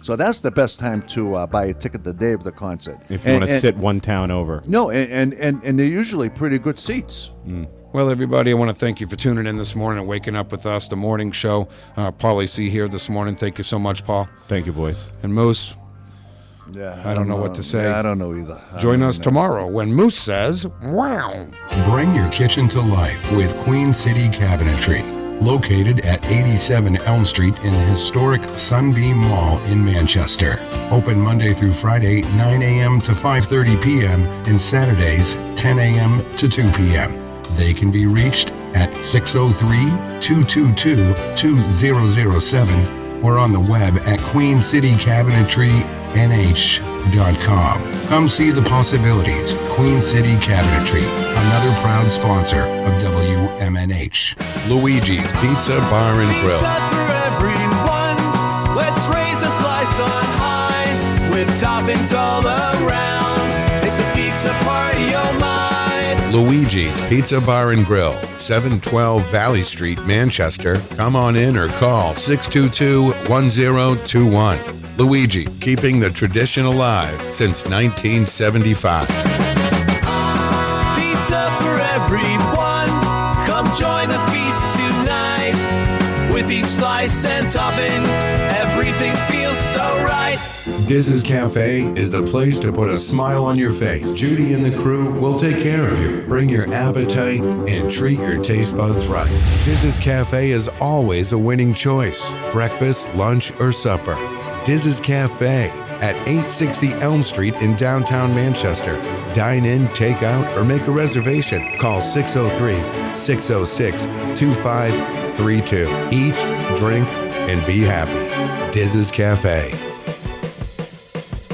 So that's the best time to buy a ticket the day of the concert. If you want to sit one town over. No, and they're usually pretty good seats. Well, everybody, I want to thank you for tuning in this morning and waking up with us, the morning show. Paulie C here this morning. Thank you so much, Paul. Thank you, boys. And Moose, Yeah, I don't know what to say. Yeah, I don't know either. Join us tomorrow when Moose says, wow. Bring your kitchen to life with Queen City Cabinetry. Located at 87 Elm Street in the historic Sunbeam Mall in Manchester. Open Monday through Friday, 9 a.m. to 5:30 p.m. and Saturdays, 10 a.m. to 2 p.m. They can be reached at 603-222-2007 or on the web at queencitycabinetrynh.com. Come see the possibilities. Queen City Cabinetry, another proud sponsor of WMNH. Luigi's Pizza Bar and Grill. Pizza for everyone. Let's raise a slice on high with toppings all around. It's a pizza party, oh my. Luigi's Pizza Bar and Grill, 712 Valley Street, Manchester. Come on in or call 622-1021. Luigi, keeping the tradition alive since 1975. Pizza for everyone. Come join the feast tonight. With each slice and topping, everything feels so right. Diz's Cafe is the place to put a smile on your face. Judy and the crew will take care of you. Bring your appetite and treat your taste buds right. Diz's Cafe is always a winning choice. Breakfast, lunch, or supper. Diz's Cafe at 860 Elm Street in downtown Manchester. Dine in, take out, or make a reservation. Call 603-606-2532. Eat, drink, and be happy. Diz's Cafe.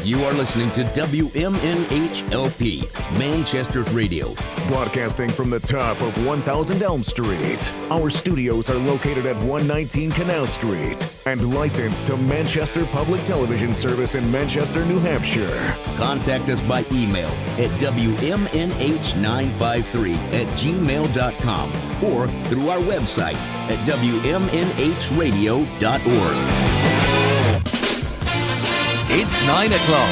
You are listening to WMNH-LP, Manchester's radio. Broadcasting from the top of 1000 Elm Street. Our studios are located at 119 Canal Street and licensed to Manchester Public Television Service in Manchester, New Hampshire. Contact us by email at WMNH953@gmail.com or through our website at WMNHradio.org. It's 9 o'clock.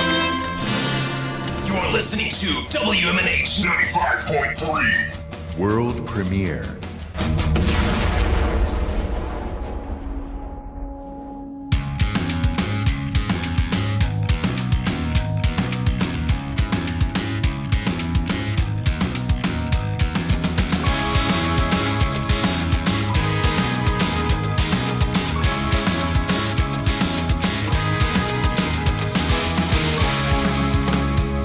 You're listening to WMNH 95.3. World premiere.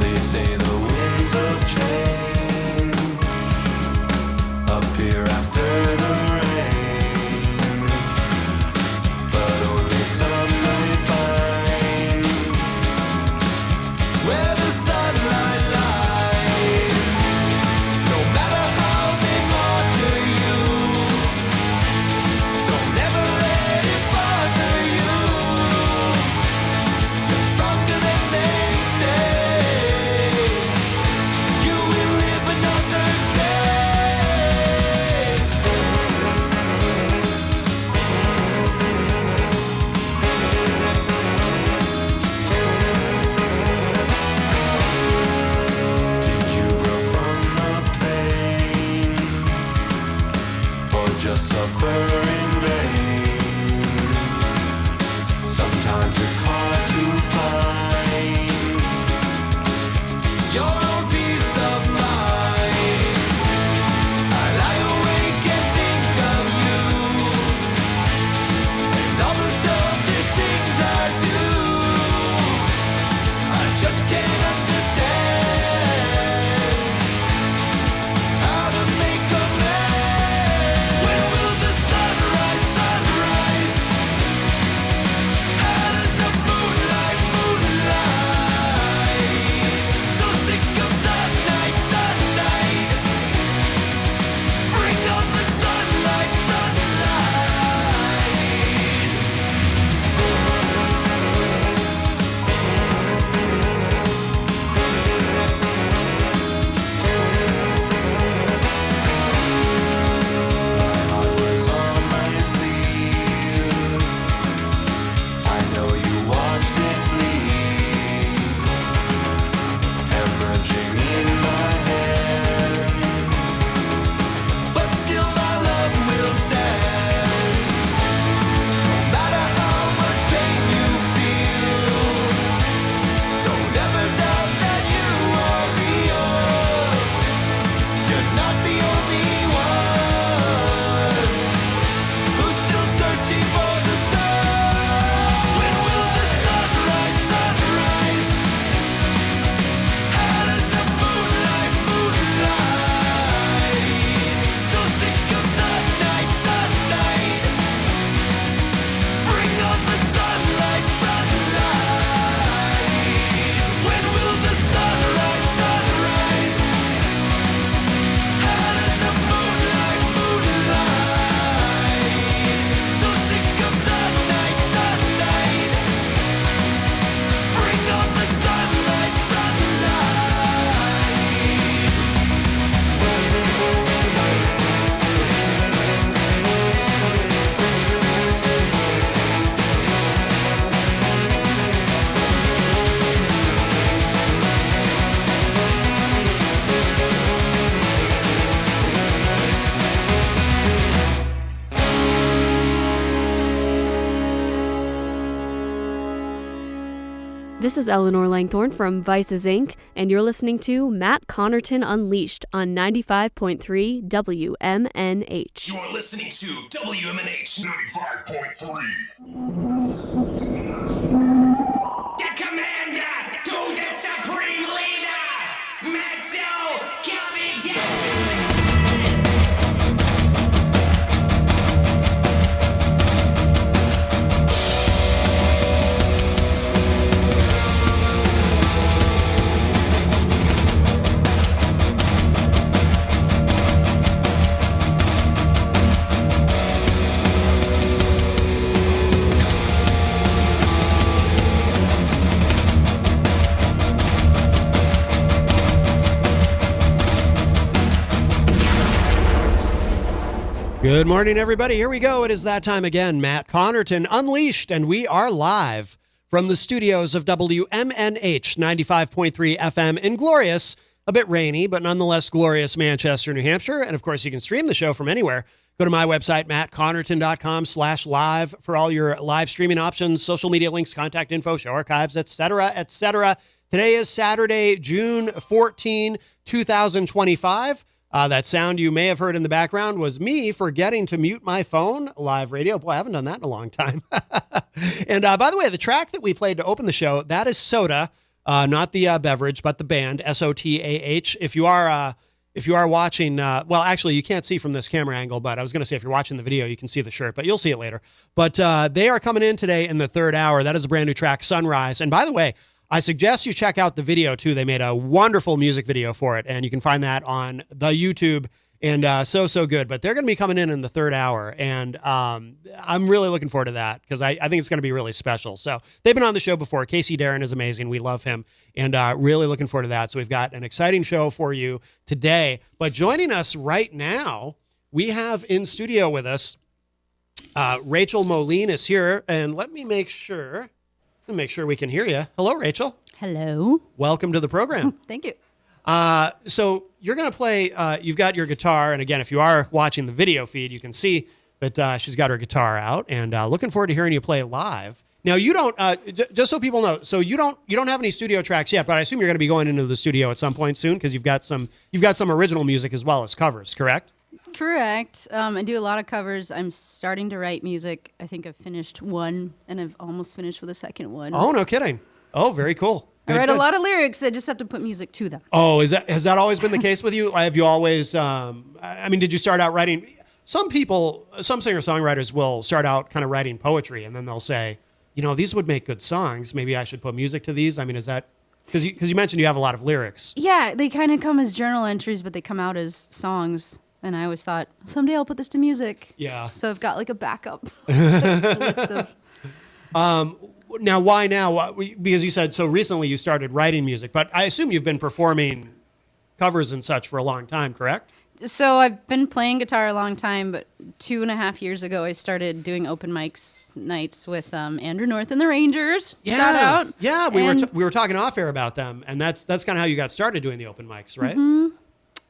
They say the winds of change appear This is Eleanor Langthorne from Vices Inc., and you're listening to Matt Connarton Unleashed on 95.3 WMNH. You're listening to WMNH 95.3. The commander to the supreme leader, Matzo coming down. Good morning, everybody. Here we go. It is that time again. Matt Connarton Unleashed, and we are live from the studios of WMNH 95.3 FM in glorious, a bit rainy, but nonetheless glorious Manchester, New Hampshire. And of course, you can stream the show from anywhere. Go to my website, mattconnerton.com/live for all your live streaming options, social media links, contact info, show archives, etc., etc. Today is Saturday, June 14, 2025. That sound you may have heard in the background was me forgetting to mute my phone. Live radio. Boy, I haven't done that in a long time. And by the way, the track that we played to open the show, that is Soda, not the beverage, but the band, SOTAH. If you are watching, well, actually, you can't see from this camera angle, but I was going to say if you're watching the video, you can see the shirt, but you'll see it later. But they are coming in today in the third hour. That is a brand new track, Sunrise. And by the way, I suggest you check out the video, too. They made a wonderful music video for it, and you can find that on the YouTube, and so good. But they're going to be coming in the third hour, and I'm really looking forward to that because I think it's going to be really special. So they've been on the show before. Casey Darren is amazing. We love him, and really looking forward to that. So we've got an exciting show for you today. But joining us right now, we have in studio with us, Rachel Moline is here, and let me make sure we can hear you. Hello, Rachel. Hello. Welcome to the program. Thank you. So you're going to play, you've got your guitar. And again, if you are watching the video feed, you can see that she's got her guitar out and looking forward to hearing you play live. Now you don't, just so people know, so you don't have any studio tracks yet, but I assume you're going to be going into the studio at some point soon because you've got some original music as well as covers, correct? Correct. I do a lot of covers. I'm starting to write music. I think I've finished one, and I've almost finished with a second one. Oh, no kidding. Oh, very cool. I write a lot of lyrics. I just have to put music to them. Oh, has that always been the case with you? Have you always, did you start out writing? Some singer-songwriters will start out kind of writing poetry, and then they'll say, these would make good songs. Maybe I should put music to these. I mean, is that, because you mentioned you have a lot of lyrics. Yeah, they kind of come as journal entries, but they come out as songs. And I always thought, someday I'll put this to music. Yeah. So I've got like a backup list of. Now, why now? Because you said so recently you started writing music, but I assume you've been performing covers and such for a long time, correct? So I've been playing guitar a long time, but 2.5 years ago I started doing open mics nights with Andrew North and the Rangers. Yeah. Shout out. Yeah, we were talking off air about them, and that's kind of how you got started doing the open mics, right? Mm-hmm.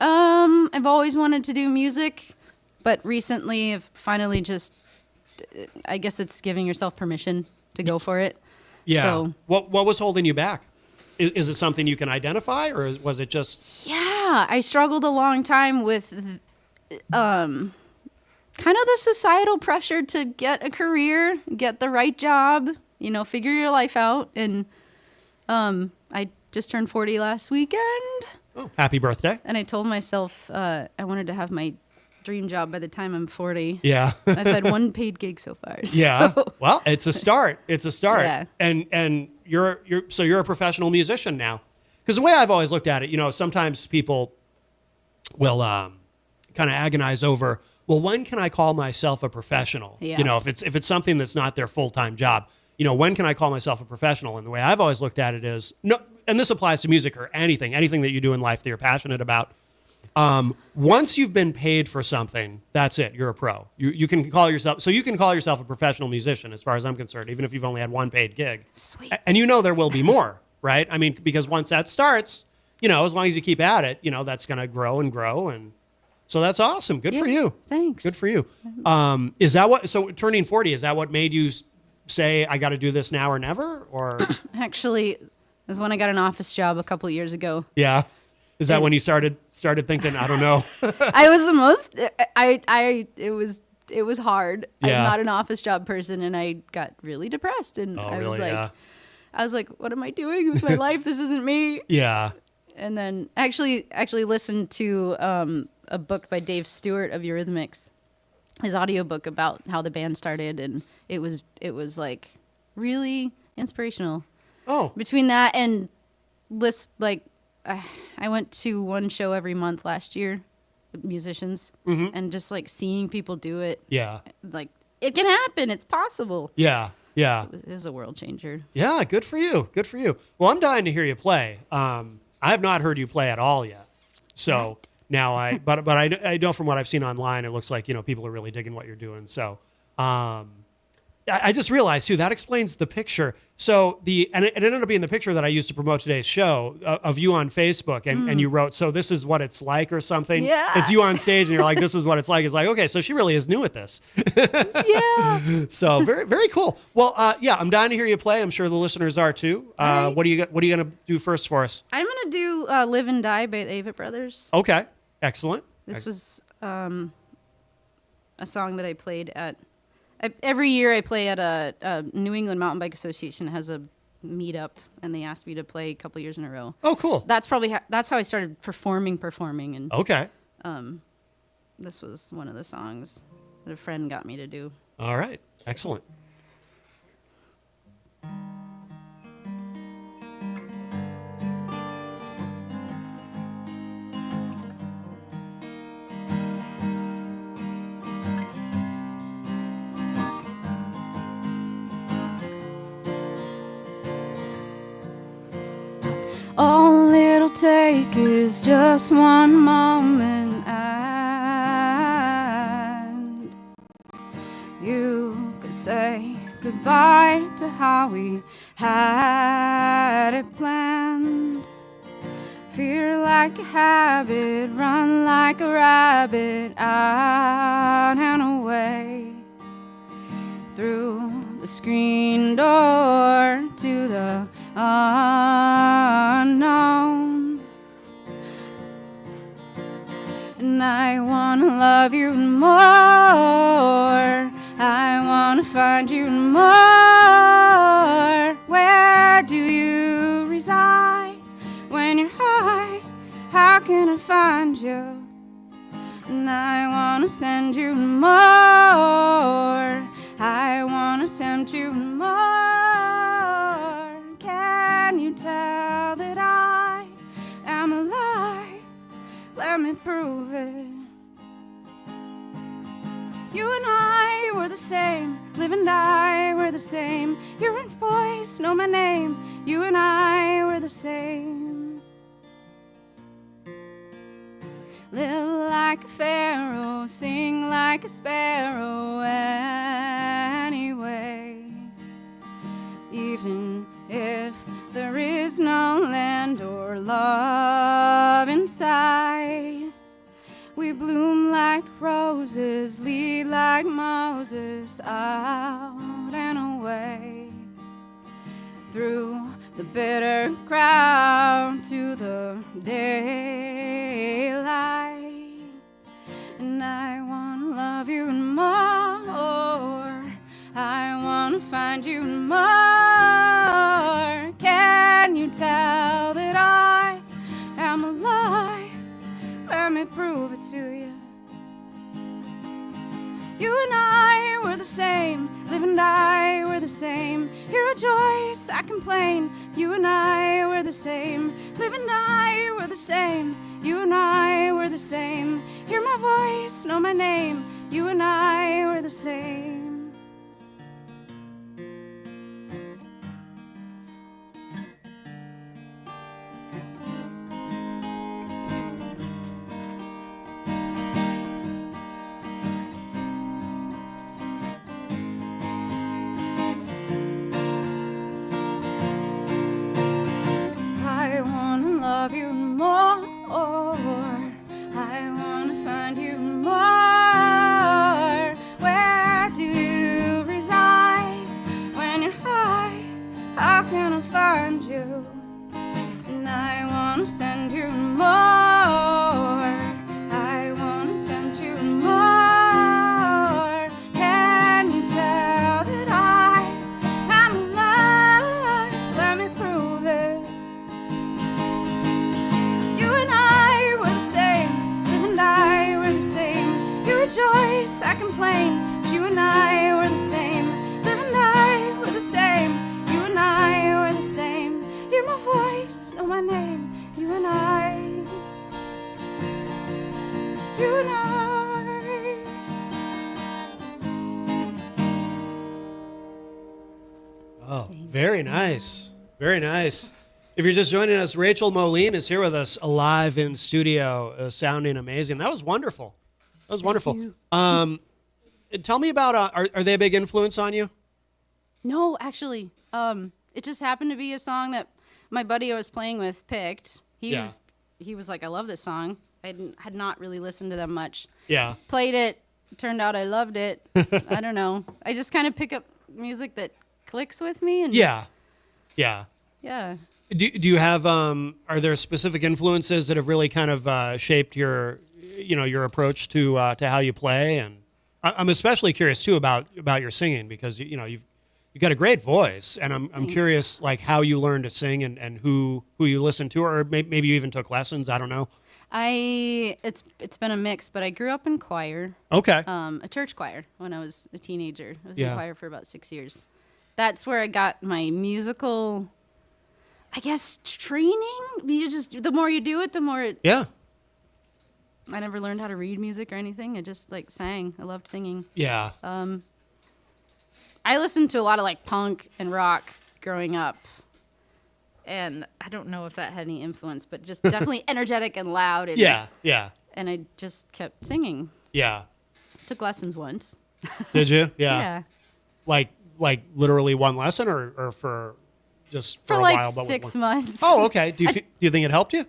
I've always wanted to do music, but recently I've finally I guess it's giving yourself permission to go for it. Yeah. So, what was holding you back? Is it something you can identify, or was it just? Yeah, I struggled a long time with kind of the societal pressure to get a career, get the right job, figure your life out. And I just turned 40 last weekend. Oh, happy birthday. And I told myself I wanted to have my dream job by the time I'm 40. Yeah. I've had one paid gig so far. So. Yeah. Well, it's a start. It's a start. Yeah. And you're a professional musician now. Because the way I've always looked at it, sometimes people will kind of agonize over, well, when can I call myself a professional? Yeah. If it's something that's not their full-time job, when can I call myself a professional? And the way I've always looked at it is, no, and this applies to music or anything that you do in life that you're passionate about. Once you've been paid for something, that's it. You're a pro. You can call yourself a professional musician, as far as I'm concerned, even if you've only had one paid gig. Sweet. And there will be more, right? I mean, because once that starts, as long as you keep at it, that's going to grow and grow. And so that's awesome. Good for you. Thanks. Good for you. Is that so turning 40, is that what made you say, I got to do this now or never? Or Actually, it was when I got an office job a couple years ago. yeah. Is that when you started thinking, I don't know? I was the most, it was hard. Yeah. I'm not an office job person, and I got really depressed. And I was really? like, what am I doing with my life? This isn't me. Yeah. And then actually listened to a book by Dave Stewart of Eurythmics, his audiobook about how the band started, and it was like really inspirational. Oh. Between that and I went to one show every month last year, musicians, and just like seeing people do it. Yeah. Like, it can happen. It's possible. Yeah. Yeah. It was a world changer. Yeah. Good for you. Good for you. Well, I'm dying to hear you play. I have not heard you play at all yet. So now but I know from what I've seen online, it looks like, people are really digging what you're doing. So, I just realized too, that explains the picture. So it ended up being the picture that I used to promote today's show of you on Facebook, and you wrote, so this is what it's like or something. Yeah. It's you on stage and you're like, this is what it's like. It's like, okay, so she really is new at this. Yeah. So very, very cool. Well, I'm dying to hear you play. I'm sure the listeners are too. Right. What are you going to do first for us? I'm going to do Live and Die by the Avett Brothers. Okay. Excellent. This was a song that I played at... Every year I play at a New England Mountain Bike Association has a meetup, and they asked me to play a couple years in a row. Oh, cool. That's probably that's how I started performing, and okay. This was one of the songs that a friend got me to do. All right. Excellent. All it'll take is just one moment, and you could say goodbye to how we had it planned. Fear like a habit, run like a rabbit, out and away, through the screen door to the unknown. And I wanna love you more, I wanna find you more. Where do you reside when you're high? How can I find you? And I wanna send you more, I wanna tempt you more. Can you tell that I am alive? Let me prove it. You and I were the same, live and die, we're the same. Your voice, know my name. You and I were the same. Live like a pharaoh, sing like a sparrow anyway. Even if there is no land or love inside, we bloom like roses, lead like Moses, out and away, through the bitter crowd to the daylight. And I wanna love you more, I wanna find you more. Can you tell that I am alive? Let me prove it to you. You and I were the same, live and die, we're the same. You rejoice, I complain. You and I were the same, live and die, we're the same. You and I were the same. Hear my voice, know my name. You and I were the same. I wanna love you more, I wanna find you more. Where do can I find you? And I wanna send you more. I wanna tempt you more. Can you tell that I'm in love? Let me prove it. You and I were the same. You and I were the same. You rejoice, I complain. But you and I were the same. Liv and I were the same. You and I were the same. Hear my voice, know my name. You and I. You and I. Oh, very nice. Very nice. If you're just joining us, Rachel Moline is here with us live in studio, sounding amazing. That was wonderful. That was wonderful. Tell me about, are they a big influence on you? No, actually, it just happened to be a song that my buddy I was playing with picked. He was like, I love this song. I had not really listened to them much. Yeah. Played it. Turned out I loved it. I don't know. I just kind of pick up music that clicks with me. And Yeah. Yeah. Do you have, are there specific influences that have really kind of shaped your approach to how you play? And I'm especially curious too about your singing, because you've got a great voice, and I'm curious like how you learned to sing and who you listened to, or maybe you even took lessons. I don't know. It's been a mix, but I grew up in choir. Okay. A church choir when I was a teenager. I was Yeah. in choir for about 6 years. That's where I got my musical, I guess, training. The more you do it, the more it. Yeah. I never learned how to read music or anything. I just like sang. I loved singing. Yeah. I listened to a lot of like punk and rock growing up, and I don't know if that had any influence, but just definitely energetic and loud. And, Yeah. And I just kept singing. Yeah. Took lessons once. Did you? Yeah. Yeah. Like literally one lesson, or for just for a like while, but 6 months. Oh, okay. Do you think it helped you?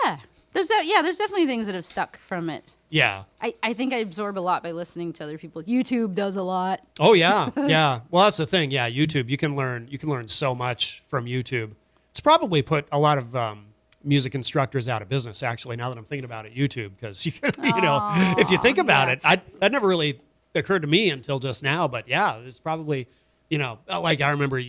Yeah. There's definitely things that have stuck from it. Yeah. I think I absorb a lot by listening to other people. YouTube does a lot. Oh yeah, yeah. Well, that's the thing. Yeah, YouTube. You can learn so much from YouTube. It's probably put a lot of music instructors out of business. Actually, now that I'm thinking about it, YouTube, because if you think about it, that never really occurred to me until just now. But yeah, it's probably, like I remember,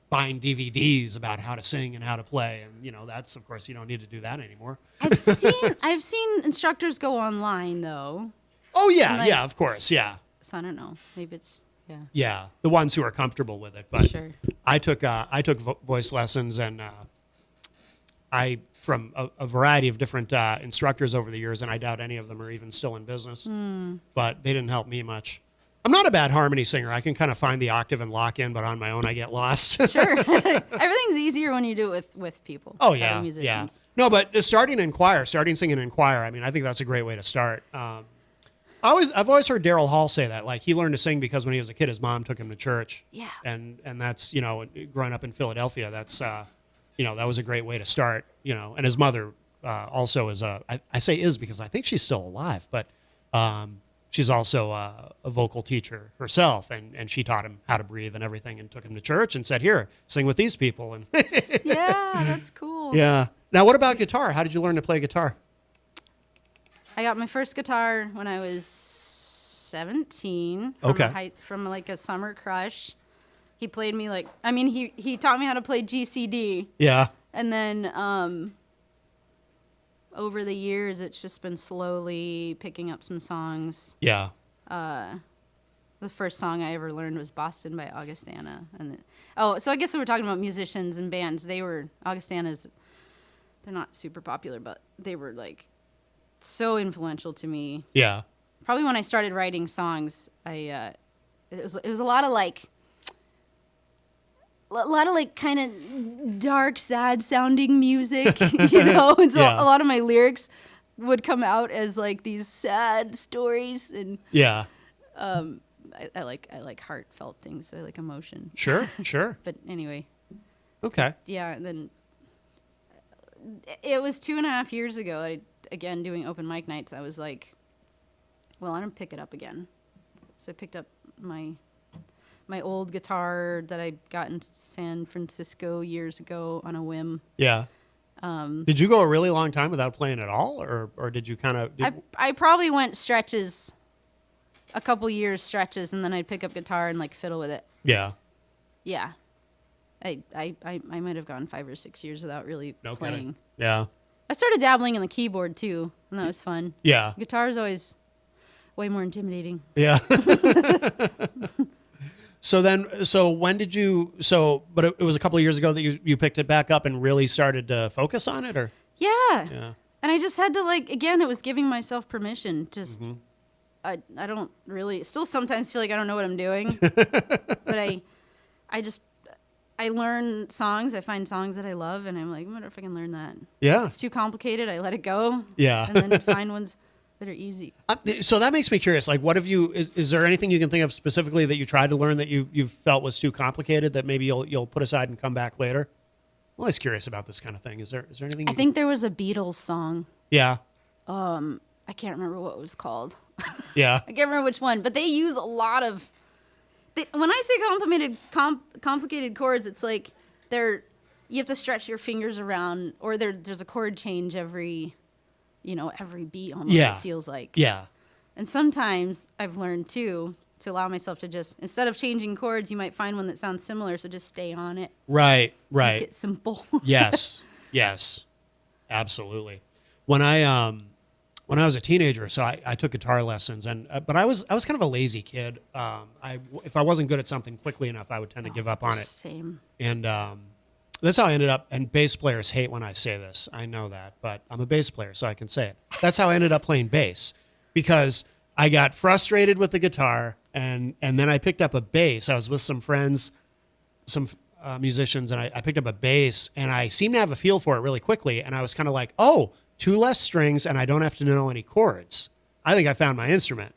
buying DVDs about how to sing and how to play, and that's, of course, you don't need to do that anymore. I've seen instructors go online though. Oh yeah, yeah, of course, yeah. So I don't know. Maybe it's Yeah, the ones who are comfortable with it. But sure. I took voice lessons, and from a variety of different instructors over the years, and I doubt any of them are even still in business. But they didn't help me much. I'm not a bad harmony singer. I can kind of find the octave and lock in, but on my own, I get lost. Sure. Everything's easier when you do it with people. Oh, other yeah. musicians. Yeah. No, but starting singing in choir, I mean, I think that's a great way to start. I've always heard Daryl Hall say that. Like, he learned to sing because when he was a kid, his mom took him to church. Yeah. And that's, growing up in Philadelphia, that's, that was a great way to start, And his mother also is I say is because I think she's still alive, but she's also a vocal teacher herself, and she taught him how to breathe and everything, and took him to church and said, "Here, sing with these people." And yeah, that's cool. Yeah. Now, what about guitar? How did you learn to play guitar? I got my first guitar when I was 17. From like a summer crush. He played me he taught me how to play GCD. Yeah. And then over the years, it's just been slowly picking up some songs. Yeah. The first song I ever learned was Boston by Augustana. So I guess we were talking about musicians and bands. Augustana's, they're not super popular, but they were like so influential to me. Yeah. Probably when I started writing songs, it was a lot of like kind of dark, sad sounding music, and so a lot of my lyrics would come out as like these sad stories, and yeah. I like heartfelt things. So I like emotion. Sure. But anyway. Okay. Yeah, and then it was 2.5 years ago. Again, doing open mic nights, I was like, well, I'm gonna pick it up again. So I picked up my my old guitar that I got in San Francisco years ago on a whim. Yeah. Did you go a really long time without playing at all, or did you kind of? I probably went stretches, a couple years stretches, and then I'd pick up guitar and like fiddle with it. Yeah. Yeah. I might have gone 5 or 6 years without really playing. Kidding. Yeah. I started dabbling in the keyboard too, and that was fun. Yeah. Guitar is always way more intimidating. Yeah. So when did you? But it was a couple of years ago that you picked it back up and really started to focus on it, or? Yeah. Yeah. And I just had to again, it was giving myself permission. Just I don't really still sometimes feel like I don't know what I'm doing, but I learn songs. I find songs that I love, and I'm like, I wonder if I can learn that. Yeah. If it's too complicated, I let it go. Yeah. And then find ones that are easy. So that makes me curious. Like, what have you? Is there anything you can think of specifically that you tried to learn that you felt was too complicated that maybe you'll put aside and come back later? I'm always curious about this kind of thing. Is there anything? I think there was a Beatles song. Yeah. I can't remember what it was called. Yeah. I can't remember which one, but they use a lot of. When I say complicated chords, it's like you have to stretch your fingers around, or there's a chord change every beat almost. Yeah. It feels like. Yeah. And sometimes I've learned too to allow myself to just instead of changing chords, you might find one that sounds similar, so just stay on it. Right. Make it simple. Yes. Absolutely. When I was a teenager, so I took guitar lessons, but I was kind of a lazy kid. If I wasn't good at something quickly enough, I would tend to give up on it. Same. And that's how I ended up. And bass players hate when I say this. I know that, but I'm a bass player, so I can say it. That's how I ended up playing bass, because I got frustrated with the guitar, and then I picked up a bass. I was with some friends, some musicians, and I picked up a bass, and I seemed to have a feel for it really quickly. And I was kind of like, oh, 2 less strings, and I don't have to know any chords. I think I found my instrument.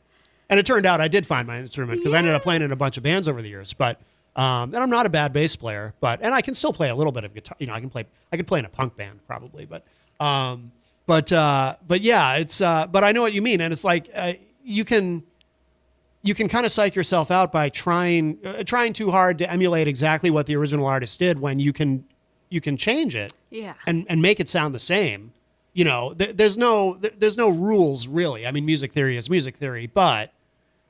And it turned out I did find my instrument, because I ended up playing in a bunch of bands over the years. But and I'm not a bad bass player, and I can still play a little bit of guitar. I can play in a punk band probably, but yeah, it's but I know what you mean, and it's like you can kind of psych yourself out by trying too hard to emulate exactly what the original artist did when you can change it, and make it sound the same. There's no rules really. I mean, music theory is music theory, but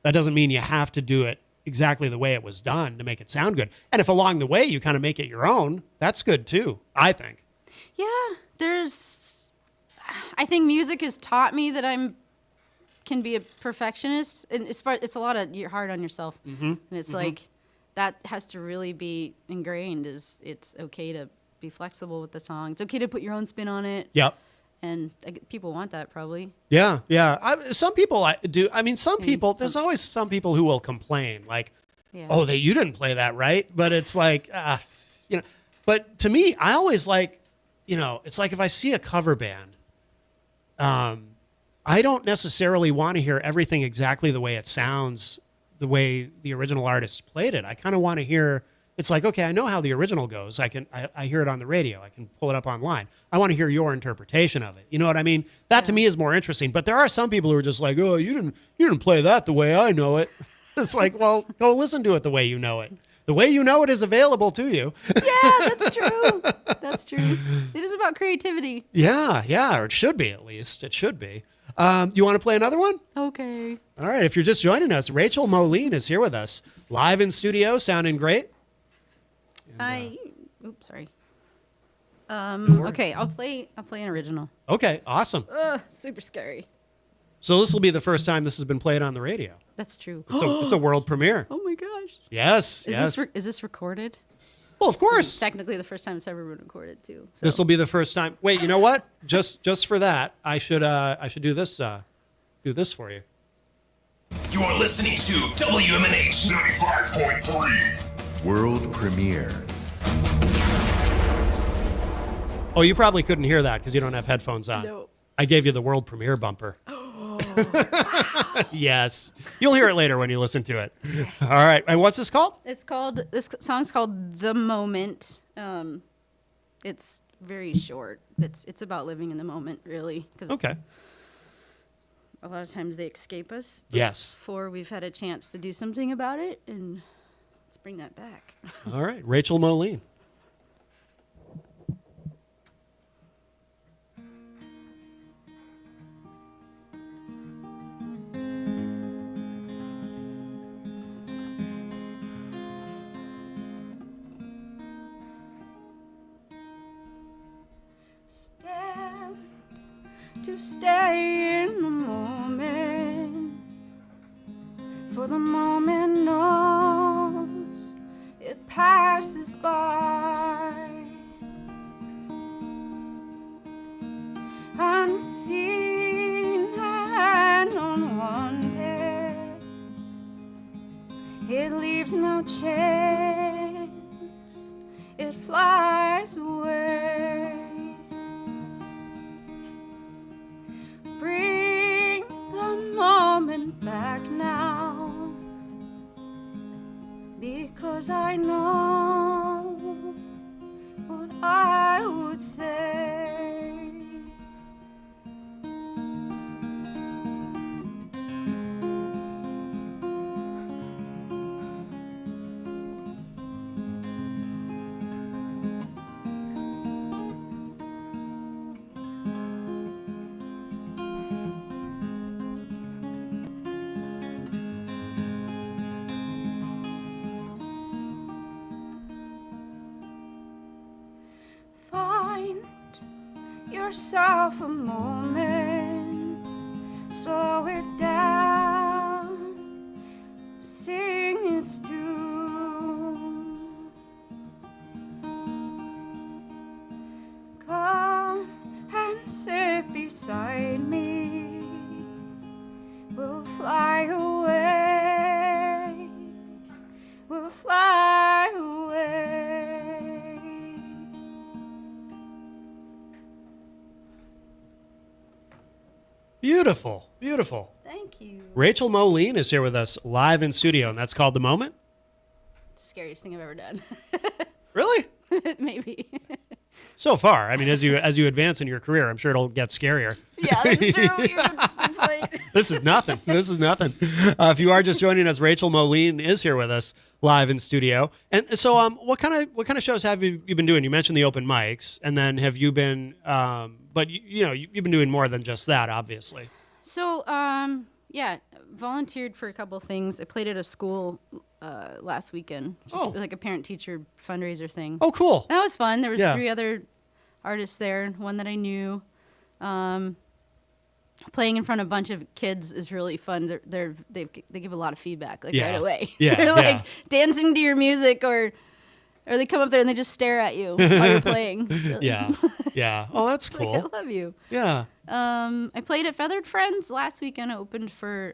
that doesn't mean you have to do it exactly the way it was done to make it sound good. And if along the way you kind of make it your own, that's good too, I think. Yeah, I think music has taught me that can be a perfectionist, and it's a lot of you're hard on yourself, and it's like that has to really be ingrained. It's okay to be flexible with the song. It's okay to put your own spin on it. Yep. And people want that probably. Yeah. Some people do. I mean, some people. There's always some people who will complain, like, "Oh, you didn't play that right." But it's like, But to me, I always like, it's like if I see a cover band, I don't necessarily want to hear everything exactly the way it sounds, the way the original artist played it. I kind of want to hear. It's like, okay, I know how the original goes. I hear it on the radio. I can pull it up online. I want to hear your interpretation of it. You know what I mean? That to me is more interesting. But there are some people who are just like, oh, you didn't play that the way I know it. It's like, well, go listen to it the way you know it. The way you know it is available to you. Yeah, that's true. That's true. It is about creativity. Yeah, or it should be at least. It should be. You want to play another one? Okay. All right. If you're just joining us, Rachel Moline is here with us, live in studio, sounding great. Oops, sorry. Okay, I'll play an original. Okay, awesome. Super scary. So this will be the first time this has been played on the radio. That's true. It's a world premiere. Oh my gosh. Yes. Is this recorded? Well, of course. It's technically the first time it's ever been recorded too. So. This will be the first time. Wait, you know what? Just for that, I should do this for you. You are listening to WMNH 95.3. World premiere. Oh, you probably couldn't hear that because you don't have headphones on. No. I gave you the world premiere bumper. Oh, wow. Yes. You'll hear it later when you listen to it. Okay. All right. And what's this called? This song's called The Moment. It's very short. It's about living in the moment, really. Okay. A lot of times they escape us. Yes. Before we've had a chance to do something about it. And Let's bring that back. All right, Rachel Moline. Stand to stay in the moment, for the moment knows it passes by. Unseen and unwanted, it leaves no chance, it flies away. Bring the moment back now, because I know what I would say. Yourself a moment, slow it down, sing its tune. Come and sit beside me, we'll fly away, we'll fly away. Beautiful, beautiful. Thank you. Rachel Moline is here with us live in studio, and that's called The Moment? It's the scariest thing I've ever done. Really? Maybe. So far. I mean, as you advance in your career, I'm sure it'll get scarier. Yeah, that's true. You're good point. This is nothing. This is nothing. If you are just joining us, Rachel Moline is here with us live in studio. And so, what kind of shows have you been doing? You mentioned the open mics, and then have you been? But you've been doing more than just that, obviously. So, yeah, volunteered for a couple things. I played at a school last weekend, just like a parent-teacher fundraiser thing. Oh, cool. That was fun. There was 3 other artists there, one that I knew. Playing in front of a bunch of kids is really fun. They give a lot of feedback right away. Yeah, they're like dancing to your music, or they come up there and they just stare at you while you're playing. Yeah. Oh, that's cool. Like, I love you. Yeah. I played at Feathered Friends last weekend. I opened for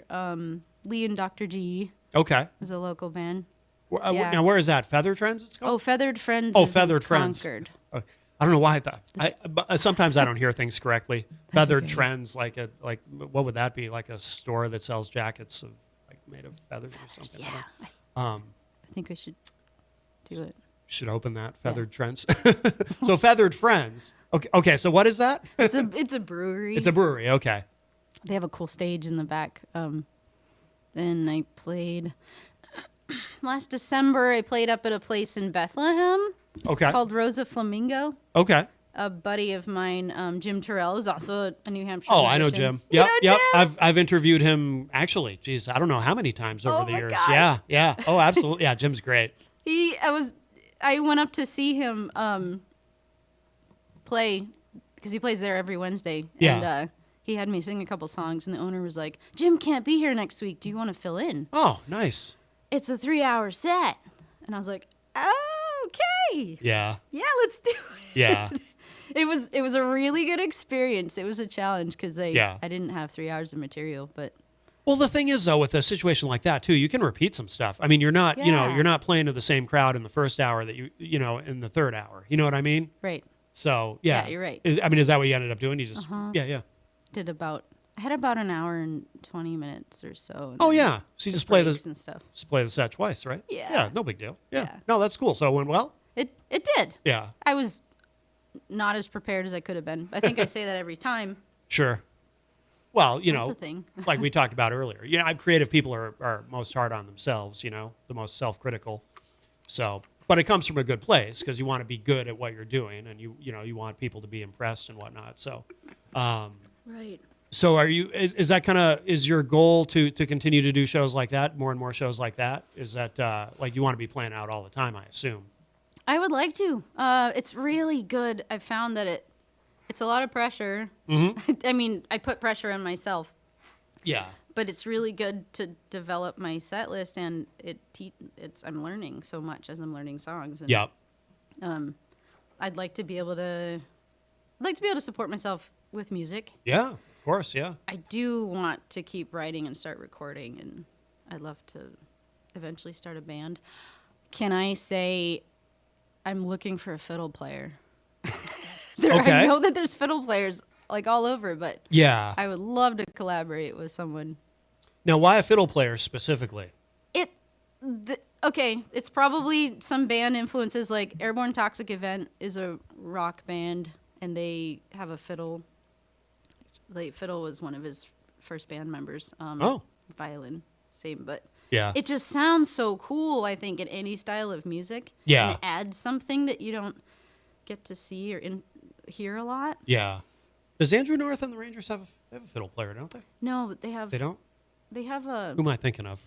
Lee and Dr. G. Okay. Is a local band. Now, where is that? Feathered Friends? It's called? Oh, Feathered Friends. Oh, is Feathered in Friends. Concord. I don't know why I thought. But sometimes I don't hear things correctly. Feathered okay. Trends, like what would that be? Like a store that sells jackets made of feathers or something. Yeah. I think we should do it. Should open that Feathered Trends. So Feathered Friends. Okay. So what is that? It's a brewery. It's a brewery. Okay. They have a cool stage in the back. And I played last December. I played up at a place in Bethlehem. Okay. Called Rosa Flamingo. Okay. A buddy of mine, Jim Terrell, is also a New Hampshire Oh, musician. I know Jim. You know Yep. Jim? I've interviewed him actually. Geez, I don't know how many times over the years. Gosh. Yeah. Oh, absolutely. Yeah, Jim's great. I went up to see him play because he plays there every Wednesday. Yeah. And he had me sing a couple songs, and the owner was like, "Jim can't be here next week. Do you want to fill in?" Oh, nice. It's a 3-hour set, and I was like, "Oh, okay. Yeah. Yeah, let's do it." Yeah. It was a really good experience. It was a challenge because I didn't have 3 hours of material, but. Well, the thing is, though, with a situation like that too, you can repeat some stuff. I mean, you're not, you're not playing to the same crowd in the first hour that in the third hour. You know what I mean? Right. So yeah, you're right. Is that what you ended up doing? You just yeah. I had about an hour and 20 minutes or so. Oh yeah, so you just play and stuff. Just play the set twice, right? Yeah. Yeah, no big deal. Yeah. No, that's cool. So it went well. It did. Yeah. I was not as prepared as I could have been. I think I say that every time. Sure. Well, That's a thing. like we talked about earlier, creative people are most hard on themselves, the most self-critical. So, but it comes from a good place because you want to be good at what you're doing, and you want people to be impressed and whatnot. So, Right. So is that kind of, is your goal to continue to do shows like that, more and more shows like that? Is that like you want to be playing out all the time, I assume? I would like to. It's really good. I've found that it's a lot of pressure. Mm-hmm. I mean, I put pressure on myself. Yeah. But it's really good to develop my set list, and I'm learning so much as I'm learning songs. And, yep. I'd like to be able to support myself with music. Yeah, of course, yeah. I do want to keep writing and start recording, and I'd love to eventually start a band. Can I say I'm looking for a fiddle player? Okay. I know that there's fiddle players like all over, but yeah, I would love to collaborate with someone. Now, why a fiddle player specifically? Okay, it's probably some band influences. Like Airborne Toxic Event is a rock band, and they have a fiddle. Fiddle was one of his first band members. Violin, same, but yeah, it just sounds so cool. I think in any style of music, yeah, and it adds something that you don't get to see or hear a lot. Yeah. Does Andrew North and the Rangers have a fiddle player? Don't they? No, but they have. They don't. They have a. Who am I thinking of?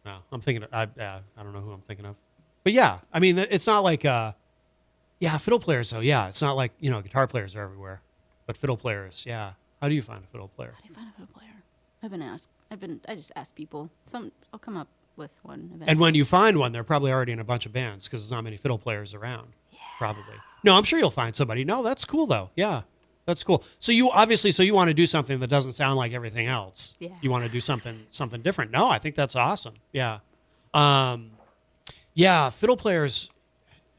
No, I'm thinking. I don't know who I'm thinking of. But yeah, I mean, it's not like. Fiddle players. So yeah, it's not like guitar players are everywhere, but fiddle players. Yeah. How do you find a fiddle player? How do you find a fiddle player? I just ask people. I'll come up with one eventually. And when you find one, they're probably already in a bunch of bands because there's not many fiddle players around. Yeah. Probably. No, I'm sure you'll find somebody. No, that's cool though. Yeah. That's cool. So you want to do something that doesn't sound like everything else. Yeah. You want to do something different. No, I think that's awesome. Yeah. Fiddle players.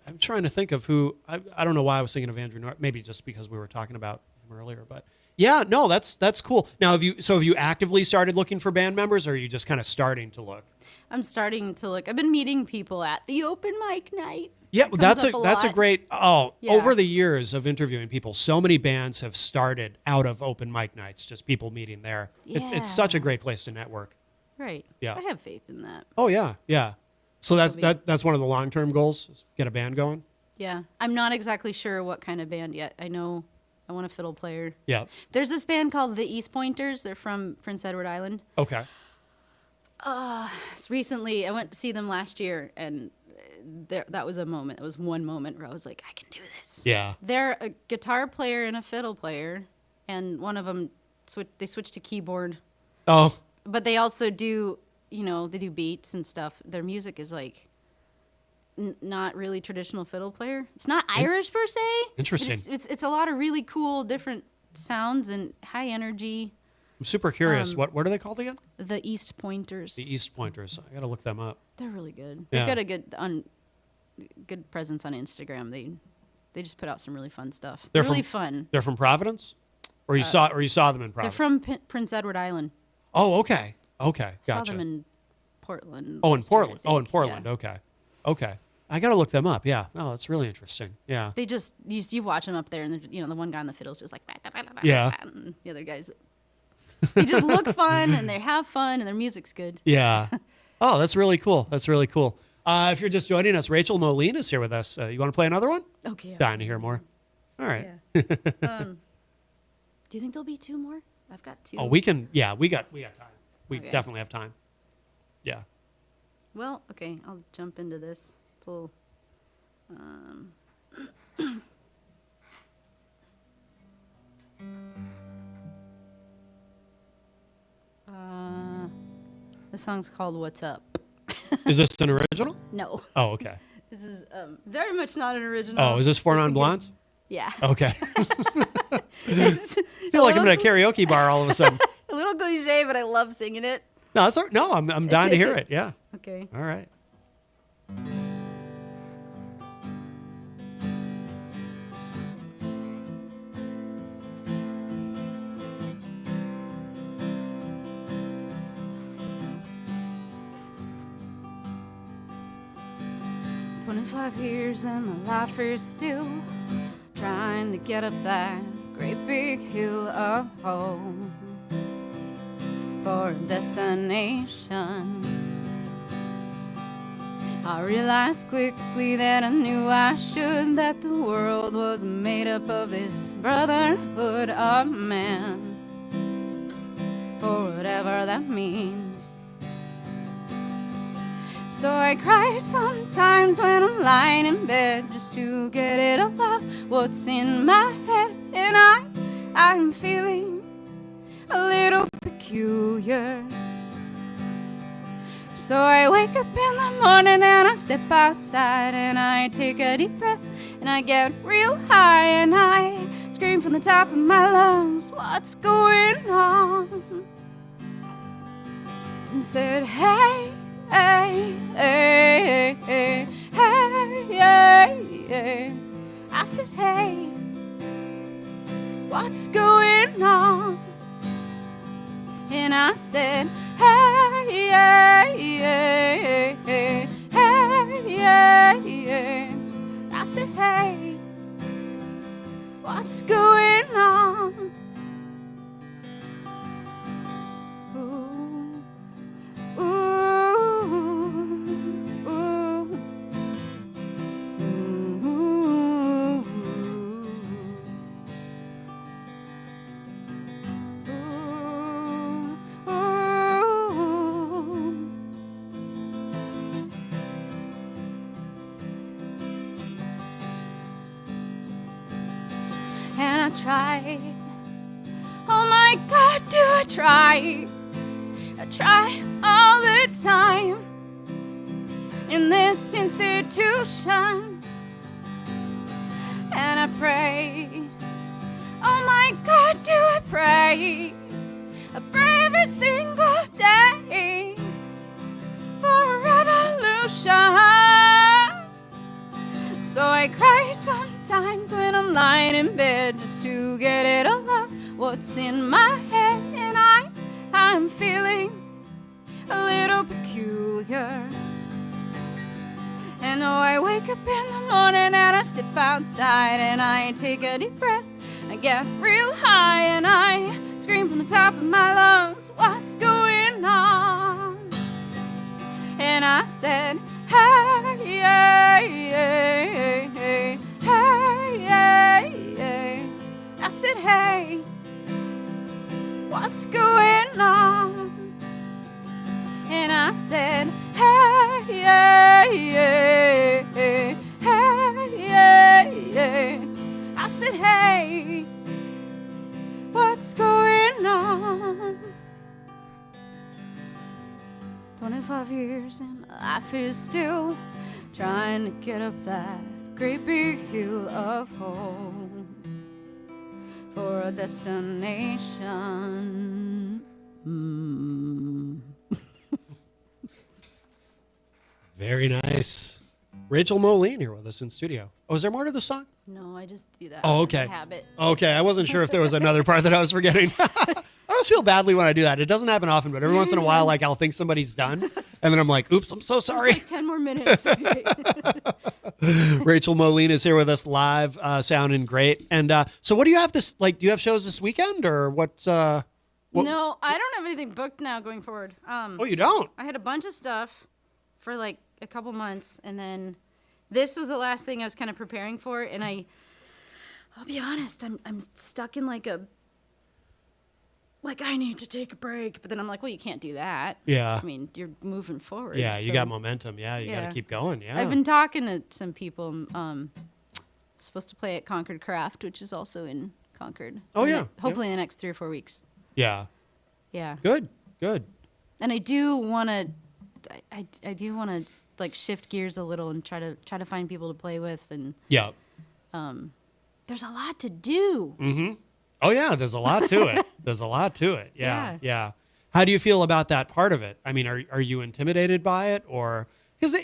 I'm trying to think of who. I don't know why I was thinking of Andrew North. Maybe just because we were talking about him earlier. But yeah, no, that's cool. Now, have you actively started looking for band members, or are you just kind of starting to look? I'm starting to look. I've been meeting people at the open mic night. Yeah, that's a great. Yeah. Over the years of interviewing people, so many bands have started out of open mic nights, just people meeting there. Yeah. It's such a great place to network. Right. Yeah. I have faith in that. Oh yeah, yeah. So that's one of the long-term goals, is get a band going. Yeah. I'm not exactly sure what kind of band yet. I know I want a fiddle player. Yeah. There's this band called the East Pointers. They're from Prince Edward Island. Okay. Recently, I went to see them last year, and that was a moment. It was one moment where I was like, I can do this. Yeah. They're a guitar player and a fiddle player, and one of them switched to keyboard. Oh. But they also do, they do beats and stuff. Their music is like not really traditional fiddle player. It's not Irish per se. Interesting. It's a lot of really cool different sounds and high energy. I'm super curious. What are they called again? The East Pointers. The East Pointers. I got to look them up. They're really good. Yeah. They've got a good presence on Instagram. They just put out some really fun stuff. They're really fun. They're from Providence, or you saw them in Providence. They're from Prince Edward Island. Oh, okay. Okay, gotcha. Saw them in Portland. Oh, in Portland. Year, in Portland. Yeah. Okay. I got to look them up. Yeah. No, that's really interesting. Yeah. They just you watch them up there, and the one guy on the fiddle's just like yeah. And the other guys. They just look fun, and they have fun, and their music's good. Yeah. Oh, that's really cool. That's really cool. If you're just joining us, Rachel Moline is here with us. You want to play another one? Okay. Yeah. Dying to hear more. All right. Yeah. Do you think there'll be two more? I've got two. Oh, we can. Yeah, we got time. We Okay. definitely have time. Yeah. Well, okay. I'll jump into this. It's a little. The song's called "What's Up." Is this an original? No. Oh, okay. This is very much not an original. Oh, is this Four Non-Blondes? Yeah. Okay. I feel like I'm in a karaoke bar all of a sudden. A little cliche, but I love singing it. No, it's no. I'm dying to hear it. Yeah. Okay. All right. Years and my life is still trying to get up that great big hill of home for a destination. I realized quickly that I knew I should, that the world was made up of this brotherhood of man, for whatever that means. So I cry sometimes when I'm lying in bed, just to get it all out what's in my head. And I'm feeling a little peculiar. So I wake up in the morning and I step outside and I take a deep breath and I get real high and I scream from the top of my lungs, what's going on? And said, hey, hey, hey, hey, hey, hey, hey. I said, hey, what's going on? And I said, hey, hey, hey, hey, hey, hey, hey. I said, hey, what's going on? Ooh, ooh, ooh, ooh, and I try. Oh my God, do I try? I try all the time in this institution, and I pray. Oh my God, do I pray? I pray every single day for a revolution. So I cry sometimes when I'm lying in bed, just to get it all out what's in my head. And I'm feeling a little peculiar. And oh, I wake up in the morning and I step outside and I take a deep breath. I get real high and I scream from the top of my lungs, what's going on? And I said, hey, hey, hey, hey, hey, hey, hey. I said, hey, what's going on? And I said, hey, hey, hey, hey, hey, hey, hey. I said, hey, what's going on? 25 years and my life is still trying to get up that great big hill of hope for a destination. Very nice. Rachel Moline here with us in studio. Oh, is there more to the song? No, I just do that. Oh, as okay. a habit. Okay, I wasn't sure if there was another part that I was forgetting. I always feel badly when I do that. It doesn't happen often, but every once in a while, like I'll think somebody's done, and then I'm like, "Oops, I'm so sorry." Like 10 more minutes. Rachel Moline is here with us live, sounding great. And so, what do you have this? Like, do you have shows this weekend, or what's? What? No, I don't have anything booked now going forward. Oh, you don't? I had a bunch of stuff for like a couple months, and then this was the last thing I was kind of preparing for, and I'll be honest, I'm stuck in like I need to take a break, but then I'm like, well, you can't do that. Yeah. I mean, you're moving forward. Yeah, you so, got momentum. Yeah, you got to keep going. Yeah. I've been talking to some people. Supposed to play at Concord Craft, which is also in Concord. Oh, yeah. Hopefully in the next 3 or 4 weeks. Yeah. Yeah. Good. And I do want to, I do want to like shift gears a little and try to find people to play with, and yeah. There's a lot to do. Mm-hmm. Oh yeah, there's a lot to it. There's a lot to it. Yeah. How do you feel about that part of it? I mean, are you intimidated by it, or because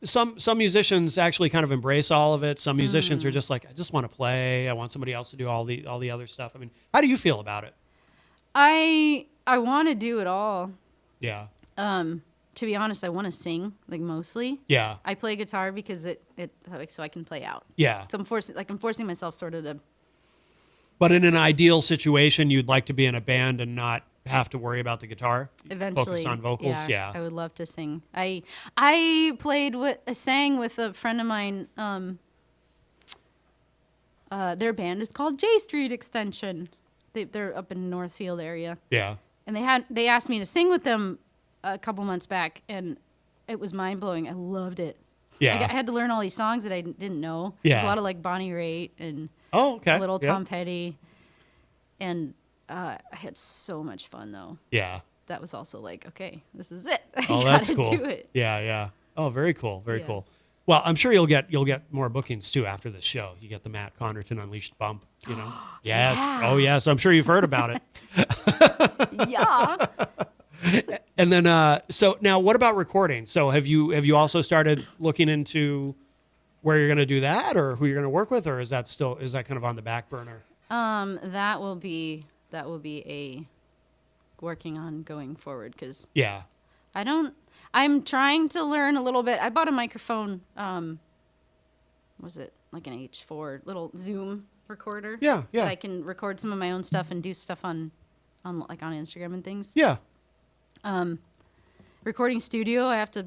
some musicians actually kind of embrace all of it. Some musicians are just like, I just want to play. I want somebody else to do all the other stuff. I mean, how do you feel about it? I want to do it all. Yeah. To be honest, I want to sing, like, mostly. Yeah. I play guitar because it like, so I can play out. Yeah. So I'm forcing myself sort of to. But in an ideal situation, you'd like to be in a band and not have to worry about the guitar? Eventually, Focus on vocals? Yeah. I would love to sing. I sang with a friend of mine. Their band is called J Street Extension. They're up in Northfield area. Yeah. And they asked me to sing with them a couple months back, and it was mind blowing. I loved it. Yeah. Like, I had to learn all these songs that I didn't know. Yeah. There's a lot of like Bonnie Raitt and a little Tom Petty, and I had so much fun though. Yeah. That was also like, okay, this is it. I Oh, that's gotta cool. do it. Yeah. Oh, very cool. Very cool. Well, I'm sure you'll get more bookings too after this show. You get the Matt Connarton Unleashed bump, you know. Yes. Yeah. Oh, yes. I'm sure you've heard about it. Yeah. And then, so now, what about recording? So, have you also started looking into where you're going to do that, or who you're going to work with, or is that kind of on the back burner? That will be a working on going forward, because I'm trying to learn a little bit. I bought a microphone. Was it like an H4 little Zoom recorder? Yeah. That I can record some of my own stuff and do stuff on like on Instagram and things. Yeah. Recording studio. I have to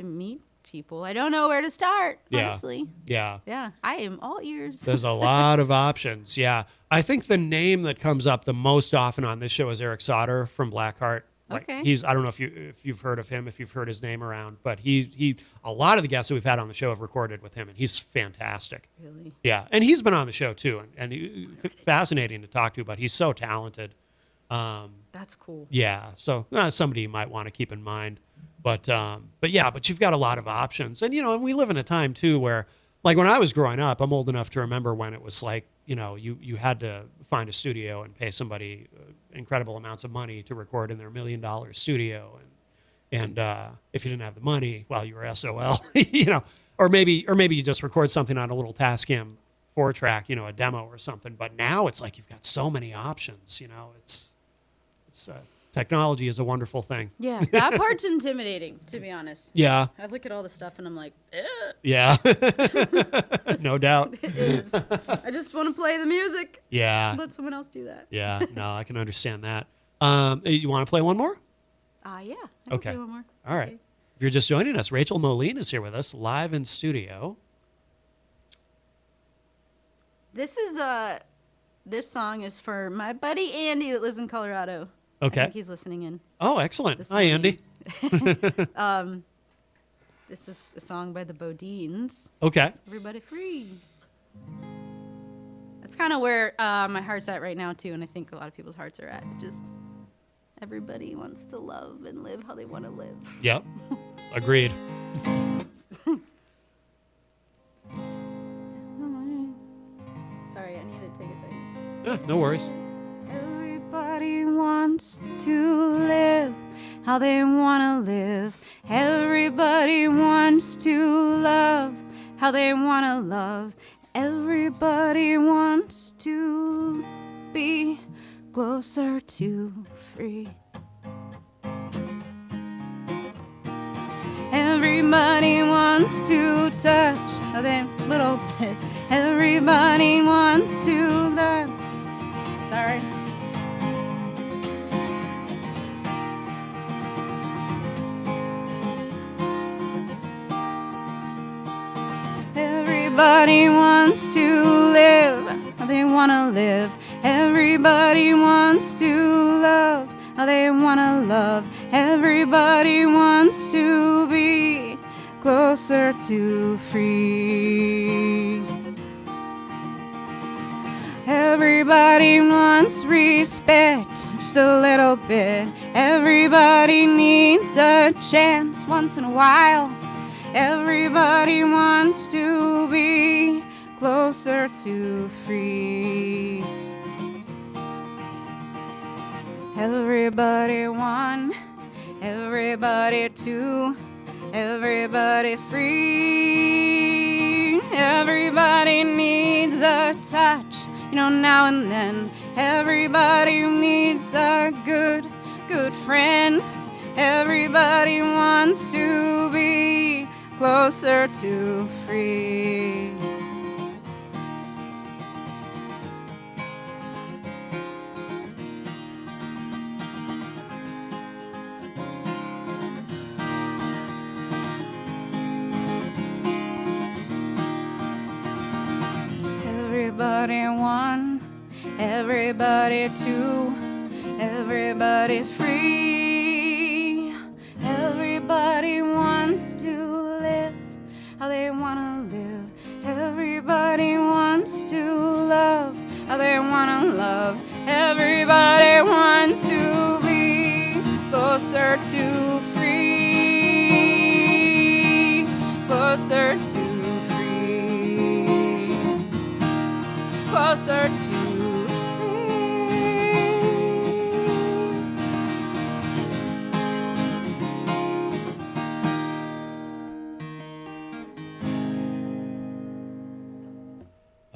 meet people. I don't know where to start. Yeah. Honestly. Yeah. Yeah. I am all ears. There's a lot of options. Yeah. I think the name that comes up the most often on this show is Eric Sauter from Blackheart. Like, okay. I don't know if you've heard of him, if you've heard his name around, but he a lot of the guests that we've had on the show have recorded with him, and he's fantastic. Really? Yeah. And he's been on the show too, and fascinating to talk to, but he's so talented. That's cool. Yeah. So somebody you might want to keep in mind. But you've got a lot of options. And, and we live in a time too where, like, when I was growing up, I'm old enough to remember when it was like, you had to find a studio and pay somebody incredible amounts of money to record in their $1 million studio. And if you didn't have the money, well, you were SOL, or maybe you just record something on a little Tascam 4-track, a demo or something. But now it's like, you've got so many options, it's technology is a wonderful thing. Yeah, that part's intimidating, to be honest. Yeah. I look at all the stuff and I'm like, yeah. No doubt. It is. I just want to play the music. Yeah. Let someone else do that. Yeah. No, I can understand that. You want to play one more? Yeah. I can Okay. play one more. All right. Okay. If you're just joining us, Rachel Moline is here with us live in studio. This song is for my buddy Andy that lives in Colorado. Okay. I think he's listening in. Oh, excellent. Hi, Andy. This is a song by the Bodines. Okay. Everybody Free. That's kind of where my heart's at right now, too, and I think a lot of people's hearts are at. Just everybody wants to love and live how they want to live. Yep. Agreed. Sorry, I need to take a second. No worries. Everybody wants to live how they want to live. Everybody wants to love how they want to love. Everybody wants to be closer to free. Everybody wants to touch a little bit. Everybody wants to love. Sorry. Everybody wants to live how they want to live. Everybody wants to love how they want to love. Everybody wants to be closer to free. Everybody wants respect, just a little bit. Everybody needs a chance once in a while. Everybody wants to be closer to free. Everybody one, everybody two, everybody free. Everybody needs a touch, now and then. Everybody needs a good friend. Everybody wants to be closer to free. Everybody one, everybody two, everybody free. Everybody wants to live how they wanna live. Everybody wants to love how they wanna love. Everybody wants to be closer to free, closer to free, closer to free.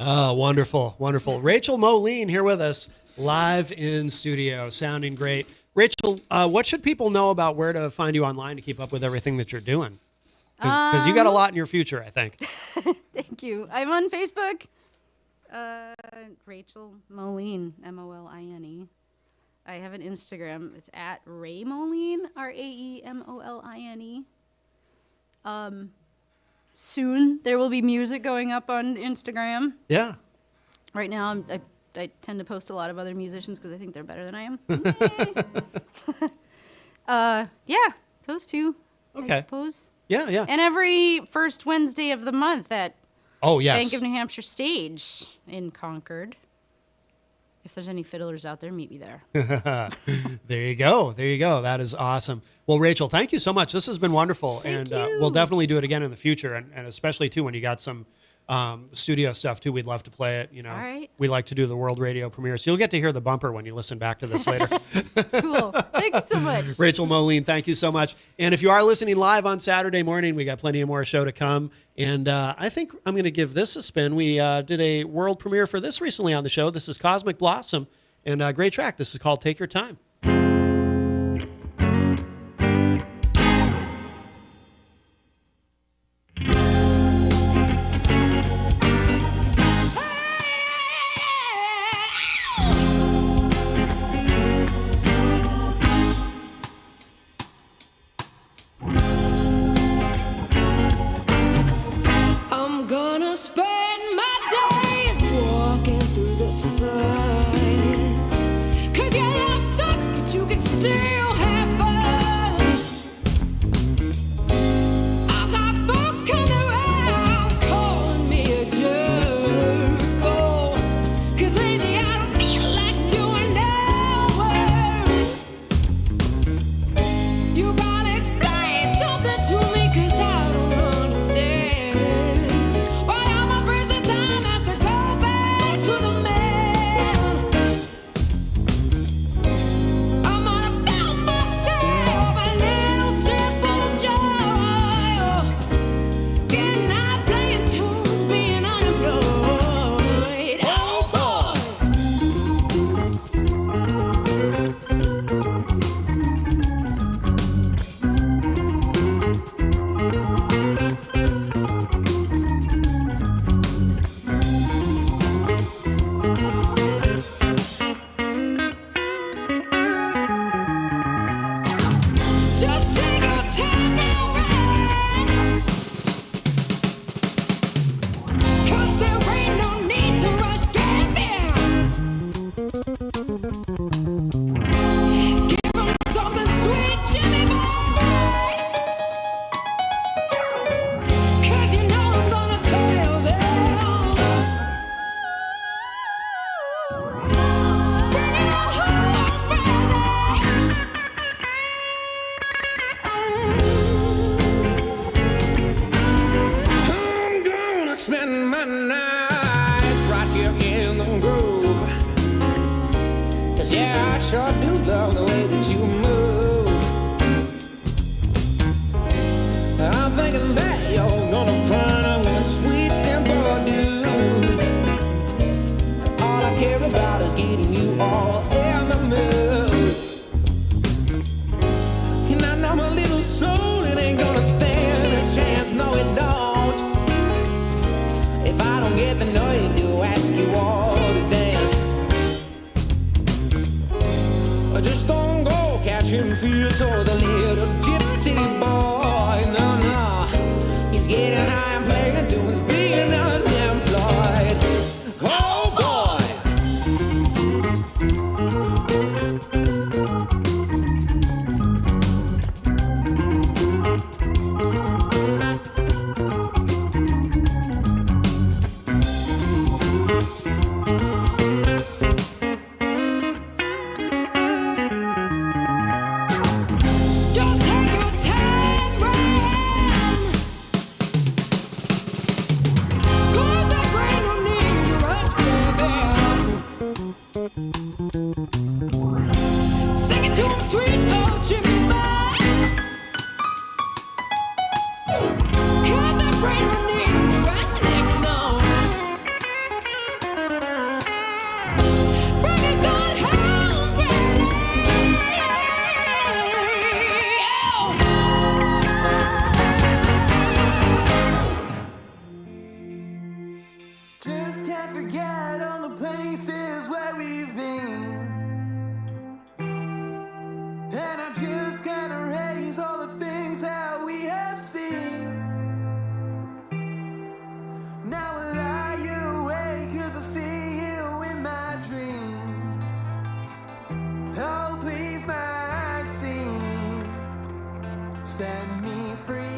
Oh, wonderful, wonderful. Rachel Moline here with us, live in studio, sounding great. Rachel, what should people know about where to find you online to keep up with everything that you're doing? Because you got a lot in your future, I think. Thank you. I'm on Facebook. Rachel Moline, Moline. I have an Instagram. It's at Ray Moline, Raemoline. Soon there will be music going up on Instagram. Yeah. Right now I tend to post a lot of other musicians because I think they're better than I am. Yeah, those two. Okay. I suppose. Yeah, yeah. And every first Wednesday of the month at yes. Bank of New Hampshire stage in Concord. If there's any fiddlers out there, meet me there. There you go. There you go. That is awesome. Well, Rachel, thank you so much. This has been wonderful. Thank and you. We'll definitely do it again in the future. And especially, too, when you got some studio stuff, too, we'd love to play it. You know, all right. We like to do the world radio premiere. So you'll get to hear the bumper when you listen back to this later. Cool. Thank you so much. Rachel Moline, thank you so much. And if you are listening live on Saturday morning, we got plenty of more show to come. And I think I'm going to give this a spin. We did a world premiere for this recently on the show. This is Cosmic Blossom. And a great track. This is called Take Your Time. I'm gonna spend my days walking through the sun. You can still have fun. I've got folks coming around calling me a jerk. Oh, 'cause lately I don't feel like doing no work. You gotta explain something to me 'cause I don't understand. Why all my precious time has to go back to the man. sure do love the way that you move. I'm thinking that you're gonna find I'm a sweet, simple dude. All I care about is getting you all in the mood. And I know my little soul, it ain't gonna stand a chance, no it don't. If I don't get the nerve to ask you all to dance, just don't go catching fears or the little gypsy boy. No, no, he's getting high and playing tunes, being unemployed. Oh, Just can't forget all the places where we've been. And I just can't erase all the things that we have seen. Now I lie awake 'cause I see you in my dreams. Oh please Maxine, set me free.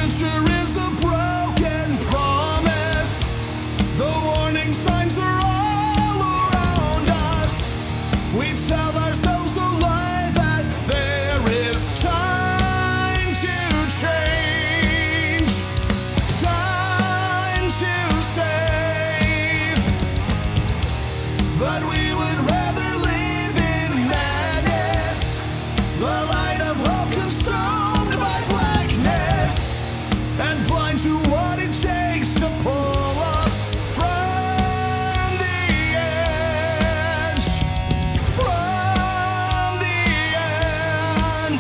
future is a broken promise. The warning signs are all around us. We tell ourselves a lie that there is time to change, time to save. But we would rather live in madness, the light of hope consumed by blackness, and blind to what it takes to pull us from the edge, from the end.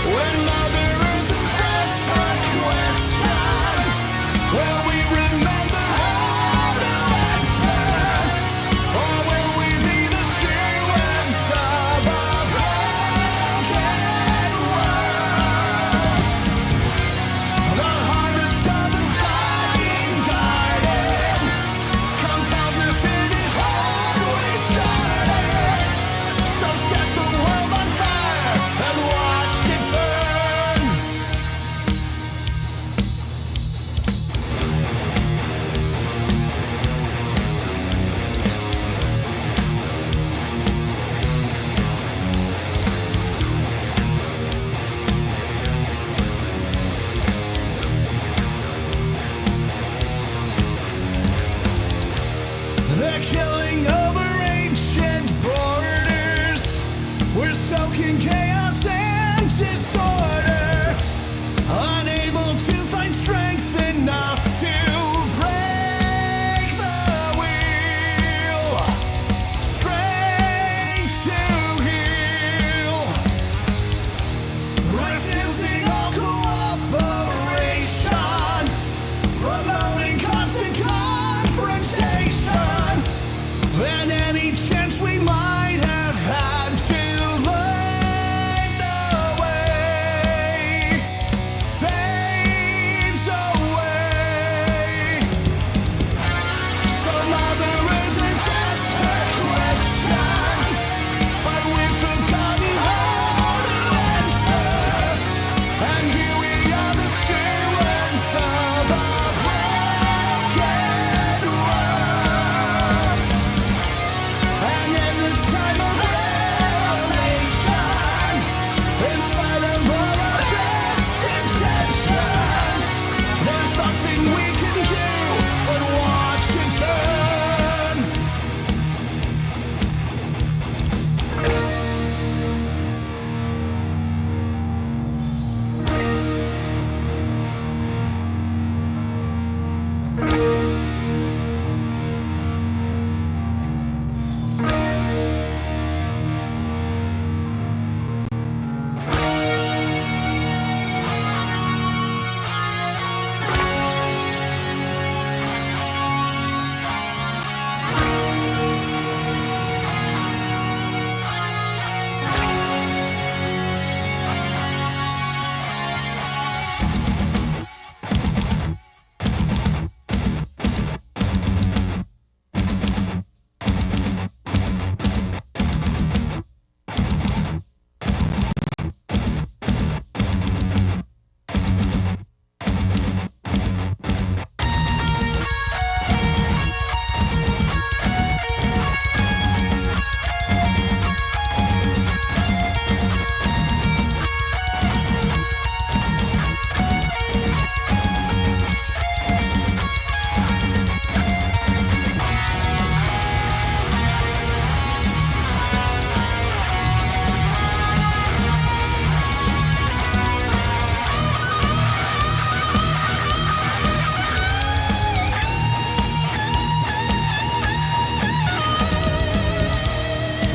When Mother Earth is asked a question, will we remember how to answer? Or will we be the stewards of a broken world? The harvest of the dying garden, compelled to finish what we started. So set the world on fire and watch it burn. They're killing over ancient borders. We're soaking chaos and disorder, unable to find strength enough to break the wheel, strength to heal, refusing all cooperation, promoting constant confrontation, and any chance we might have had to light the way fades away. So Mother Earth has asked a question, but we've forgotten how to answer. And here we are, the stewards of a broken world. And in this time of revelation, in spite of all our best intentions, there's nothing we can do but watch it burn.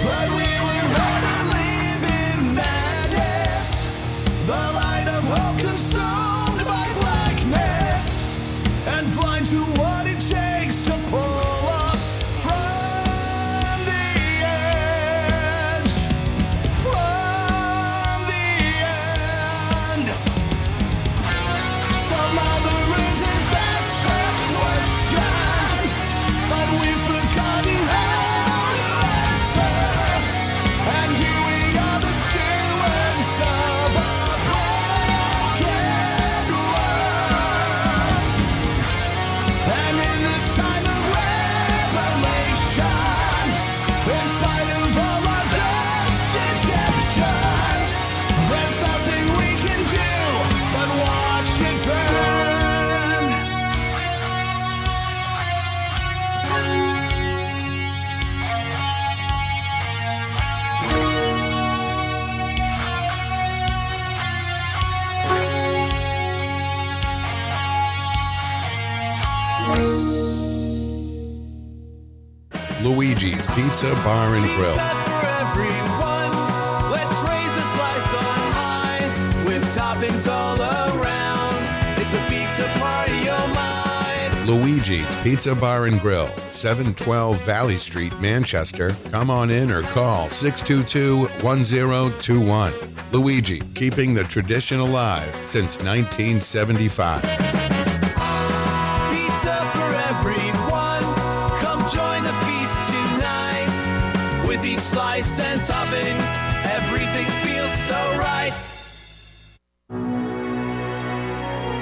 But we would rather live in madness, the light of hope consumed by blackness, and blind to what it takes to pull us from the edge, from the end. So Mother Earth has asked a question, but we've forgotten how to answer. And here we are, the stewards of a broken Luigi's Pizza Bar and Grill. For everyone, let's raise a slice on high with toppings all around. It's a pizza party, oh my. Luigi's Pizza Bar and Grill, 712 Valley Street, Manchester. Come on in or call 622-1021. Luigi, keeping the tradition alive since 1975. Pizza for everyone, come join the feast tonight. With each slice and topping, everything feels so right.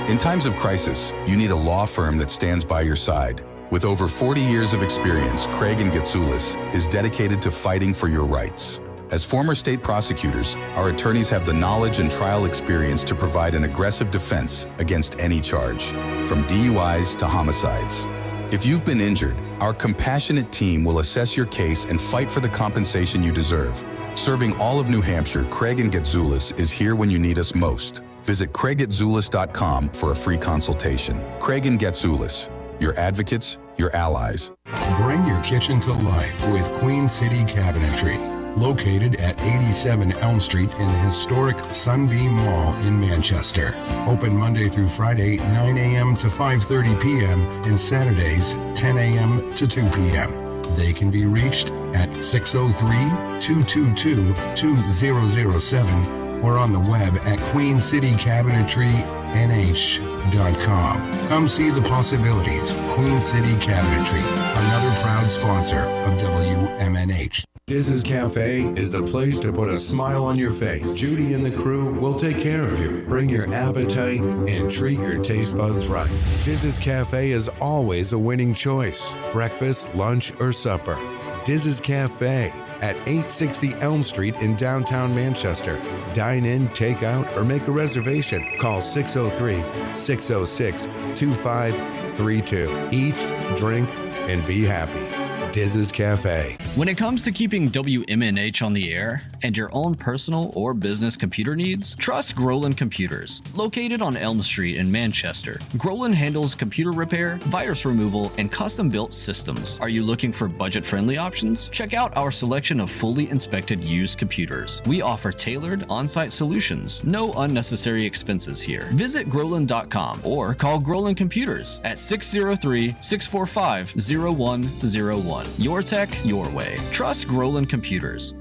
In times of crisis, you need a law firm that stands by your side. With over 40 years of experience, Craig & Getsoulis is dedicated to fighting for your rights. As former state prosecutors, our attorneys have the knowledge and trial experience to provide an aggressive defense against any charge, from DUIs to homicides. If you've been injured, our compassionate team will assess your case and fight for the compensation you deserve. Serving all of New Hampshire, Craig & Getsoulis is here when you need us most. Visit CraigGetsoulis.com for a free consultation. Craig & Getsoulis, your advocates, your allies. Bring your kitchen to life with Queen City Cabinetry. Located at 87 Elm Street in the historic Sunbeam Mall in Manchester. Open Monday through Friday, 9 a.m. to 5:30 p.m. and Saturdays, 10 a.m. to 2 p.m. They can be reached at 603-222-2007 or on the web at queencitycabinetrynh.com. Come see the possibilities. Queen City Cabinetry, another proud sponsor of WMNH. Diz's Cafe is the place to put a smile on your face. Judy and the crew will take care of you. Bring your appetite and treat your taste buds right. Diz's Cafe is always a winning choice. Breakfast, lunch, or supper. Diz's Cafe at 860 Elm Street in downtown Manchester. Dine in, take out, or make a reservation. Call 603-606-2532. Eat, drink, and be happy. Diz's Cafe. When it comes to keeping WMNH on the air and your own personal or business computer needs, trust Groland Computers. Located on Elm Street in Manchester, Groland handles computer repair, virus removal, and custom-built systems. Are you looking for budget-friendly options? Check out our selection of fully inspected used computers. We offer tailored on-site solutions. No unnecessary expenses here. Visit Groland.com or call Groland Computers at 603-645-0101. Your tech, your way. Trust Groland Computers.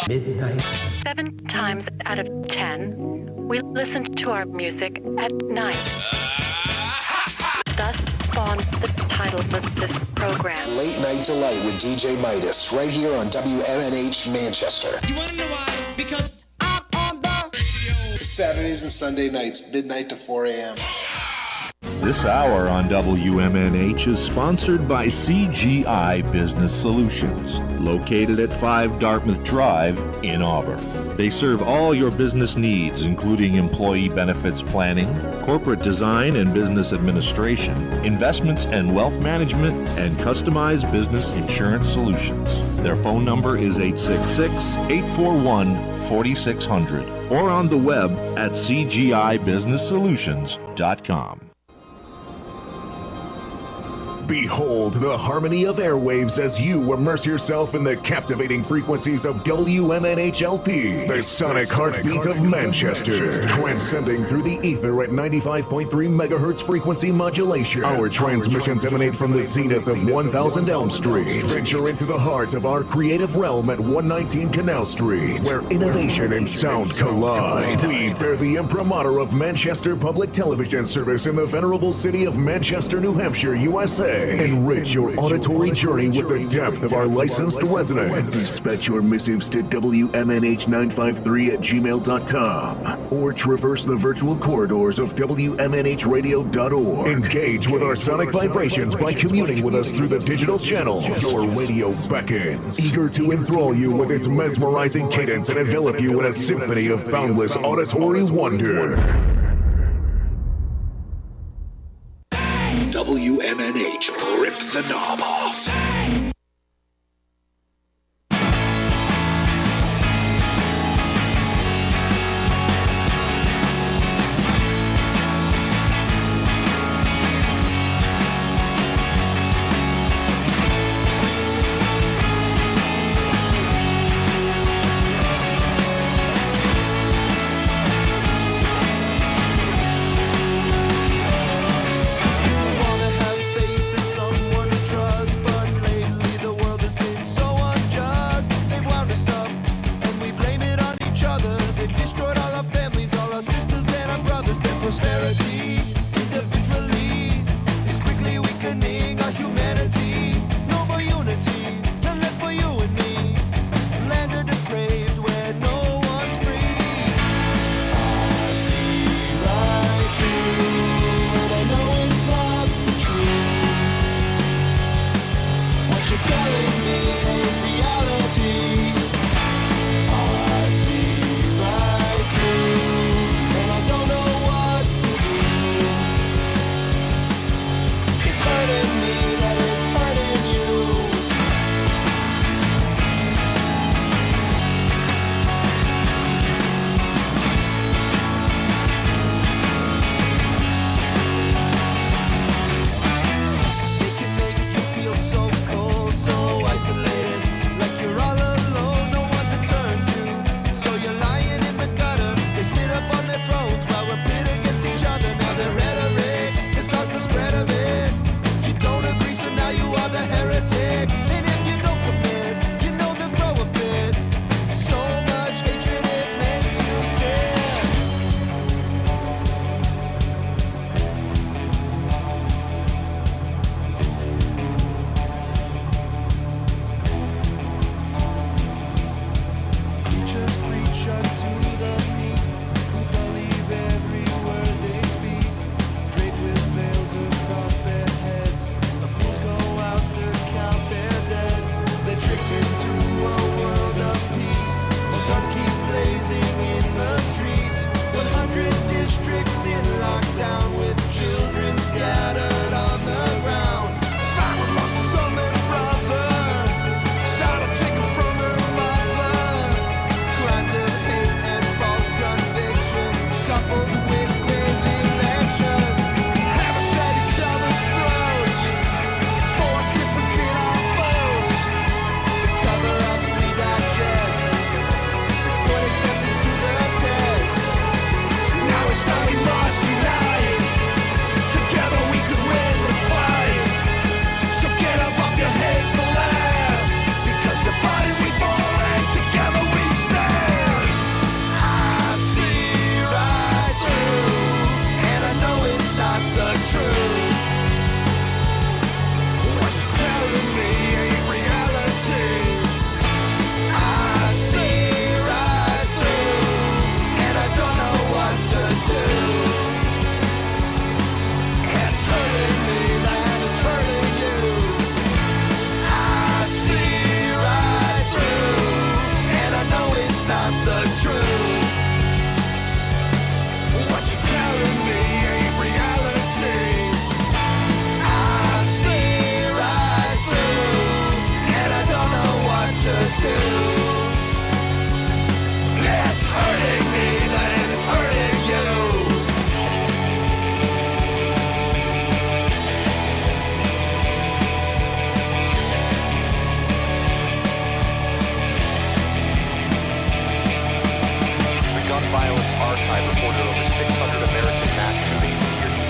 Midnight. 7 times out of 10, we listen to our music at night. Thus spawned the title of this program. Late Night Delight with DJ Midas, right here on WMNH Manchester. You wanna know why? Because I'm on the radio. Saturdays and Sunday nights, midnight to 4 a.m. This hour on WMNH is sponsored by CGI Business Solutions, located at 5 Dartmouth Drive in Auburn. They serve all your business needs, including employee benefits planning, corporate design and business administration, investments and wealth management, and customized business insurance solutions. Their phone number is 866-841-4600 or on the web at cgibusinesssolutions.com. Behold the harmony of airwaves as you immerse yourself in the captivating frequencies of WMNH-LP, the sonic heartbeat of Manchester, transcending through the ether at 95.3 megahertz frequency modulation. Our transmissions emanate from the zenith of 1000 Elm Street. Venture into the heart of our creative realm at 119 Canal Street, where innovation and sound collide. We bear the imprimatur of Manchester Public Television Service in the venerable city of Manchester, New Hampshire, USA. Enrich your auditory journey with the depth of our licensed residents. Dispatch your missives to WMNH953@gmail.com or traverse the virtual corridors of WMNHradio.org. Engage with our sonic vibrations by communing with us through the digital channels. Your radio beckons, eager to enthrall you with its mesmerizing cadence and envelop you in a symphony of boundless auditory wonder. WMNH, rip the knob off.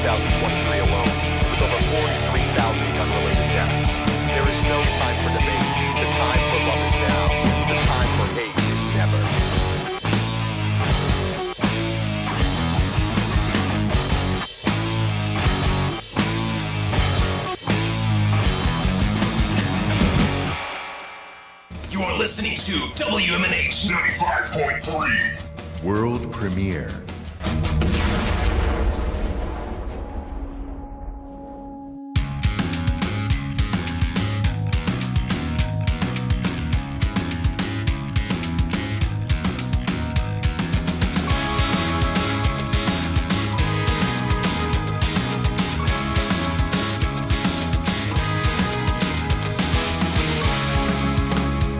2023 alone, with over 43,000 gun-related deaths. There is no time for debate. The time for love is now. The time for hate is never. You are listening to WMNH 95.3. World premiere.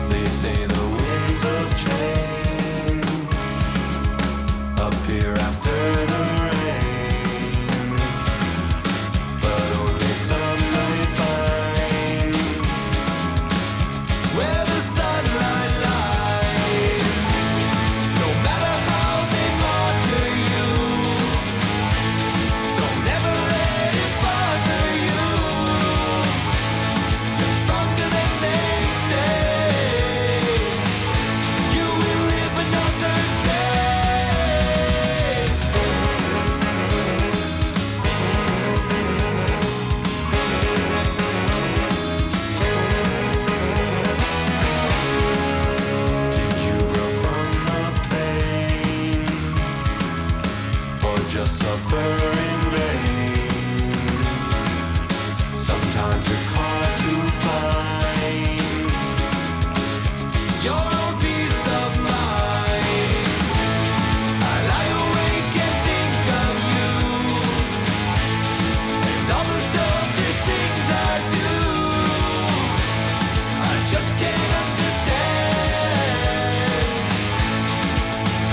They say the winds of change appear after the rain, but only some may find where the sunlight lies. No matter how they martyr you, don't ever let it bother you. You're stronger than they say. You will live another Did you grow from the pain, or just suffer in vain? Sometimes it's hard to find your own peace of mind. I lie awake and think of you, and all the selfish things I do. I just can't understand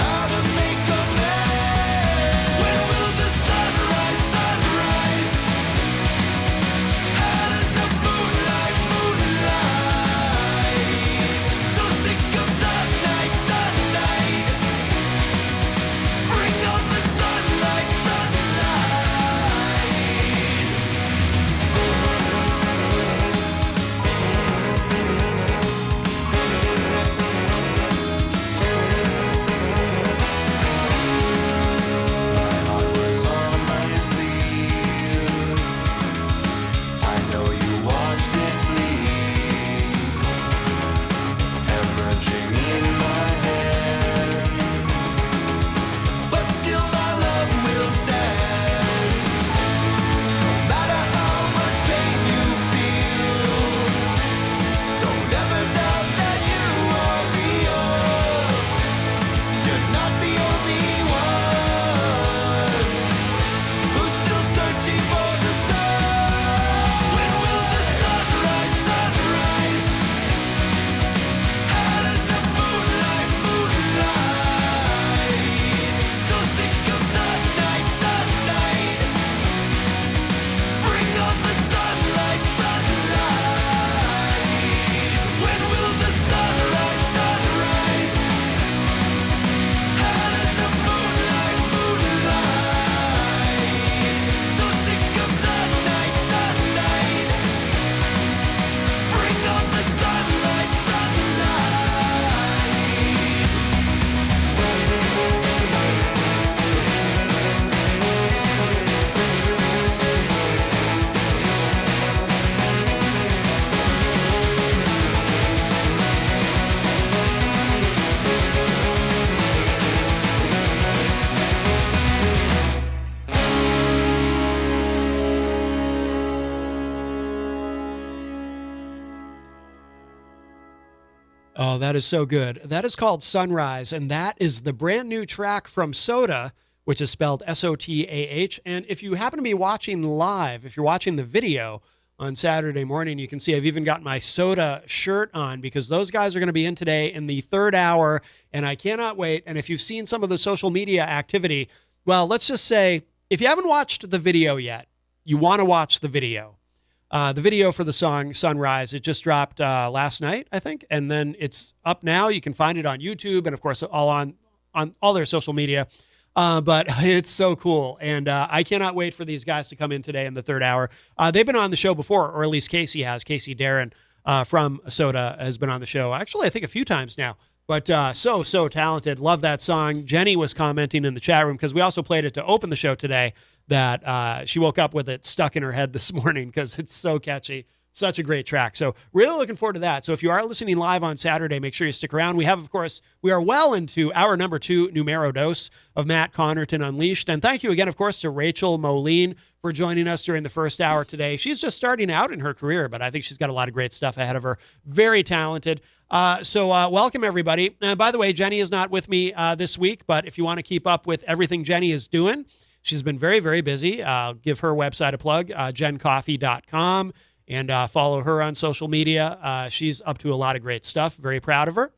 how to make a man. When will the sunrise, sunrise? Out of the moonlight, moonlight. So sick of the night, the night. Bring on the sunlight, sunlight. My heart was on my sleeve. I know you watched it bleed, hemorrhaging in my hands. But still my love will stand. No matter how much pain you feel, don't ever doubt that you are real. You're not the only one who's still searching for the sun. When will the sunrise, sunrise? Out of the moonlight, moonlight. So sick of the night, the night. Bring on the sunlight, sunlight. When will the sunrise, sunrise? Out of the moonlight, moonlight. So sick of the night, the night. Bring on the sunlight, Oh, that is so good. That is called Sunrise, and that is the brand new track from Soda, which is spelled S-O-T-A-H. And if you happen to be watching live, if you're watching the video on Saturday morning, you can see I've even got my Soda shirt on because those guys are going to be in today in the third hour, and I cannot wait. And if you've seen some of the social media activity, well, let's just say if you haven't watched the video yet, you want to watch the video. The video for the song Sunrise, it just dropped last night, I think, and then it's up now. You can find it on YouTube and, of course, all on all their social media. But it's so cool. And I cannot wait for these guys to come in today in the third hour. They've been on the show before, or at least Casey has. Casey Darren from Soda has been on the show. Actually, I think a few times now. But so talented. Love that song. Jenny was commenting in the chat room because we also played it to open the show today that she woke up with it stuck in her head this morning because it's so catchy. Such a great track. So really looking forward to that. So if you are listening live on Saturday, make sure you stick around. We have, of course, we are well into hour number 2 numero dos of Matt Connarton Unleashed. And thank you again, of course, to Rachel Moline for joining us during the first hour today. She's just starting out in her career, but I think she's got a lot of great stuff ahead of her. Very talented. So welcome, everybody. By the way, Jenny is not with me this week, but if you want to keep up with everything Jenny is doing, she's been very, very busy. I'll give her website a plug, jencoffee.com. And follow her on social media. She's up to a lot of great stuff. Very proud of her.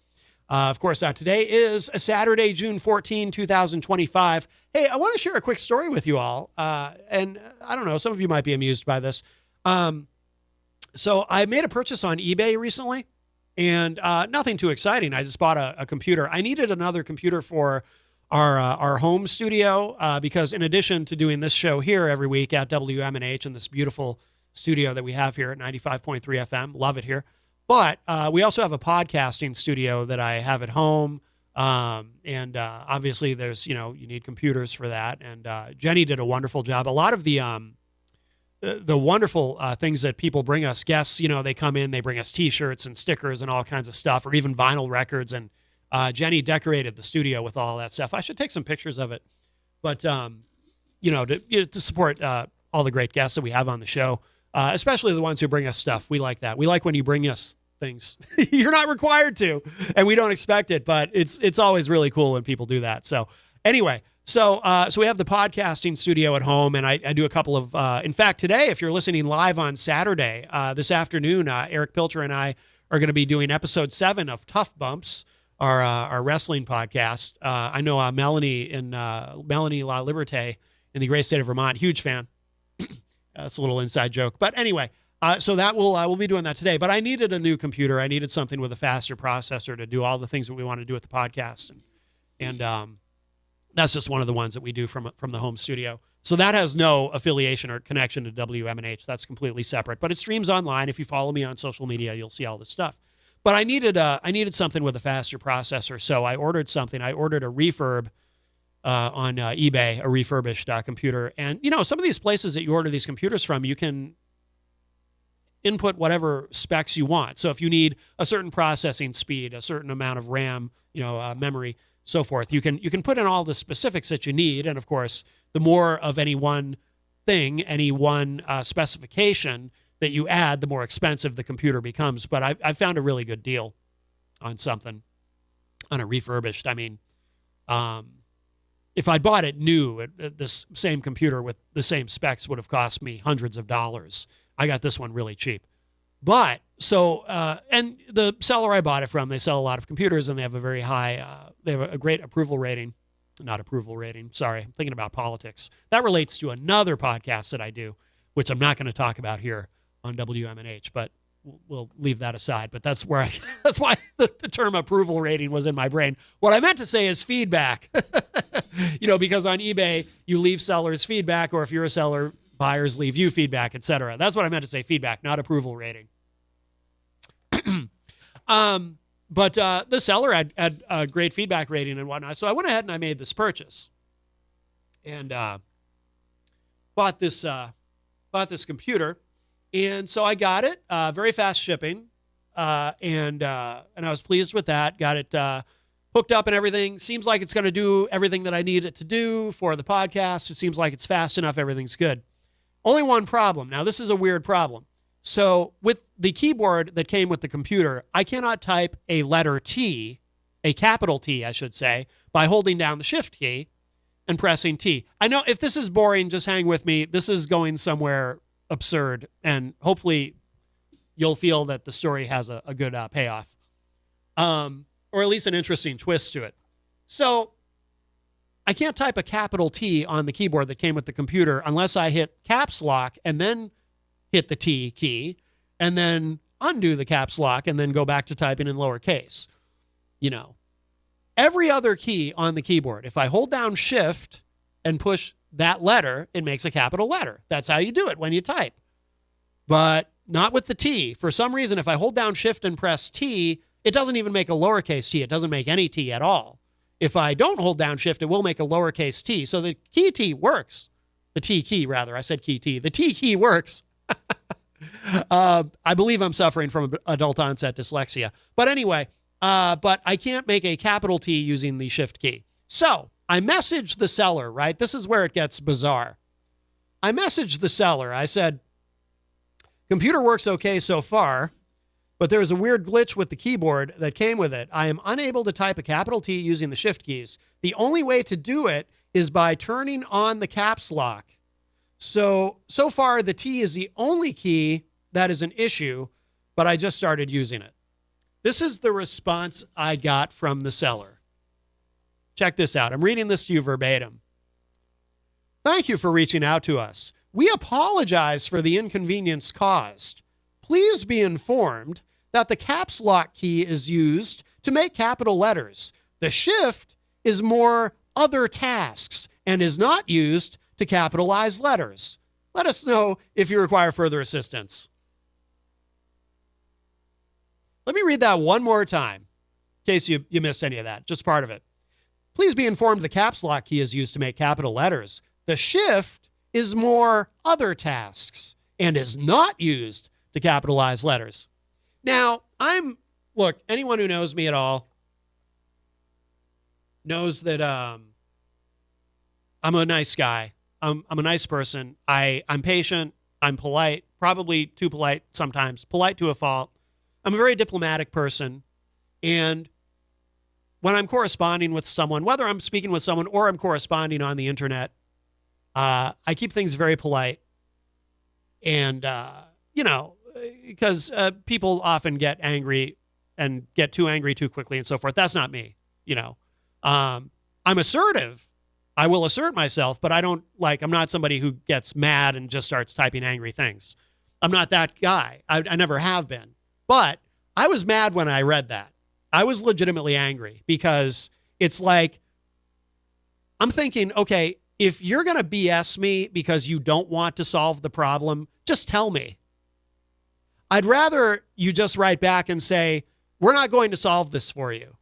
Of course, today is Saturday, June 14, 2025. Hey, I want to share a quick story with you all. And I don't know, some of you might be amused by this. So I made a purchase on eBay recently, and nothing too exciting. I just bought a computer. I needed another computer for our home studio because in addition to doing this show here every week at WMNH and this beautiful studio that we have here at 95.3 FM. Love it here. But we also have a podcasting studio that I have at home. And obviously there's, you need computers for that. And Jenny did a wonderful job. A lot of the wonderful things that people bring us, guests, they come in, they bring us t-shirts and stickers and all kinds of stuff, or even vinyl records. And Jenny decorated the studio with all that stuff. I should take some pictures of it. But, to support all the great guests that we have on the show. Especially the ones who bring us stuff. We like that. We like when you bring us things. You're not required to, and we don't expect it, but it's always really cool when people do that. So anyway, so we have the podcasting studio at home, and I do a couple of, in fact, today, if you're listening live on Saturday, this afternoon, Eric Pilcher and I are going to be doing episode 7 of Tough Bumps, our wrestling podcast. I know Melanie La Liberté in the great state of Vermont, huge fan. That's a little inside joke. But anyway, so that we'll be doing that today. But I needed a new computer. I needed something with a faster processor to do all the things that we want to do with the podcast. And that's just one of the ones that we do from the home studio. So that has no affiliation or connection to WMNH. That's completely separate. But it streams online. If you follow me on social media, you'll see all this stuff. But I needed something with a faster processor. So I ordered something. I ordered a refurb on eBay, a refurbished computer. And, some of these places that you order these computers from, you can input whatever specs you want. So if you need a certain processing speed, a certain amount of RAM, memory, so forth, you can put in all the specifics that you need. And of course, the more of any one thing, any one specification that you add, the more expensive the computer becomes. But I found a really good deal on something, on a refurbished. I mean, if I'd bought it new, this same computer with the same specs would have cost me hundreds of dollars. I got this one really cheap. But and the seller I bought it from, they sell a lot of computers and they have a very high, they have a great approval rating. Not approval rating. Sorry, I'm thinking about politics. That relates to another podcast that I do, which I'm not going to talk about here on WMNH, but we'll leave that aside. But that's why the term approval rating was in my brain. What I meant to say is feedback. Because on eBay, you leave sellers feedback, or if you're a seller, buyers leave you feedback, etc. That's what I meant to say, feedback, not approval rating. But the seller had a great feedback rating and whatnot. So I went ahead and I made this purchase and bought this computer. And so I got it, very fast shipping, and I was pleased with that. Got it hooked up and everything. Seems like it's going to do everything that I need it to do for the podcast. It seems like it's fast enough. Everything's good. Only one problem. Now, this is a weird problem. So with the keyboard that came with the computer, I cannot type a letter T, a capital T, I should say, by holding down the Shift key and pressing T. I know if this is boring, just hang with me. This is going somewhere absurd, and hopefully you'll feel that the story has a good payoff, or at least an interesting twist to it. So I can't type a capital T on the keyboard that came with the computer unless I hit caps lock and then hit the T key and then undo the caps lock and then go back to typing in lowercase, every other key on the keyboard, if I hold down Shift and push that letter, it makes a capital letter. That's how you do it when you type. But not with the T. For some reason, if I hold down Shift and press T, it doesn't even make a lowercase t. It doesn't make any T at all. If I don't hold down Shift, it will make a lowercase t. So the key T works. The T key, rather. I said key T. The T key works. I believe I'm suffering from adult onset dyslexia. But anyway, but I can't make a capital T using the Shift key. So I messaged the seller, right? This is where it gets bizarre. I messaged the seller. I said, computer works okay so far, but there was a weird glitch with the keyboard that came with it. I am unable to type a capital T using the Shift keys. The only way to do it is by turning on the caps lock. So far, the T is the only key that is an issue, but I just started using it. This is the response I got from the seller. Check this out. I'm reading this to you verbatim. Thank you for reaching out to us. We apologize for the inconvenience caused. Please be informed that the caps lock key is used to make capital letters. The Shift is more other tasks and is not used to capitalize letters. Let us know if you require further assistance. Let me read that one more time in case you missed any of that, just part of it. Please be informed the caps lock key is used to make capital letters. The Shift is more other tasks and is not used to capitalize letters. Now, look, anyone who knows me at all knows that I'm a nice guy. I'm a nice person. I'm patient. I'm polite, probably too polite sometimes, polite to a fault. I'm a very diplomatic person. And when I'm corresponding with someone, whether I'm speaking with someone or I'm corresponding on the internet, I keep things very polite. And, because people often get angry and get too angry too quickly and so forth. That's not me, I'm assertive. I will assert myself, but I'm not somebody who gets mad and just starts typing angry things. I'm not that guy. I never have been. But I was mad when I read that. I was legitimately angry because it's like, I'm thinking, okay, if you're going to BS me because you don't want to solve the problem, just tell me. I'd rather you just write back and say, we're not going to solve this for you.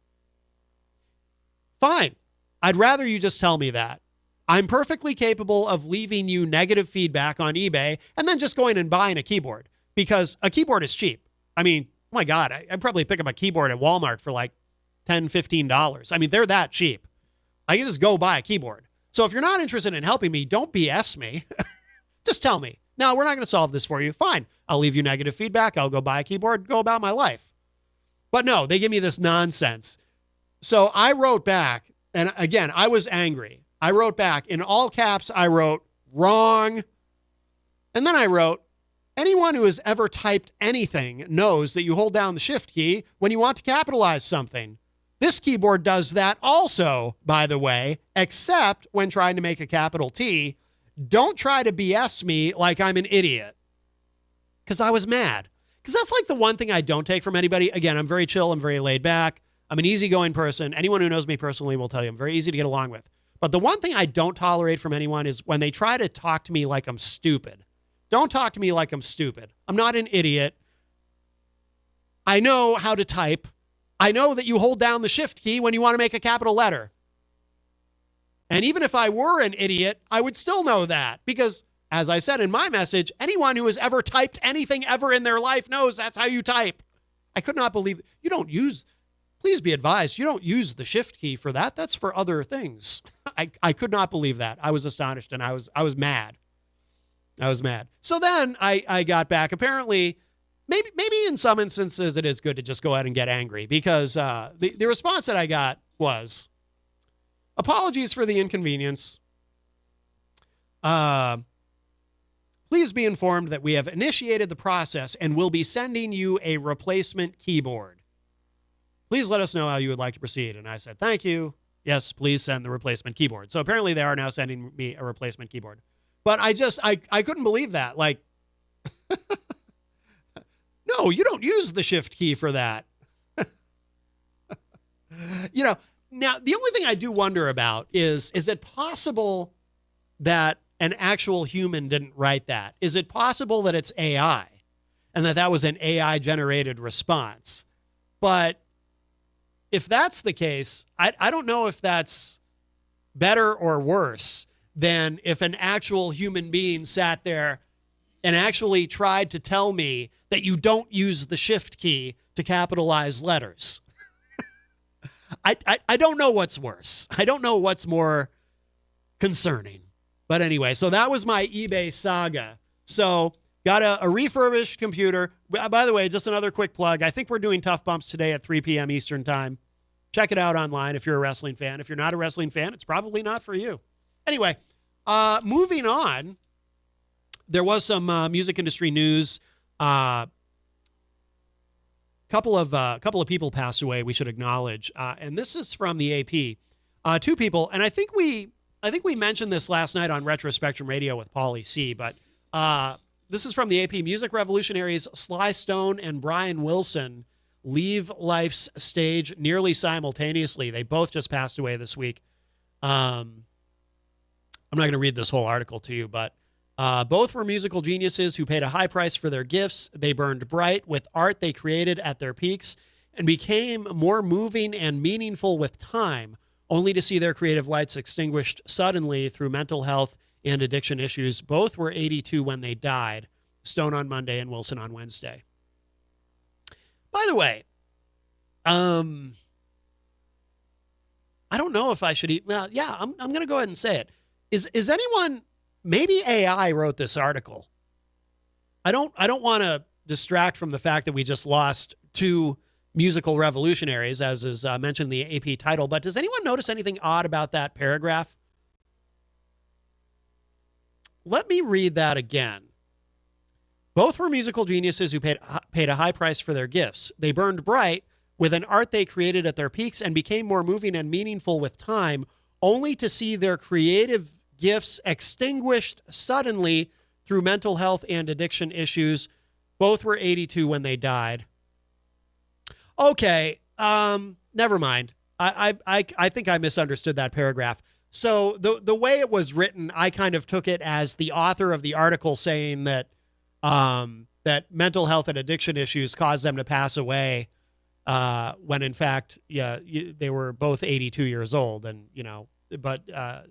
Fine. I'd rather you just tell me that. I'm perfectly capable of leaving you negative feedback on eBay and then just going and buying a keyboard because a keyboard is cheap. I mean, oh my God, I'd probably pick up a keyboard at Walmart for like $10, $15. I mean, they're that cheap. I can just go buy a keyboard. So if you're not interested in helping me, don't BS me. Just tell me. No, we're not going to solve this for you. Fine. I'll leave you negative feedback. I'll go buy a keyboard, go about my life. But no, they give me this nonsense. So I wrote back, and again, I was angry. I wrote back in all caps. I wrote wrong. And then I wrote, anyone who has ever typed anything knows that you hold down the Shift key when you want to capitalize something. This keyboard does that also, by the way, except when trying to make a capital T. Don't try to BS me like I'm an idiot. Because I was mad. Because that's like the one thing I don't take from anybody. Again, I'm very chill. I'm very laid back. I'm an easygoing person. Anyone who knows me personally will tell you I'm very easy to get along with. But the one thing I don't tolerate from anyone is when they try to talk to me like I'm stupid. Don't talk to me like I'm stupid. I'm not an idiot. I know how to type. I know that you hold down the Shift key when you want to make a capital letter. And even if I were an idiot, I would still know that because, as I said in my message, anyone who has ever typed anything ever in their life knows that's how you type. I could not believe you don't use, please be advised, you don't use the Shift key for that. That's for other things. I could not believe that. I was astonished and I was mad. I was mad. So then I got back. Apparently, maybe in some instances it is good to just go ahead and get angry because the response that I got was, apologies for the inconvenience. Please be informed that we have initiated the process and will be sending you a replacement keyboard. Please let us know how you would like to proceed. And I said, thank you. Yes, please send the replacement keyboard. So apparently they are now sending me a replacement keyboard. But I couldn't believe that. Like, no, you don't use the Shift key for that. Now, the only thing I do wonder about is it possible that an actual human didn't write that? Is it possible that it's AI and that was an AI-generated response? But if that's the case, I don't know if that's better or worse than if an actual human being sat there and actually tried to tell me that you don't use the shift key to capitalize letters. I don't know what's worse. I don't know what's more concerning. But anyway, so that was my eBay saga. So got a refurbished computer. By the way, just another quick plug. I think we're doing Tough Bumps today at 3 p.m. Eastern time. Check it out online if you're a wrestling fan. If you're not a wrestling fan, it's probably not for you. Anyway, moving on. There was some music industry news. Couple of people passed away. We should acknowledge, and this is from the AP. Two people, and I think we mentioned this last night on Retro Spectrum Radio with Paulie C. But this is from the AP. Music revolutionaries Sly Stone and Brian Wilson leave life's stage nearly simultaneously. They both just passed away this week. I'm not going to read this whole article to you, but both were musical geniuses who paid a high price for their gifts. They burned bright with art they created at their peaks and became more moving and meaningful with time, only to see their creative lights extinguished suddenly through mental health and addiction issues. Both were 82 when they died, Stone on Monday and Wilson on Wednesday. By the way, I don't know if I should well, yeah, I'm going to go ahead and say it. Is anyone, maybe AI wrote this article. I don't want to distract from the fact that we just lost two musical revolutionaries, as is mentioned in the AP title, but does anyone notice anything odd about that paragraph? Let me read that again. Both were musical geniuses who paid a high price for their gifts. They burned bright with an art they created at their peaks and became more moving and meaningful with time, only to see their creative gifts extinguished suddenly through mental health and addiction issues. Both were 82 when they died. Okay, never mind. I think I misunderstood that paragraph. So the way it was written, I kind of took it as the author of the article saying that that mental health and addiction issues caused them to pass away, when in fact, they were both 82 years old, and but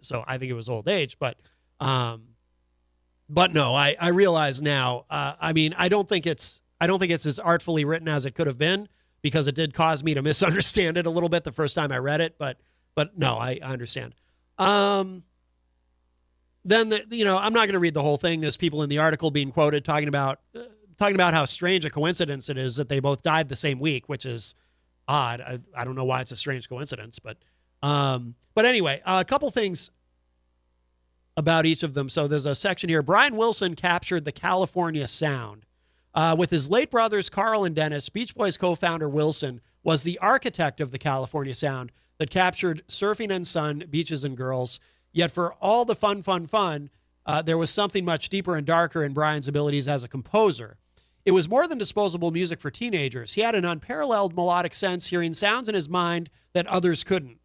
so I think it was old age, but no, I realize now. I mean, I don't think it's as artfully written as it could have been, because it did cause me to misunderstand it a little bit the first time I read it. But no, I understand. Then I'm not going to read the whole thing. There's people in the article being quoted talking about how strange a coincidence it is that they both died the same week, which is odd. I don't know why it's a strange coincidence, but anyway, a couple things about each of them. So there's a section here. Brian Wilson captured the California sound. With his late brothers, Carl and Dennis, Beach Boys co-founder Wilson was the architect of the California sound that captured surfing and sun, beaches and girls. Yet for all the fun, there was something much deeper and darker in Brian's abilities as a composer. It was more than disposable music for teenagers. He had an unparalleled melodic sense, hearing sounds in his mind that others couldn't.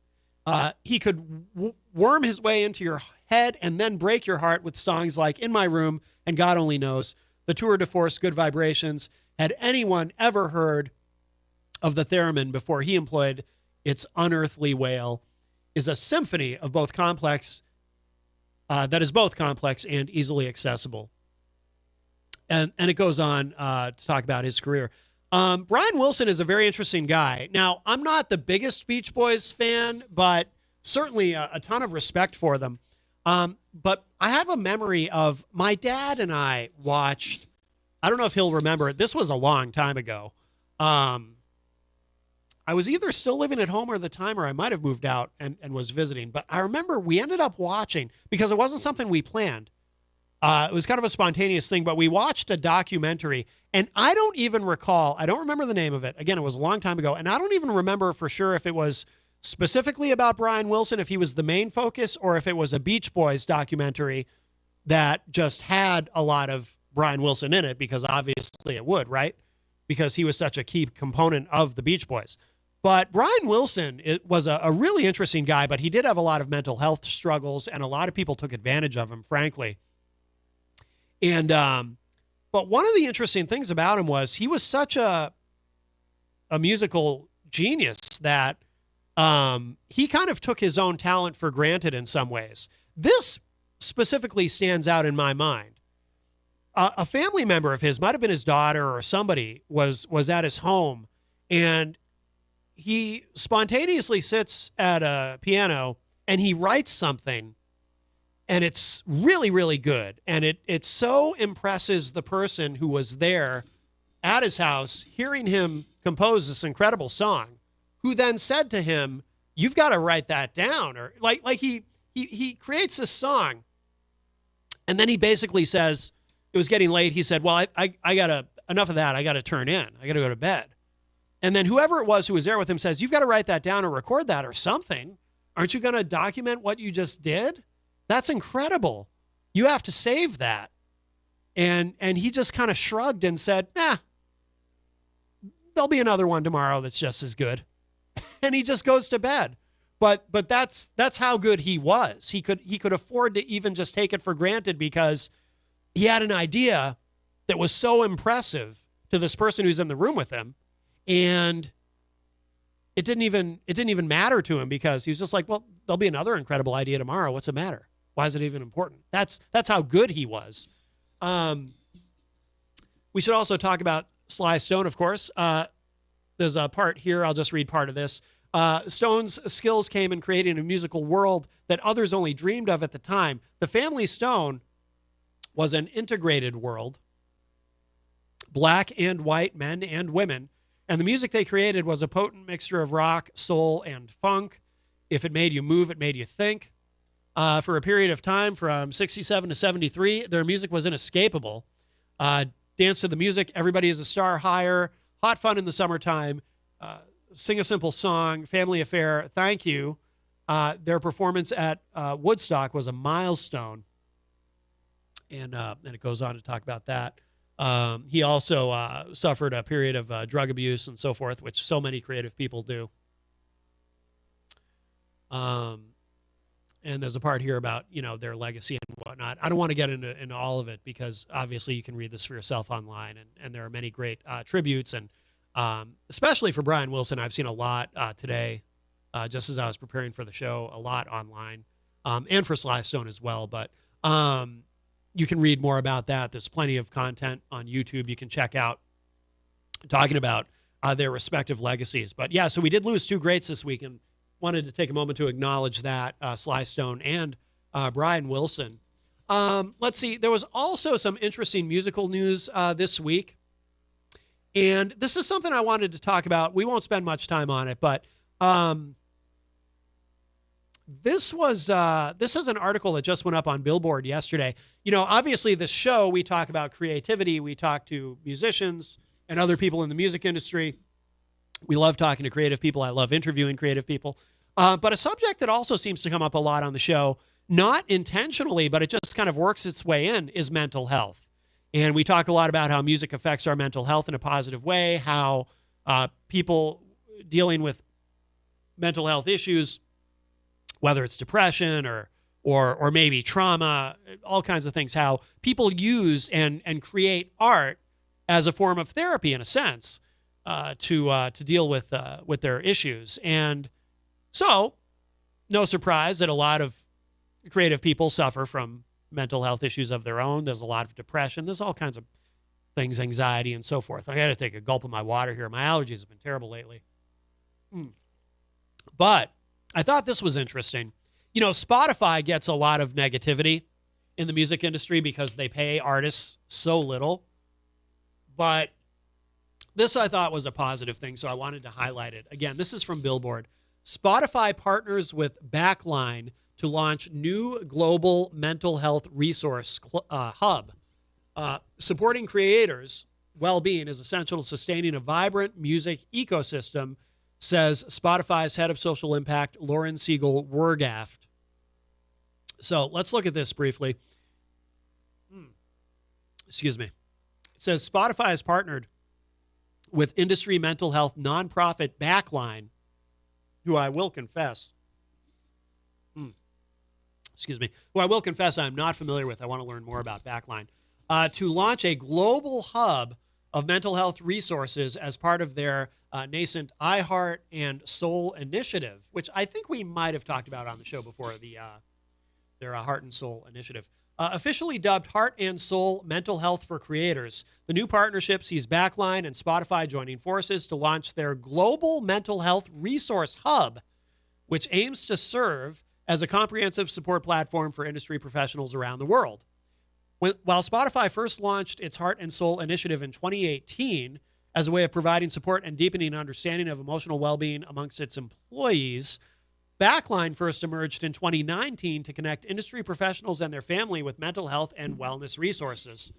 He could worm his way into your head and then break your heart with songs like In My Room and God Only Knows. The tour de force, Good Vibrations. Had anyone ever heard of the theremin before he employed its unearthly wail, is a symphony of both complex, that is both complex and easily accessible. And it goes on to talk about his career. Brian Wilson is a very interesting guy. Now, I'm not the biggest Beach Boys fan, but certainly a ton of respect for them. But I have a memory of my dad and I watched, I don't know if he'll remember it. This was a long time ago. I was either still living at home or at the time, or I might have moved out and was visiting. But I remember we ended up watching, because it wasn't something we planned. It was kind of a spontaneous thing, but we watched a documentary, and I don't even recall, I don't remember the name of it. Again, it was a long time ago, and I don't even remember for sure if it was specifically about Brian Wilson, if he was the main focus, or if it was a Beach Boys documentary that just had a lot of Brian Wilson in it, because obviously it would, right? Because he was such a key component of the Beach Boys. But Brian Wilson was a really interesting guy, but he did have a lot of mental health struggles, and a lot of people took advantage of him, frankly. And but one of the interesting things about him was he was such a musical genius that he kind of took his own talent for granted in some ways. This specifically stands out in my mind. A family member of his, might have been his daughter or somebody, was at his home, and he spontaneously sits at a piano and he writes something, and it's really, really good. And it so impresses the person who was there at his house, hearing him compose this incredible song, who then said to him, "You've got to write that down." Or like he creates this song, and then he basically says, it was getting late. He said, "Well, I got enough of that. I got to turn in. I got to go to bed." And then whoever it was who was there with him says, "You've got to write that down or record that or something. Aren't you going to document what you just did? That's incredible. You have to save that." And he just kind of shrugged and said, there'll be another one tomorrow that's just as good. And he just goes to bed. But that's how good he was. He could afford to even just take it for granted because he had an idea that was so impressive to this person who's in the room with him. And it didn't even matter to him because he was just like, well, there'll be another incredible idea tomorrow. What's the matter? Why is it even important? That's how good he was. We should also talk about Sly Stone, of course. There's a part here. I'll just read part of this. Stone's skills came in creating a musical world that others only dreamed of at the time. The family Stone was an integrated world, black and white men and women. And the music they created was a potent mixture of rock, soul, and funk. If it made you move, it made you think. For a period of time from 67 to 73, their music was inescapable. Dance to the music, Everybody is a Star Higher, Hot Fun in the Summertime, Sing a Simple Song, Family Affair, Thank You. Their performance at Woodstock was a milestone. And it goes on to talk about that. He also suffered a period of drug abuse and so forth, which so many creative people do. And there's a part here about, their legacy and whatnot. I don't want to get into all of it because obviously you can read this for yourself online, and there are many great tributes, and especially for Brian Wilson, I've seen a lot today, just as I was preparing for the show, a lot online, and for Sly Stone as well. But you can read more about that. There's plenty of content on YouTube you can check out talking about their respective legacies. But yeah, so we did lose two greats this week, and wanted to take a moment to acknowledge that, Sly Stone and Brian Wilson. Let's see. There was also some interesting musical news this week. And this is something I wanted to talk about. We won't spend much time on it, but this is an article that just went up on Billboard yesterday. Obviously this show, we talk about creativity. We talk to musicians and other people in the music industry. We love talking to creative people. I love interviewing creative people. But a subject that also seems to come up a lot on the show, not intentionally, but it just kind of works its way in, is mental health. And we talk a lot about how music affects our mental health in a positive way, how people dealing with mental health issues, whether it's depression or maybe trauma, all kinds of things, how people use and create art as a form of therapy in a sense. To deal with their issues. And so, no surprise that a lot of creative people suffer from mental health issues of their own. There's a lot of depression. There's all kinds of things, anxiety and so forth. I got to take a gulp of my water here. My allergies have been terrible lately. But I thought this was interesting. Spotify gets a lot of negativity in the music industry because they pay artists so little. But this I thought was a positive thing, so I wanted to highlight it. Again, this is from Billboard. Spotify partners with Backline to launch new global mental health resource hub. Supporting creators' well-being is essential to sustaining a vibrant music ecosystem, says Spotify's head of social impact, Lauren Siegel-Wergaft. So let's look at this briefly. Excuse me. It says Spotify has partnered with industry mental health nonprofit Backline who I will confess, excuse me, who I will confess I'm not familiar with. I want to learn more about Backline, to launch a global hub of mental health resources as part of their nascent iHeart and Soul initiative, which I think we might have talked about on the show before, their Heart and Soul initiative. Officially dubbed Heart and Soul Mental Health for Creators, the new partnership sees Backline and Spotify joining forces to launch their global mental health resource hub, which aims to serve as a comprehensive support platform for industry professionals around the world. While Spotify first launched its Heart and Soul initiative in 2018 as a way of providing support and deepening understanding of emotional well-being amongst its employees, Backline first emerged in 2019 to connect industry professionals and their family with mental health and wellness resources.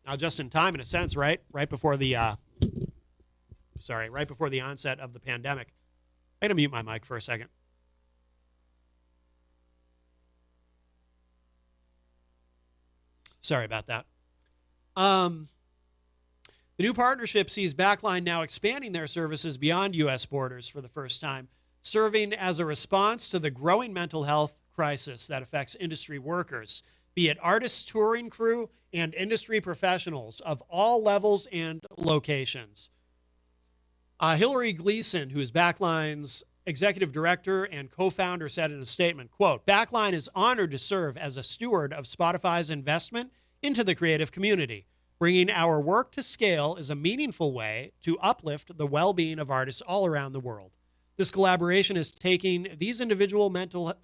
Now, just in time, in a sense, right? Right before the onset of the pandemic. I'm gonna mute my mic for a second. Sorry about that. The new partnership sees Backline now expanding their services beyond U.S. borders for the first time, serving as a response to the growing mental health crisis that affects industry workers, be it artists, touring crew, and industry professionals of all levels and locations. Hillary Gleason, who is Backline's executive director and co-founder, said in a statement, quote, Backline is honored to serve as a steward of Spotify's investment into the creative community. Bringing our work to scale is a meaningful way to uplift the well-being of artists all around the world. This collaboration is taking these invaluable mental health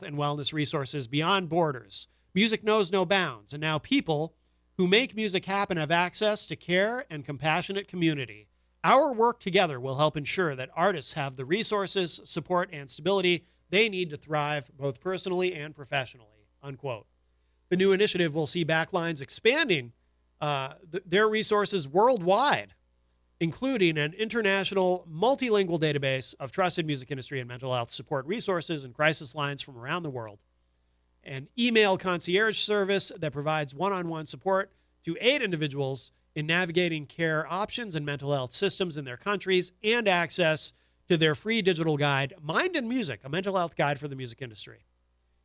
and wellness resources beyond borders. Music knows no bounds, and now people who make music happen have access to care and compassionate community. Our work together will help ensure that artists have the resources, support, and stability they need to thrive both personally and professionally, unquote. The new initiative will see Backlines expanding their resources worldwide, including an international multilingual database of trusted music industry and mental health support resources and crisis lines from around the world, an email concierge service that provides one-on-one support to aid individuals in navigating care options and mental health systems in their countries, and access to their free digital guide, Mind and Music, a mental health guide for the music industry.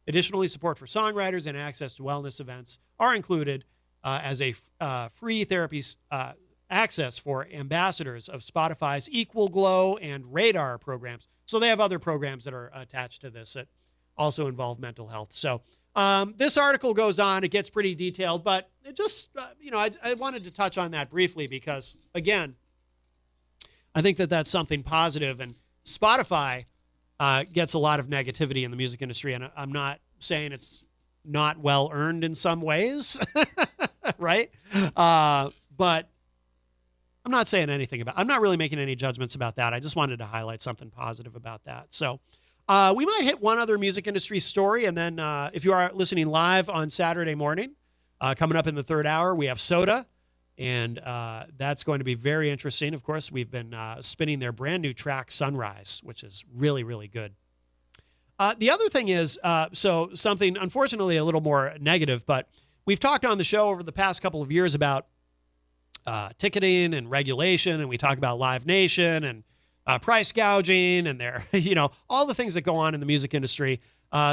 Additionally, support for songwriters and access to wellness events are included as a free therapy access for ambassadors of Spotify's Equal Glow and Radar programs. So they have other programs that are attached to this that also involve mental health. So this article goes on. It gets pretty detailed, but it just, I wanted to touch on that briefly because, again, I think that that's something positive. And Spotify gets a lot of negativity in the music industry, and I'm not saying it's not well earned in some ways, right? But I'm not saying anything I'm not really making any judgments about that. I just wanted to highlight something positive about that. So we might hit one other music industry story, and then if you are listening live on Saturday morning, coming up in the third hour, we have Soda, and that's going to be very interesting. Of course, we've been spinning their brand new track, Sunrise, which is really, really good. The other thing is, so something unfortunately a little more negative, but we've talked on the show over the past couple of years about ticketing and regulation, and we talk about Live Nation and price gouging and their, all the things that go on in the music industry,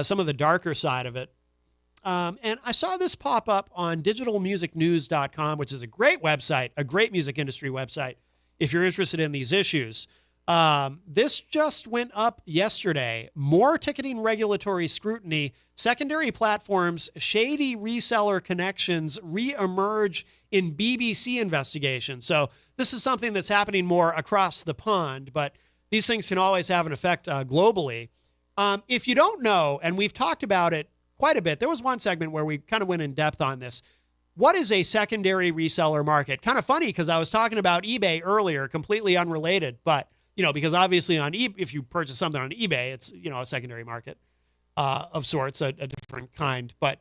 some of the darker side of it. And I saw this pop up on digitalmusicnews.com, which is a great website, a great music industry website, if you're interested in these issues. This just went up yesterday. More ticketing regulatory scrutiny. Secondary platforms' shady reseller connections re-emerge in BBC investigation. So this is something that's happening more across the pond, but these things can always have an effect globally. If you don't know, and we've talked about it quite a bit, there was one segment where we kind of went in depth on this. What is a secondary reseller market? Kind of funny because I was talking about eBay earlier, completely unrelated, but because obviously on if you purchase something on eBay, it's a secondary market of sorts, a different kind. But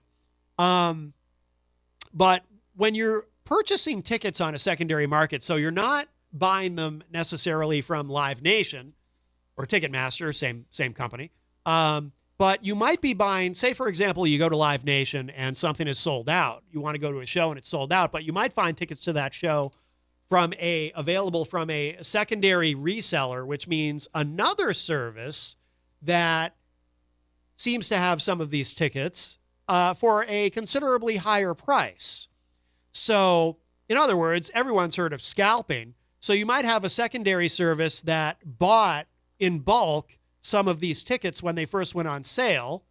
when you're purchasing tickets on a secondary market, so you're not buying them necessarily from Live Nation or Ticketmaster, same company, but you might be buying, say for example, you go to Live Nation and something is sold out. You want to go to a show and it's sold out, but you might find tickets to that show available from a secondary reseller, which means another service that seems to have some of these tickets for a considerably higher price. So, in other words, everyone's heard of scalping. So you might have a secondary service that bought in bulk some of these tickets when they first went on sale.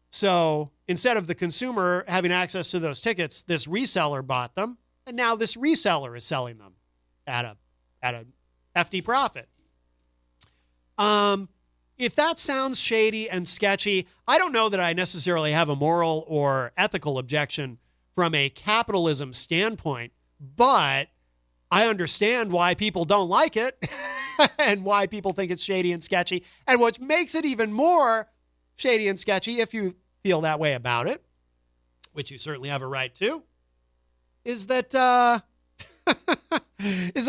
So instead of the consumer having access to those tickets, this reseller bought them, and now this reseller is selling them at a hefty profit. If that sounds shady and sketchy, I don't know that I necessarily have a moral or ethical objection from a capitalism standpoint, but I understand why people don't like it and why people think it's shady and sketchy. And what makes it even more shady and sketchy, if you feel that way about it, which you certainly have a right to, is that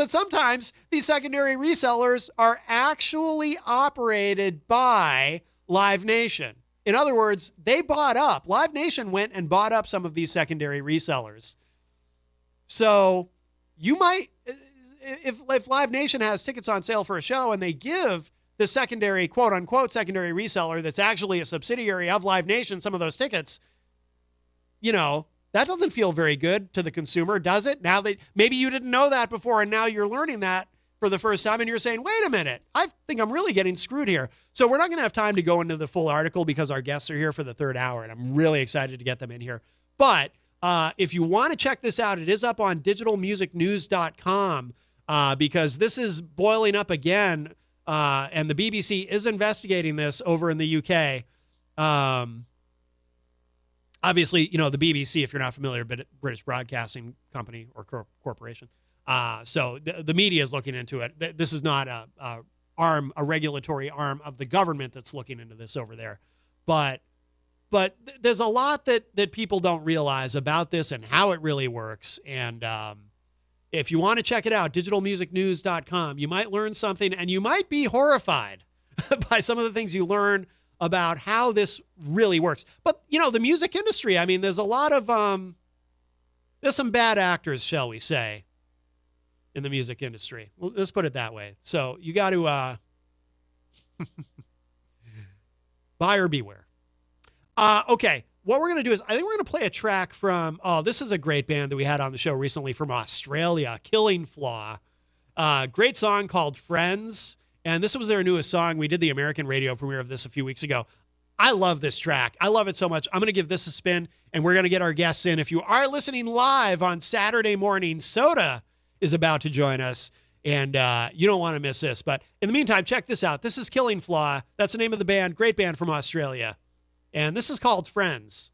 sometimes these secondary resellers are actually operated by Live Nation. In other words, Live Nation went and bought up some of these secondary resellers. So you might, if Live Nation has tickets on sale for a show and they give the secondary, quote unquote, secondary reseller that's actually a subsidiary of Live Nation some of those tickets, that doesn't feel very good to the consumer, does it? Now that maybe you didn't know that before and now you're learning that for the first time and you're saying, wait a minute, I think I'm really getting screwed here. So we're not going to have time to go into the full article because our guests are here for the third hour and I'm really excited to get them in here. But if you want to check this out, it is up on digitalmusicnews.com because this is boiling up again and the BBC is investigating this over in the UK. Obviously, the BBC, if you're not familiar, but British Broadcasting Company or corporation. So the media is looking into it. This is not a regulatory arm of the government that's looking into this over there. But there's a lot that people don't realize about this and how it really works. And if you want to check it out, digitalmusicnews.com, you might learn something and you might be horrified by some of the things you learn about how this really works. But, the music industry, I mean, there's a lot of, there's some bad actors, shall we say, in the music industry. Well, let's put it that way. So you got to buyer beware. Okay, what we're going to do is I think we're going to play a track from, this is a great band that we had on the show recently from Australia, Killing Flaw. Great song called Friends. And this was their newest song. We did the American radio premiere of this a few weeks ago. I love this track. I love it so much. I'm going to give this a spin, and we're going to get our guests in. If you are listening live on Saturday morning, Soda is about to join us, and you don't want to miss this. But in the meantime, check this out. This is Killing Flaw. That's the name of the band. Great band from Australia. And this is called Friends.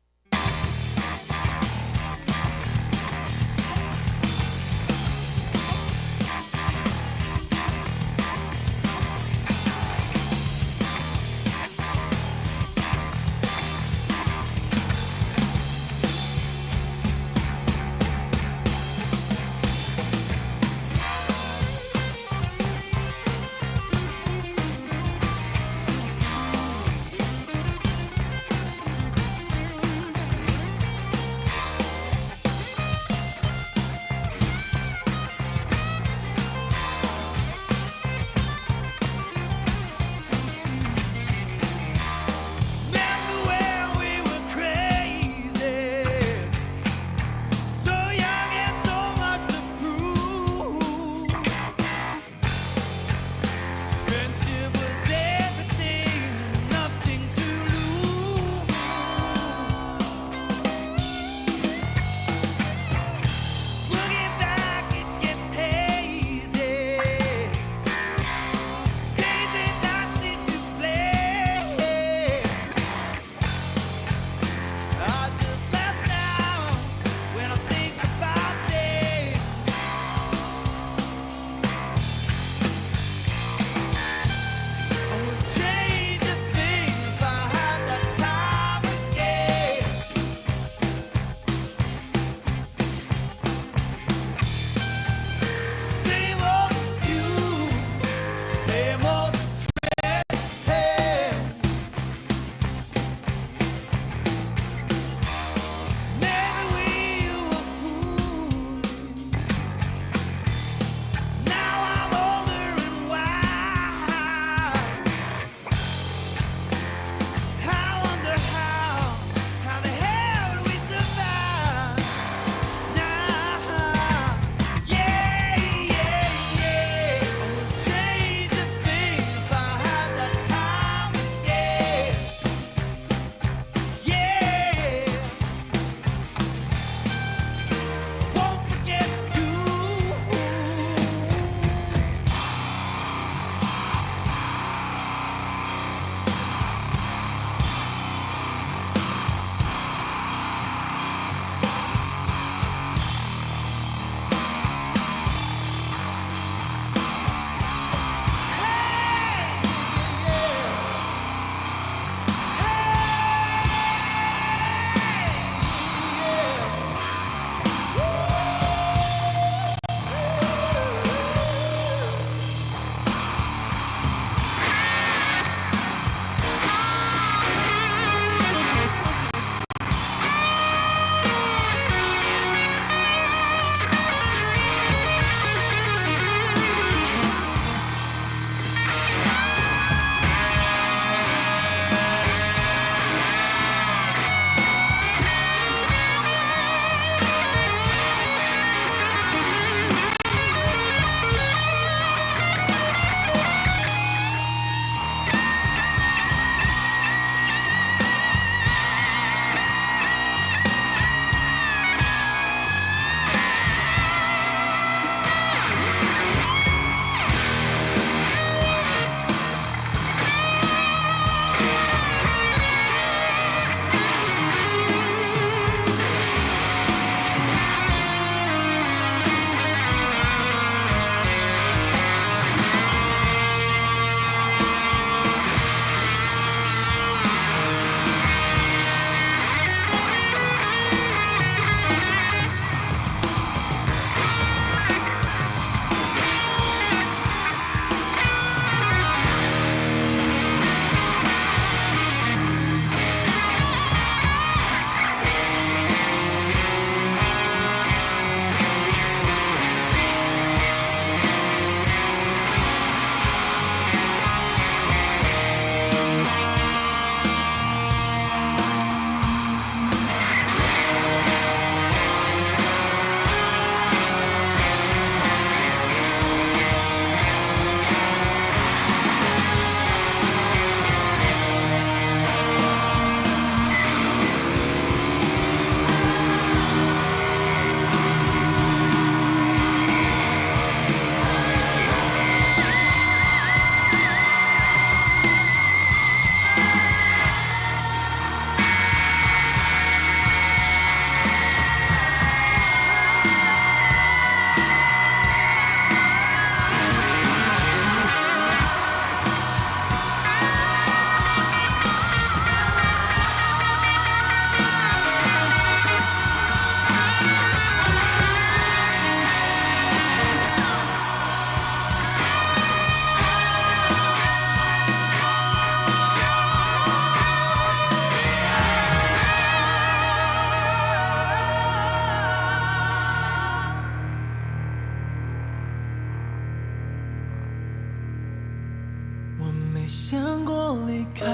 想过离开，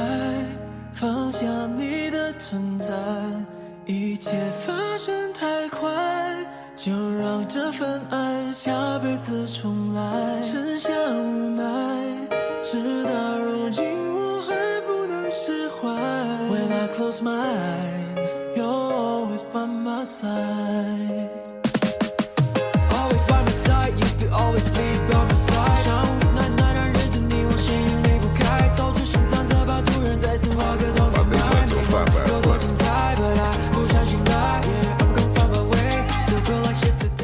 放下你的存在，一切发生太快，就让这份爱下辈子重来。剩下无奈，事到如今我还不能释怀。When I close my eyes, you're always by my side. Always by my side, used to always be by my side. 像无奈那段日子，你我形影离不开。走出心脏，才把突然再次画个同年代。有多精彩 ，But I 不相信爱。Yeah, I'm gonna find my way, still feel like shit today.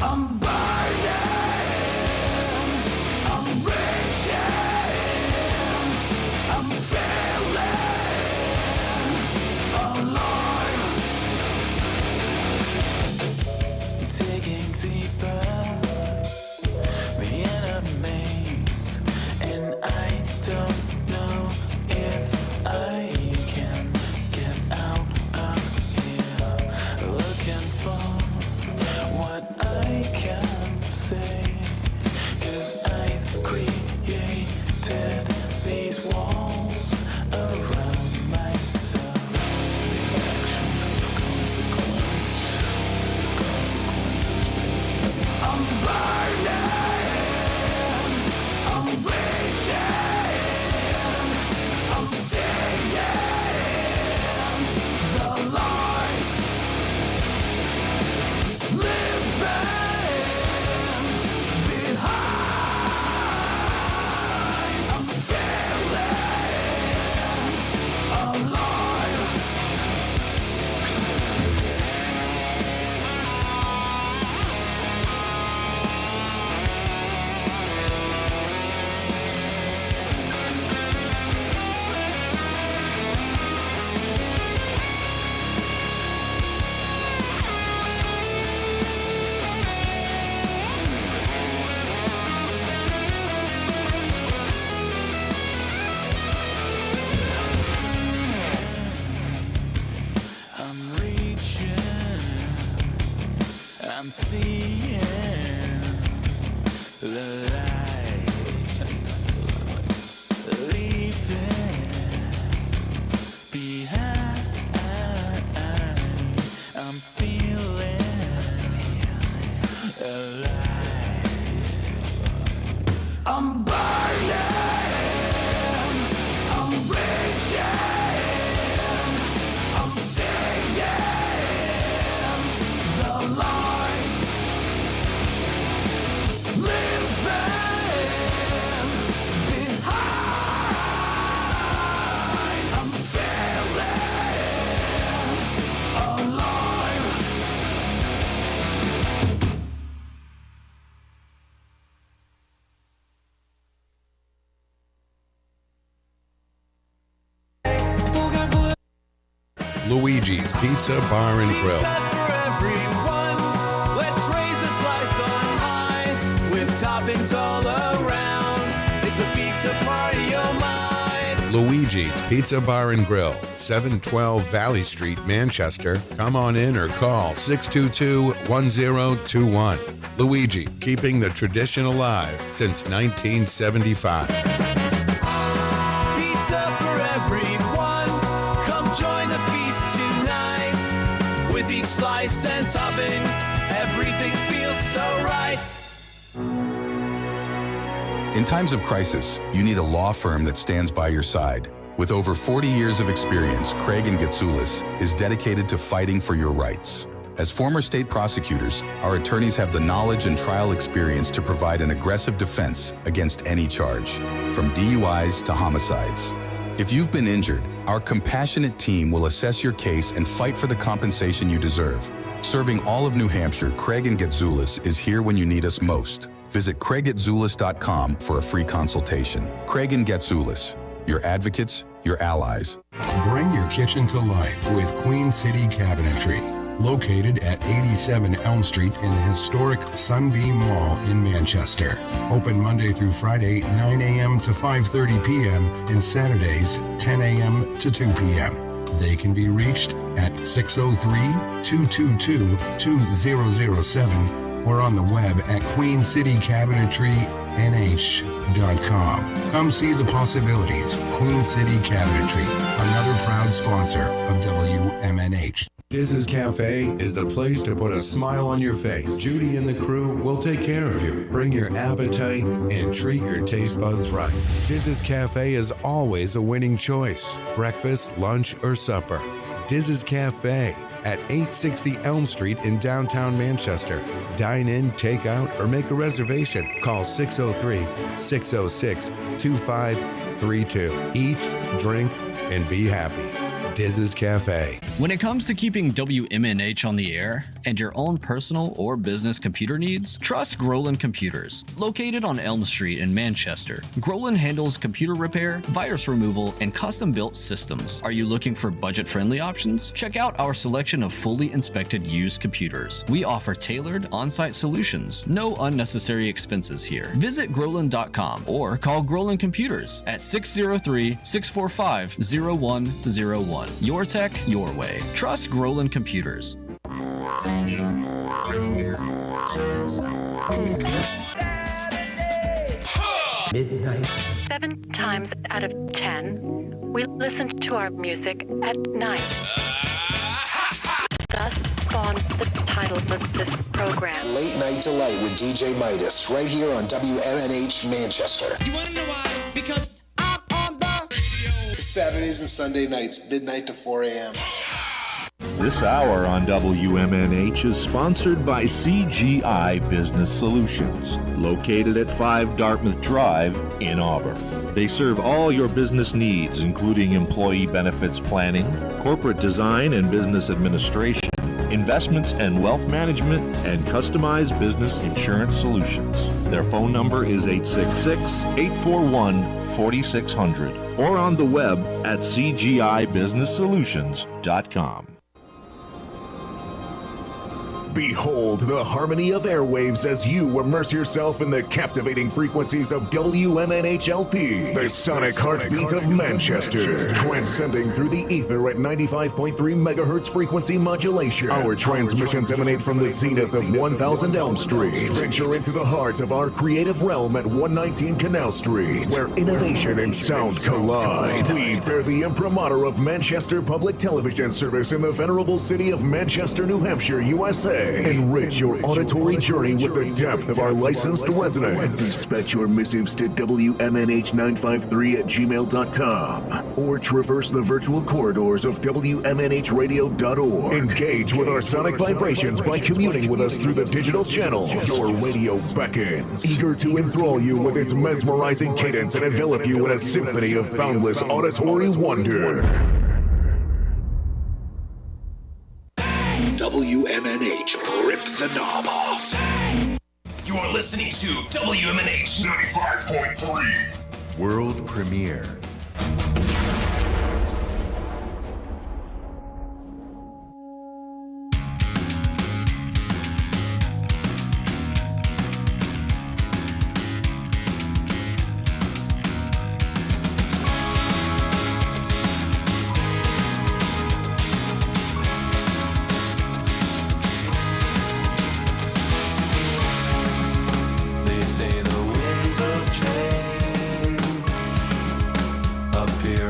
I'm burning, I'm reaching, I'm feeling alive. Digging deeper, being amazed, and I don't know if I can get out of here. Looking for what I can say, 'cause I've created these walls around myself. Actions have consequences, baby. I'm burning, I'm reaching, I'm seeing the lies. Living behind, I'm feeling alive. I'm reaching, I'm seeing the lights, leaving behind. I'm feeling alive. I'm burning, I'm reaching, I'm seeing the lies. Living behind, I'm feeling alive. Luigi's Pizza Bar and Grill. For everyone, let's raise a slice on high with toppings all around. It's a pizza party, oh my. Luigi's Pizza Bar and Grill, 712 Valley Street, Manchester. Come on in or call 622-1021. Luigi, keeping the tradition alive since 1975. Pizza for everyone, come join the feast tonight. With each slice and topping, everything feels so right. In times of crisis, you need a law firm that stands by your side. With over 40 years of experience, Craig & Getsoulis is dedicated to fighting for your rights. As former state prosecutors, our attorneys have the knowledge and trial experience to provide an aggressive defense against any charge, from DUIs to homicides. If you've been injured, our compassionate team will assess your case and fight for the compensation you deserve. Serving all of New Hampshire, Craig and Getzoulis is here when you need us most. Visit CraigGetzoulis.com for a free consultation. Craig and Getzoulis, your advocates, your allies. Bring your kitchen to life with Queen City Cabinetry. Located at 87 Elm Street in the historic Sunbeam Mall in Manchester. Open Monday through Friday, 9 a.m. to 5:30 p.m. and Saturdays, 10 a.m. to 2 p.m. They can be reached at 603-222-2007 or on the web at QueenCityCabinetryNH.com. Come see the possibilities. Queen City Cabinetry, another proud sponsor of WMNH. Diz's Cafe is the place to put a smile on your face. Judy and the crew will take care of you. Bring your appetite and treat your taste buds right. Diz's Cafe is always a winning choice. Breakfast, lunch, or supper. Diz's Cafe at 860 Elm Street in downtown Manchester. Dine in, take out, or make a reservation. Call 603-606-2532. Eat, drink, and be happy. Diz's Cafe. When it comes to keeping WMNH on the air and your own personal or business computer needs, trust Groland Computers. Located on Elm Street in Manchester, Groland handles computer repair, virus removal, and custom-built systems. Are you looking for budget-friendly options? Check out our selection of fully inspected used computers. We offer tailored on-site solutions. No unnecessary expenses here. Visit Groland.com or call Groland Computers at 603-645-0101. Your tech, your way. Trust Groland Computers. Midnight. 7 times out of 10, we listen to our music at night. Thus spawned the title of this program. Late Night Delight with DJ Midas, right here on WMNH Manchester. You wanna know why? Because I'm on the radio. Saturdays and Sunday nights, midnight to 4 a.m. This hour on WMNH is sponsored by CGI Business Solutions, located at 5 Dartmouth Drive in Auburn. They serve all your business needs, including employee benefits planning, corporate design and business administration, investments and wealth management, and customized business insurance solutions. Their phone number is 866-841-4600 or on the web at cgibusinesssolutions.com. Behold the harmony of airwaves as you immerse yourself in the captivating frequencies of WMNH-LP, the sonic heartbeat of Manchester, transcending through the ether at 95.3 megahertz frequency modulation. Our transmissions emanate from the zenith of 1000 Elm Street. Venture into the heart of our creative realm at 119 Canal Street, where innovation and sound collide. We bear the imprimatur of Manchester Public Television Service in the venerable city of Manchester, New Hampshire, USA. Enrich your auditory journey with the depth of our licensed resonance. Dispatch your missives to WMNH953@gmail.com or traverse the virtual corridors of WMNHradio.org. Engage with our sonic vibrations by communing with us through the digital channels. Your radio beckons, eager to enthrall you with its mesmerizing cadence and envelop you in a symphony of boundless auditory wonder. WMNH, rip the knob off. You are listening to WMNH 95.3. World premiere. They say the winds of change appear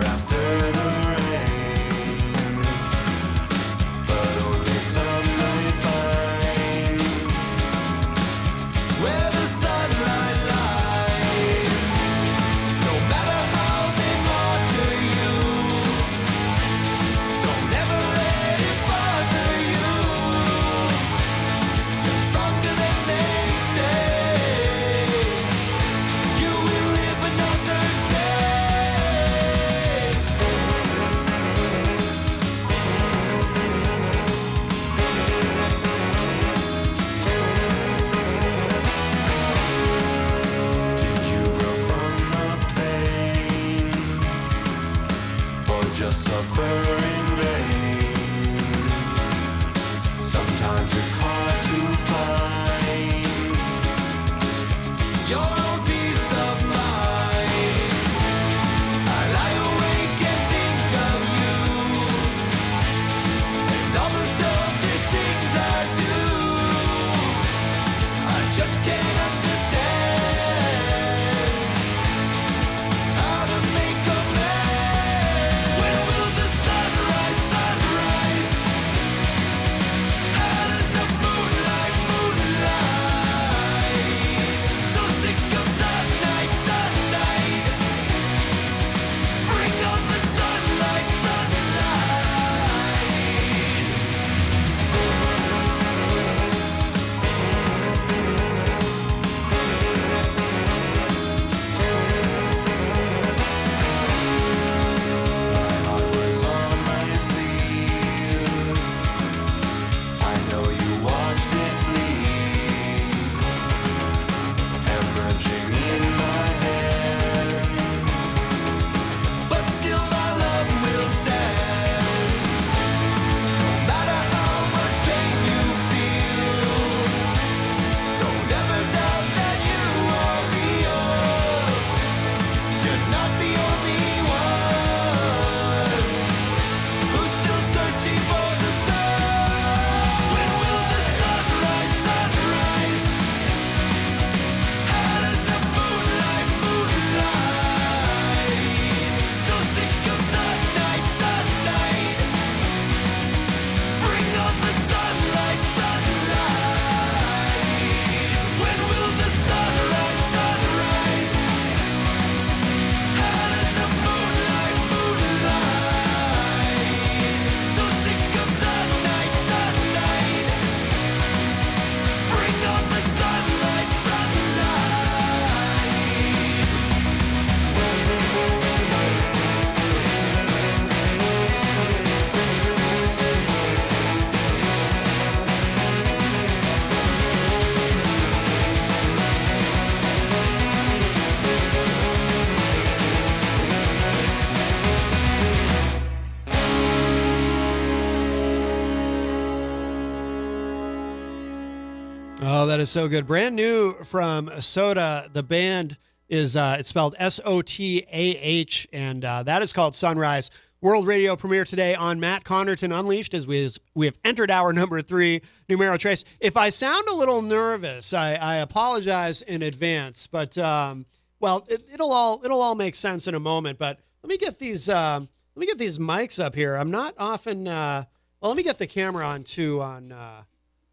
Oh, that is so good. Brand new from Soda. The band is it's spelled Sotah, and that is called Sunrise. World radio premiere today on Matt Connarton Unleashed as we have entered hour number 3, Numero Trace. If I sound a little nervous, I apologize in advance, but well, it'll all make sense in a moment. But let me get these mics up here. I'm not often. Well, let me get the camera on too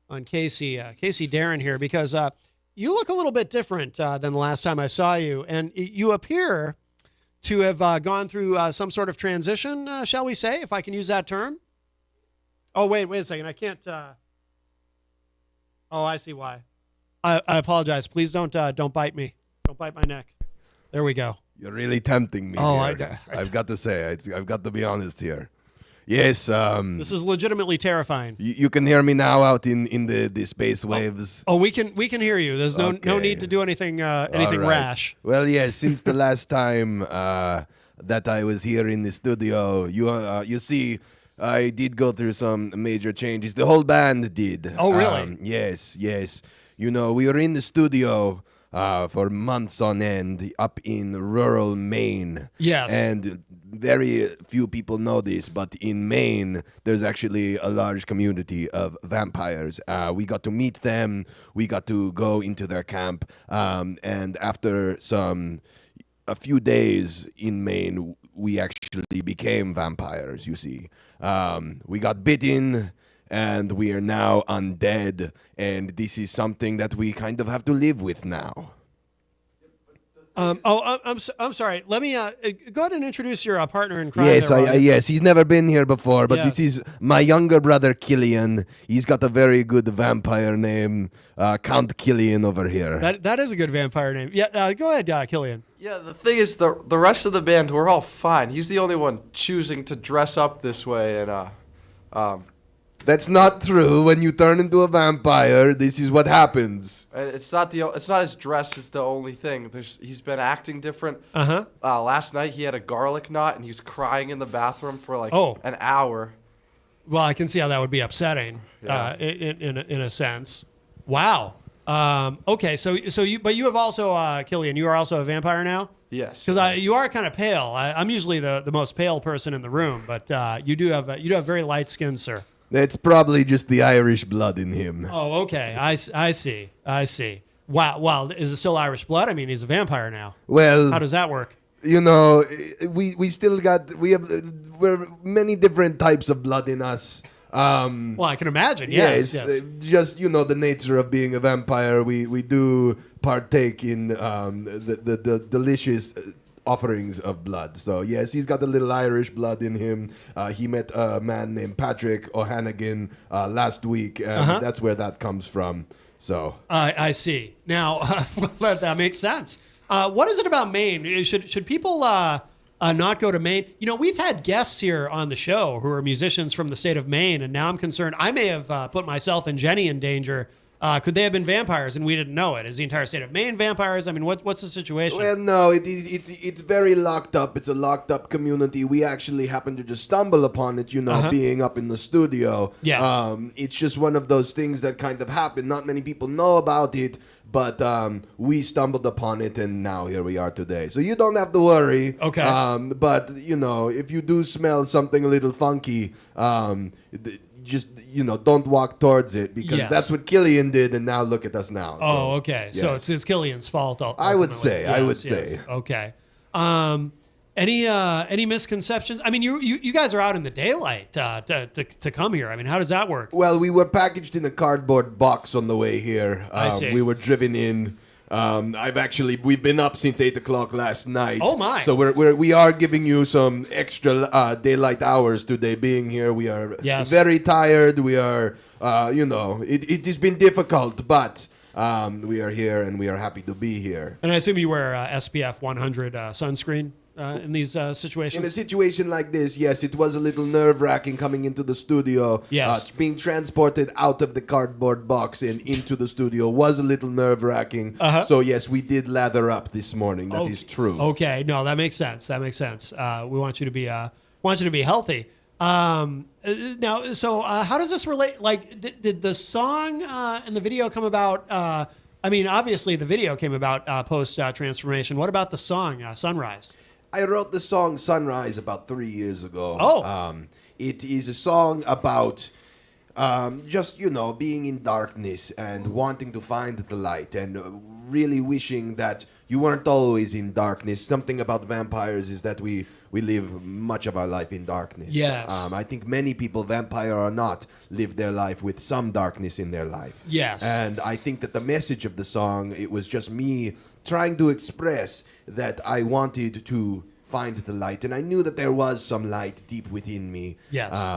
on Casey Darren here, because you look a little bit different than the last time I saw you, and you appear to have gone through some sort of transition, shall we say, if I can use that term. Oh, wait a second. I can't. Oh, I see why. I apologize. Please don't bite me. Don't bite my neck. There we go. You're really tempting me. Oh, I've got to say, I've got to be honest here. Yes. This is legitimately terrifying. You can hear me now out in the space waves. Oh, we can hear you. There's no need to do anything All right. rash. Well, yes. Since the last time that I was here in the studio, you see, I did go through some major changes. The whole band did. Oh, really? Yes. You know, we were in the studio for months on end up in rural Maine. Yes. And very few people know this, but in Maine, there's actually a large community of vampires. We got to meet them. We got to go into their camp. And after a few days in Maine, we actually became vampires, you see. We got bitten, and we are now undead. And this is something that we kind of have to live with now. I'm sorry. Let me go ahead and introduce your partner in crime. Yes, there, yes. He's never been here before, but Yeah. this is my younger brother, Killian. He's got a very good vampire name, Count Killian over here. That is a good vampire name. Yeah, go ahead, Killian. Yeah, the thing is, the rest of the band, we're all fine. He's the only one choosing to dress up this way, and That's not true. When you turn into a vampire, this is what happens. it's not his dress is the only thing. He's been acting different. Last night he had a garlic knot and he was crying in the bathroom for like an hour. Well, I can see how that would be upsetting, in a sense. Wow. Okay, so you have also Killian. You are also a vampire now. Yes. Because you are kind of pale. I'm usually the most pale person in the room, but you do have very light skin, sir. That's probably just the Irish blood in him. Oh, okay. I see. Wow. Is it still Irish blood? I mean, he's a vampire now. Well, how does that work? You know, we're many different types of blood in us. Well, I can imagine. Yes. Just the nature of being a vampire, we do partake in the delicious offerings of blood. So yes, he's got a little Irish blood in him. He met a man named Patrick O'Hannigan last week, and that's where that comes from. So I see. Now that makes sense. What is it about Maine? Should people not go to Maine? You know, we've had guests here on the show who are musicians from the state of Maine, and now I'm concerned I may have put myself and Jenny in danger. Could they have been vampires and we didn't know it? Is the entire state of Maine vampires? I mean, what's the situation? Well, no, it's very locked up. It's a locked up community. We actually happened to just stumble upon it, being up in the studio. Yeah. It's just one of those things that kind of happened. Not many people know about it, but we stumbled upon it, and now here we are today. So you don't have to worry. Okay. But, if you do smell something a little funky, just don't walk towards it, because that's what Killian did, and now look at us now. Oh, okay. Yes. So it's Killian's fault. I would say. Yes. Okay. Any misconceptions? I mean, you guys are out in the daylight to come here. I mean, how does that work? Well, we were packaged in a cardboard box on the way here. I see. We were driven in. We've been up since 8 o'clock last night. Oh my! So we are giving you some extra daylight hours today. Being here, we are very tired. We are, it has been difficult, but we are here and we are happy to be here. And I assume you wear SPF 100 sunscreen in these situations. In a situation like this, yes, it was a little nerve-wracking coming into the studio. Yes. Being transported out of the cardboard box and into the studio was a little nerve-wracking. So, yes, we did lather up this morning. That is true. Okay. No, that makes sense. We want you to be healthy. Now, so how does this relate? Like, did the song and the video come about? I mean, obviously the video came about post transformation. What about the song Sunrise? I wrote the song Sunrise about 3 years ago. Oh. It is a song about just, being in darkness and wanting to find the light and really wishing that you weren't always in darkness. Something about vampires is that we live much of our life in darkness. Yes. I think many people, vampire or not, live their life with some darkness in their life. Yes. And I think that the message of the song, it was just me trying to express that I wanted to find the light. And I knew that there was some light deep within me. Yes.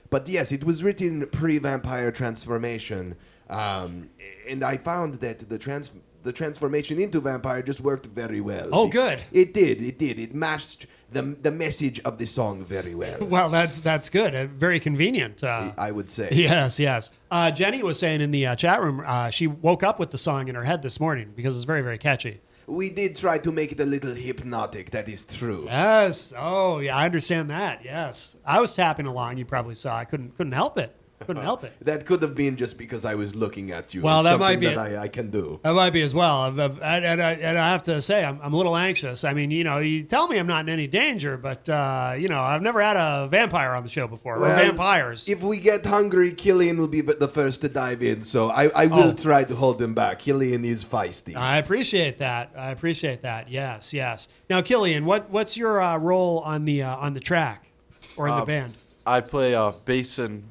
But yes, it was written pre-vampire transformation. And I found that the transformation into vampire just worked very well. Oh, good. It did. It matched the message of the song very well. Well, that's good. Very convenient. I would say. Yes. Jenny was saying in the chat room she woke up with the song in her head this morning because it's very, very catchy. We did try to make it a little hypnotic. That is true. Yes. Oh, yeah. I understand that. Yes. I was tapping along. You probably saw. I couldn't help it. Couldn't help it. That could have been just because I was looking at you. Well, It's that might be something that I can do. That might be as well. And I have to say, I'm a little anxious. I mean, you tell me I'm not in any danger, but, I've never had a vampire on the show before, or vampires. If we get hungry, Killian will be the first to dive in, so I will try to hold him back. Killian is feisty. I appreciate that. Yes. Now, Killian, what's your role on the track or in the band? I play bass and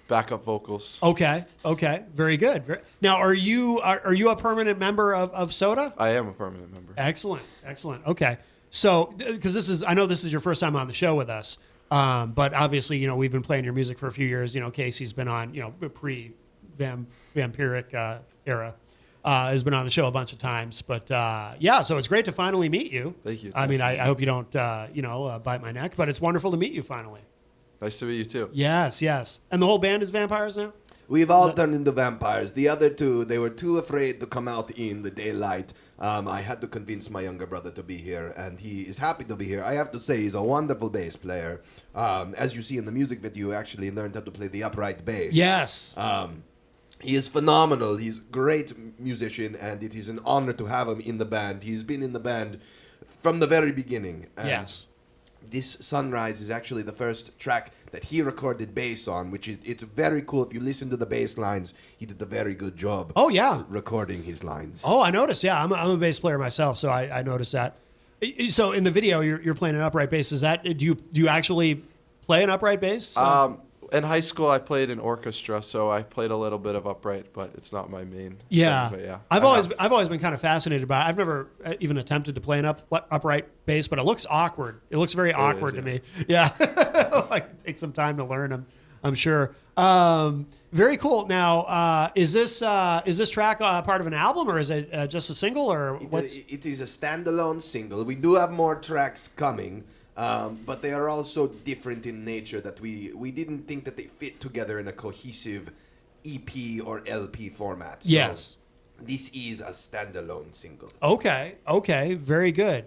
backup vocals. Okay. Very good. Now, are you a permanent member of Soda? I am a permanent member. Excellent. Okay. So, because I know this is your first time on the show with us, but obviously, we've been playing your music for a few years. Casey's been on, pre-vampiric era, has been on the show a bunch of times. But so it's great to finally meet you. Thank you. I mean, I hope you don't, bite my neck, but it's wonderful to meet you finally. Nice to meet you too. Yes. And the whole band is vampires now? We've all turned into vampires. The other two, they were too afraid to come out in the daylight. I had to convince my younger brother to be here, and he is happy to be here. I have to say, he's a wonderful bass player. As you see in the music video, he actually learned how to play the upright bass. Yes. He is phenomenal. He's a great musician, and it is an honor to have him in the band. He's been in the band from the very beginning. Yes. This Sunrise is actually the first track that he recorded bass on, which it's very cool. If you listen to the bass lines, he did a very good job. Oh, yeah. Recording his lines. Oh, I noticed. Yeah, I'm a bass player myself, so I noticed that. So in the video, you're playing an upright bass. Is that do you actually play an upright bass? In high school, I played in orchestra, so I played a little bit of upright, but it's not my main. Yeah, thing, but yeah. I've always been kind of fascinated by it. I've never even attempted to play an upright bass, but it looks awkward. It looks very awkward to me. Yeah, like take some time to learn. I'm sure. Very cool. Now, is this track part of an album, or is it just a single, or what's? It is a standalone single. We do have more tracks coming. But they are also different in nature that we didn't think that they fit together in a cohesive EP or LP format. So yes. This is a standalone single. Okay. Very good.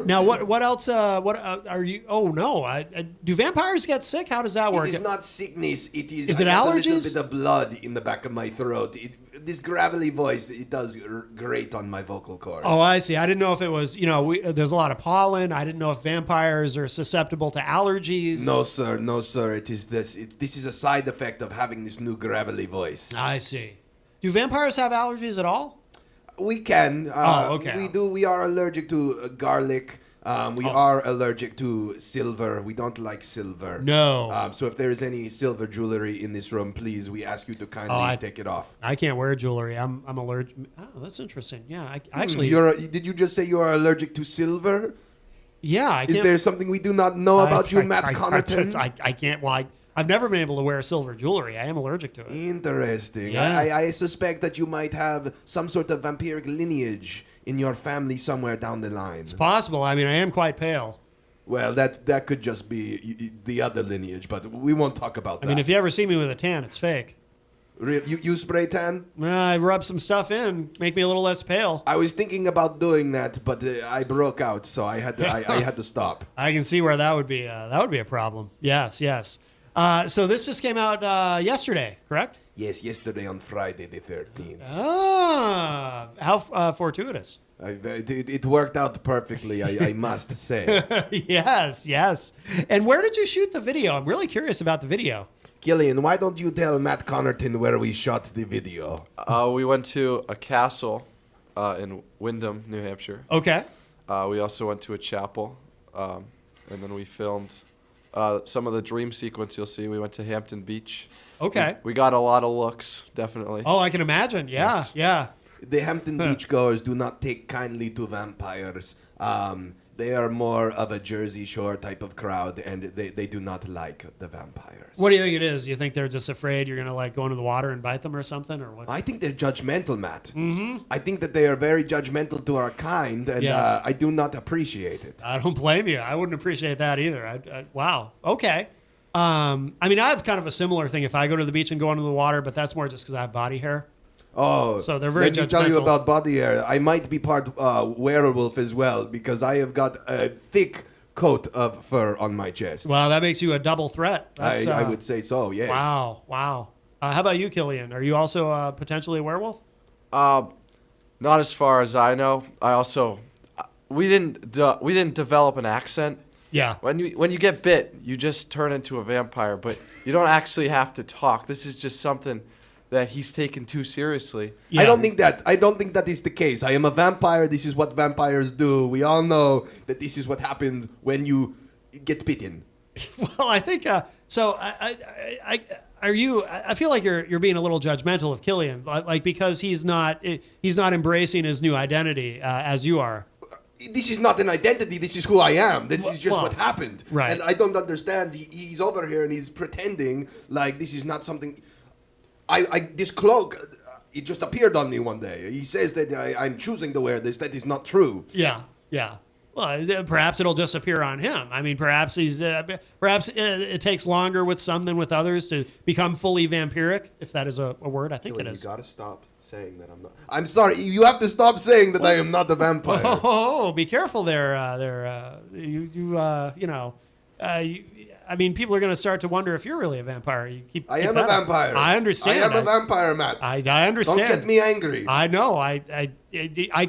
Now, what else? What are you? Oh no! Do vampires get sick? How does that work? It is not sickness. It is. Is it allergies? A little bit of blood in the back of my throat. This gravelly voice, it does great on my vocal cords. Oh, I see. I didn't know if it was. There's a lot of pollen. I didn't know if vampires are susceptible to allergies. No, sir. It is this. This is a side effect of having this new gravelly voice. I see. Do vampires have allergies at all? We can. Okay. We do. We are allergic to garlic. We are allergic to silver. We don't like silver. No. So if there is any silver jewelry in this room, please, we ask you to kindly take it off. I can't wear jewelry. I'm allergic. Oh, that's interesting. Yeah, I actually. Did you just say you are allergic to silver? Yeah. Is there something we do not know about you, Matt Connarton? I can't. Well, I've never been able to wear silver jewelry. I am allergic to it. Interesting. Yeah. I suspect that you might have some sort of vampiric lineage in your family somewhere down the line. It's possible. I mean, I am quite pale. Well, that could just be the other lineage, but we won't talk about that. I mean, if you ever see me with a tan, it's fake. You spray tan? I rub some stuff in, make me a little less pale. I was thinking about doing that, but I broke out, so I had to. I had to stop. I can see where that would be. That would be a problem. Yes. So this just came out yesterday, correct? Yes, yesterday on Friday the 13th. Ah, how fortuitous. It worked out perfectly, I must say. Yes. And where did you shoot the video? I'm really curious about the video. Killian, why don't you tell Matt Connarton where we shot the video? We went to a castle in Windham, New Hampshire. Okay. We also went to a chapel, and then we filmed some of the dream sequence you'll see. We went to Hampton Beach. Okay. We got a lot of looks, definitely. Oh, I can imagine. Yeah, Yes. yeah. The Hampton beachgoers do not take kindly to vampires. They are more of a Jersey Shore type of crowd, and they do not like the vampires. What do you think it is? You think they're just afraid you're going to like go into the water and bite them or something, or what? I think they're judgmental, Matt. Mm-hmm. I think that they are very judgmental to our kind, and Yes. I do not appreciate it. I don't blame you. I wouldn't appreciate that either. Wow. Okay. I mean, I have kind of a similar thing if I go to the beach and go into the water, but that's more just because I have body hair. Oh, so they're very let me tell you judgmental. about body hair. I might be part werewolf as well because I have got a thick coat of fur on my chest. Well, that makes you a double threat. That's, I would say so, yes. Wow. How about you, Killian? Are you also potentially a werewolf? Not as far as I know. I also we didn't develop an accent. Yeah. When you get bit, you just turn into a vampire, but you don't actually have to talk. This is just something that he's taken too seriously. Yeah. I don't think that is the case. I am a vampire. This is what vampires do. We all know that this is what happens when you get bitten. Well, I think so. I feel like you're being a little judgmental of Killian, like because he's not embracing his new identity as you are. This is not an identity. This is who I am. This is just what happened. Right. And I don't understand. He's over here and he's pretending like this is not something. This cloak, it just appeared on me one day. He says that I'm choosing to wear this. That is not true. Yeah. Well, perhaps it'll just appear on him. I mean, perhaps it takes longer with some than with others to become fully vampiric, if that is a word. I think it is. You gotta stop saying that I'm not. I'm sorry. You have to stop saying that I am not a vampire. Oh, be careful there. I mean, people are going to start to wonder if you're really a vampire. I am a vampire. I understand. I am a vampire, Matt. I understand. Don't get me angry. I know. I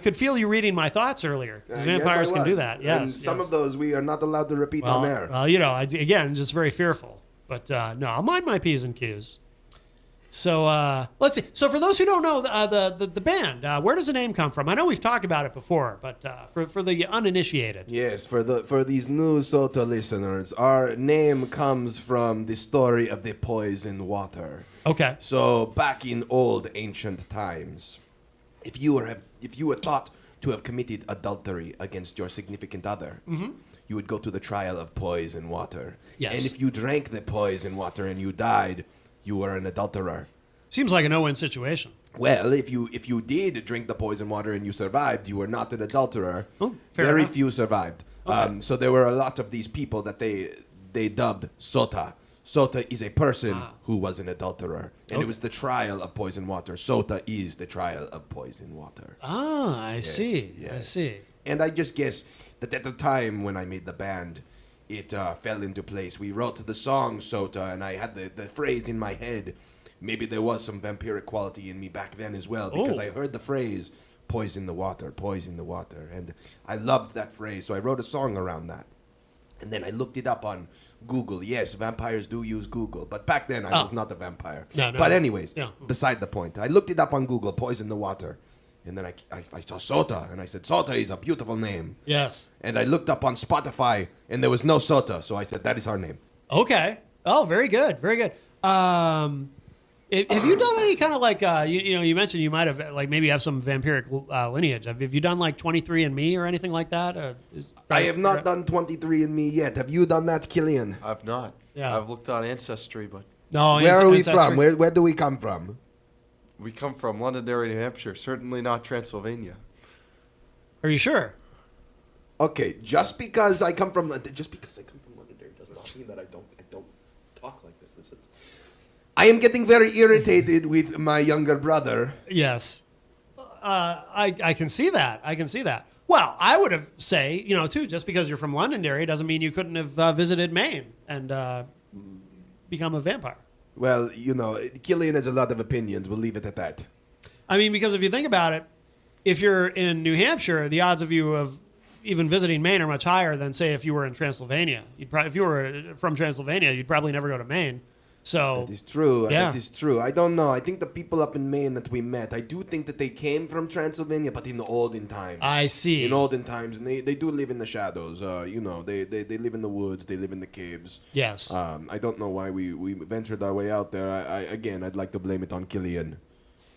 could feel you reading my thoughts earlier. Vampires can do that. Yes. And some of those we are not allowed to repeat on air. Well, again, just very fearful. But no, I'll mind my P's and Q's. So let's see. So for those who don't know the band, where does the name come from? I know we've talked about it before, but for the uninitiated. Yes, for these new SOTA listeners, our name comes from the story of the poison water. Okay. So back in old ancient times, if you were thought to have committed adultery against your significant other, you would go to the trial of poison water. Yes. And if you drank the poison water and you died, you were an adulterer. Seems like a no-win situation. Well, if you did drink the poison water and you survived, you were not an adulterer. Oh, fair Very enough. few survived. Okay. So there were a lot of these people that they dubbed Sota. Sota is a person who was an adulterer. And it was the trial of poison water. Sota is the trial of poison water. Ah, I see. Yes. I see. And I just guess that at the time when I made the band, it fell into place. We wrote the song Sota, and I had the phrase in my head. Maybe there was some vampiric quality in me back then as well, because I heard the phrase, poison the water, and I loved that phrase, so I wrote a song around that. And then I looked it up on Google. Yes, vampires do use Google, but back then I was not a vampire. No. But anyways, beside the point. I looked it up on Google, poison the water. And then I saw Sota, and I said, Sota is a beautiful name. Yes. And I looked up on Spotify, and there was no Sota, so I said, that is our name. Okay. Oh, very good. Very good. Have you done any kind of like, you mentioned you might have, like, maybe have some vampiric lineage. Have you done, like, 23andMe or anything like that? I have not done 23andMe yet. Have you done that, Killian? I've not. Yeah. I've looked on Ancestry, but... No, Where are we from? Where do we come from? We come from Londonderry, New Hampshire. Certainly not Transylvania. Are you sure? Okay, just because I come from Londonderry does not mean that I don't talk like this. I am getting very irritated with my younger brother. Yes. I can see that. I can see that. Well, I would have say, too, just because you're from Londonderry doesn't mean you couldn't have visited Maine and become a vampire. Well, Killian has a lot of opinions. We'll leave it at that. I mean, because if you think about it, if you're in New Hampshire, the odds of you of even visiting Maine are much higher than, say, if you were in Transylvania. If you were from Transylvania, you'd probably never go to Maine. So that is true. Yeah. That is true. I don't know. I think the people up in Maine that we met, I do think that they came from Transylvania, but in the olden times. I see. In olden times, and they do live in the shadows. They live in the woods. They live in the caves. Yes. I don't know why we ventured our way out there. I'd like to blame it on Killian.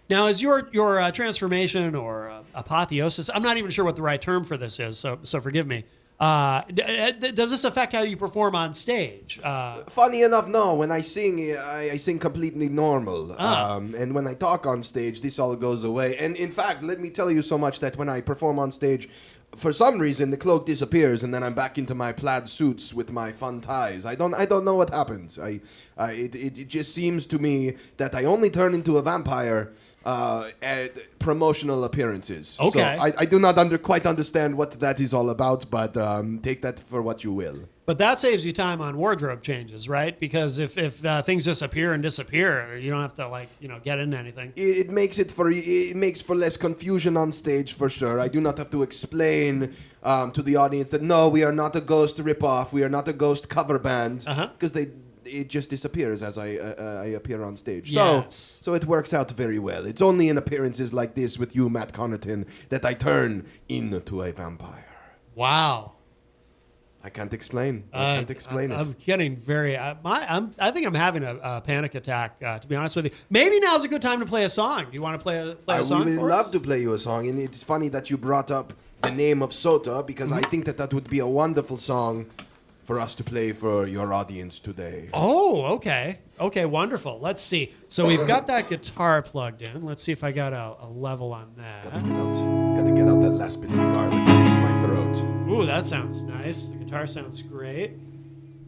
Now, is your transformation or apotheosis? I'm not even sure what the right term for this is. So forgive me. Does this affect how you perform on stage? Funny enough, no. When I sing, I sing completely normal. And when I talk on stage, this all goes away. And in fact, let me tell you so much that when I perform on stage, for some reason, the cloak disappears, and then I'm back into my plaid suits with my fun ties. I don't know what happens. It just seems to me that I only turn into a vampire at promotional appearances. Okay. So I do not quite understand what that is all about, but take that for what you will. But that saves you time on wardrobe changes, right? Because if things just appear and disappear, you don't have to get into anything. It makes for less confusion on stage for sure. I do not have to explain to the audience that no, we are not a ghost ripoff. We are not a ghost cover band because it just disappears as I appear on stage. Yes. So it works out very well. It's only in appearances like this with you, Matt Connarton, that I turn into a vampire. Wow. I can't explain. I can't explain it. I'm getting very. I think I'm having a panic attack. To be honest with you, maybe now's a good time to play a song. Do you want to play a song? I would for love us? to play you a song, and it's funny that you brought up the name of Sota because I think that would be a wonderful song for us to play for your audience today. Oh, okay. Okay, wonderful. Let's see. So we've got that guitar plugged in. Let's see if I got a level on that. Gotta get out that last bit of garlic in my throat. Ooh, that sounds nice. The guitar sounds great.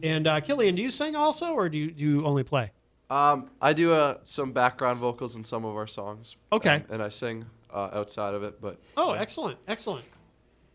And Killian, do you sing also, or do you only play? I do some background vocals in some of our songs. Okay. And I sing outside of it, but. Oh, excellent, excellent.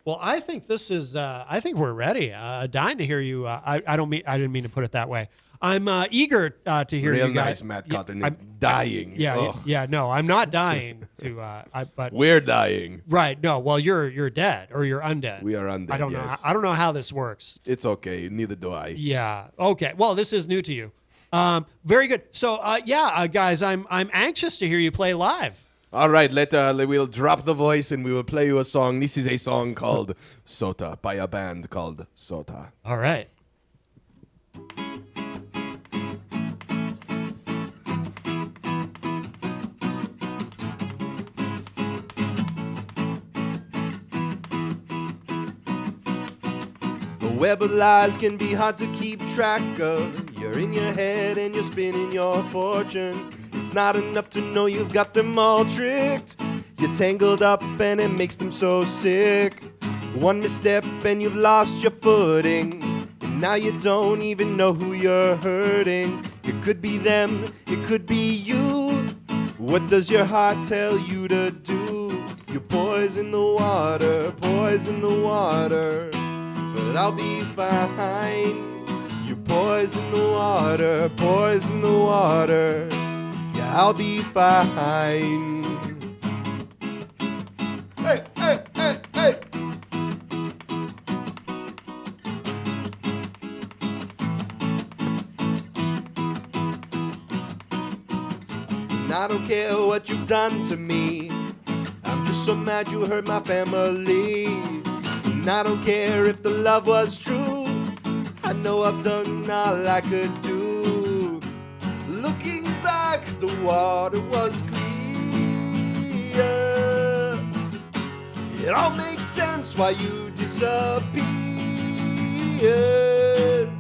Well, I think this is. I think we're ready. Dying to hear you. I didn't mean to put it that way. I'm eager to hear Real you guys. nice, Matt Cotton. I'm dying. Yeah, yeah. No, I'm not dying to. But we're dying. Right. No. Well, you're dead or you're undead. We are undead. I don't know. I don't know how this works. It's okay. Neither do I. Yeah. Okay. Well, this is new to you. Very good. So, guys, I'm anxious to hear you play live. All right, we'll drop the voice and we will play you a song. This is a song called Sota by a band called Sota. All right. A web of lies can be hard to keep track of. You're in your head and you're spinning your fortune. It's not enough to know you've got them all tricked. You're tangled up and it makes them so sick. One misstep and you've lost your footing. And now you don't even know who you're hurting. It could be them, it could be you. What does your heart tell you to do? You poison the water, poison the water. But I'll be fine. You poison the water, poison the water. Yeah, I'll be fine. Hey, hey, hey, hey. And I don't care what you've done to me. I'm just so mad you hurt my family. And I don't care if the love was true. I know I've done all I could do. Looking back, the water was clear. It all makes sense why you disappeared.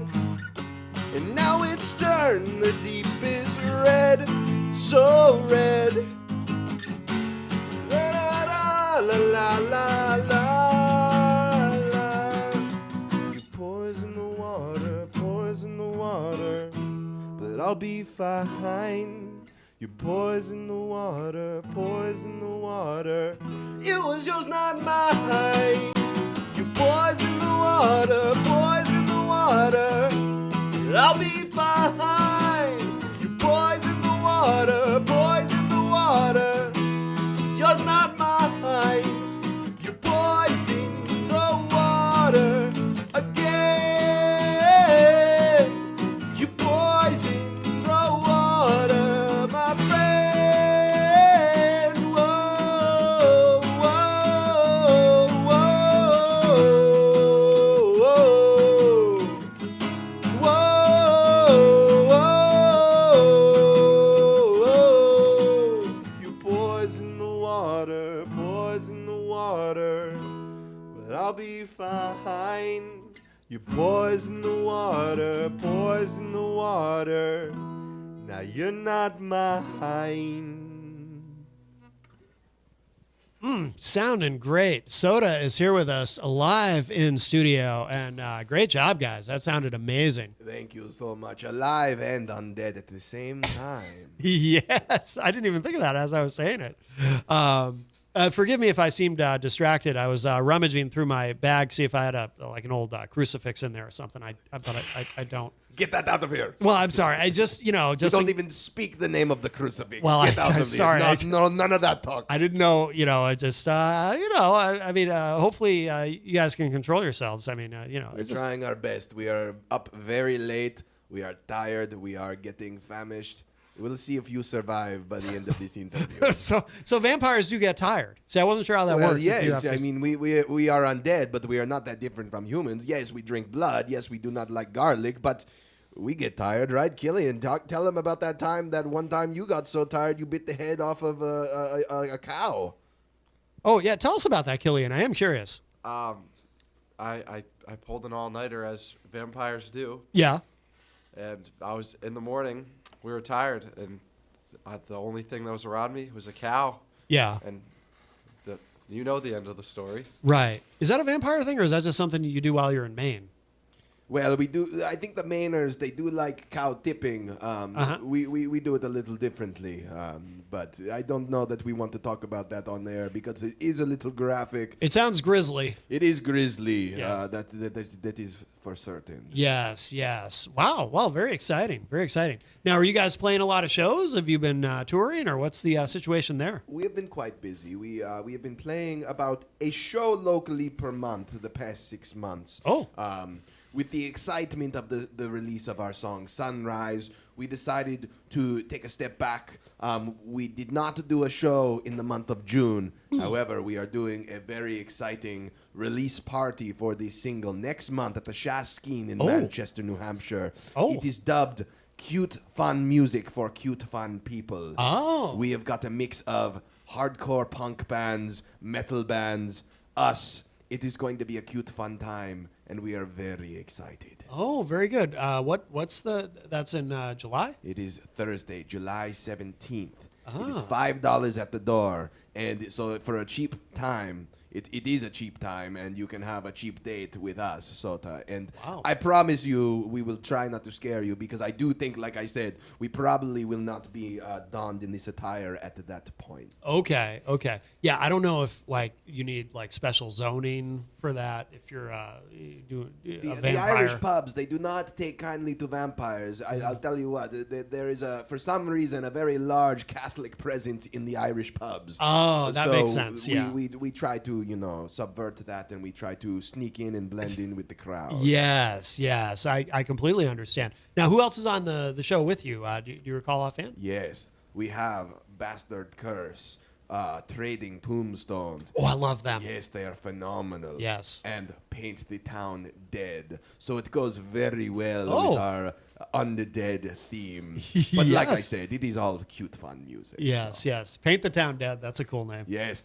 And now it's turned the deepest red, so red. La la la la la la. I'll be fine. You poison the water, poison the water. It was just not mine. You poison the water, poison the water. I'll be fine. You poison the water, poison the water. It's just not mine. You poison the water again. You poison the water, my friend. Whoa, whoa, whoa, whoa, whoa. You poison the water, poison the water, but I'll be fine. You poison the water, poison the water. Now you're not mine. Sounding great. Soda is here with us live in studio, and great job, guys. That sounded amazing. Thank you so much. Alive and undead at the same time. Yes, I didn't even think of that as I was saying it. Forgive me if I seemed distracted. I was rummaging through my bag, see if I had an old crucifix in there or something. But I don't. Get that out of here. Well, I'm sorry. I just You don't even speak the name of the crucifix. Well, Get out I'm of sorry. Here. No, none of that talk. I didn't know. I just hopefully you guys can control yourselves. I mean, We're trying our best. We are up very late. We are tired. We are getting famished. We'll see if you survive by the end of this interview. So vampires do get tired. See, I wasn't sure how that works. Yes, I mean, we are undead, but we are not that different from humans. Yes, we drink blood. Yes, we do not like garlic, but we get tired, right? Killian, tell them about that one time you got so tired you bit the head off of a cow. Oh, yeah. Tell us about that, Killian. I am curious. I pulled an all-nighter as vampires do. Yeah. And I was in the morning. We were tired, and the only thing that was around me was a cow. Yeah. And you know the end of the story. Right. Is that a vampire thing, or is that just something you do while you're in Maine? Well, we do. I think the Mainers, they do like cow tipping. We do it a little differently, but I don't know that we want to talk about that on air because it is a little graphic. It sounds grisly. It is grisly. Yes. That is for certain. Yes. Wow. Well, very exciting. Very exciting. Now, are you guys playing a lot of shows? Have you been touring, or what's the situation there? We have been quite busy. We have been playing about a show locally per month the past 6 months. Oh. With the excitement of the release of our song Sunrise, we decided to take a step back. We did not do a show in the month of June. However, we are doing a very exciting release party for the single next month at the Shaskeen in Manchester, New Hampshire. It is dubbed Cute Fun Music for Cute Fun People. We have got a mix of hardcore punk bands, metal bands, us. It is going to be a cute fun time, and we are very excited. Oh, very good. That's in July? It is Thursday, July 17th. It is $5 at the door, and so for a cheap time, it is a cheap time, and you can have a cheap date with us, Sota. And I promise you, we will try not to scare you, because I do think, like I said, we probably will not be donned in this attire at that point. Okay. Yeah, I don't know if you need special zoning for that. If you're doing a vampire. The Irish pubs, they do not take kindly to vampires. I'll tell you what, there is for some reason a very large Catholic presence in the Irish pubs. Oh, that makes sense. We try to subvert that, and we try to sneak in and blend in with the crowd. Yes, I completely understand. Now, who else is on the show with you? Do you recall offhand? Yes, we have Bastard Curse, Trading Tombstones. Oh, I love them. Yes, they are phenomenal. Yes. And Paint the Town Dead. So it goes very well with our undead theme. But like I said, it is all cute fun music. Yes. Paint the Town Dead. That's a cool name. Yes,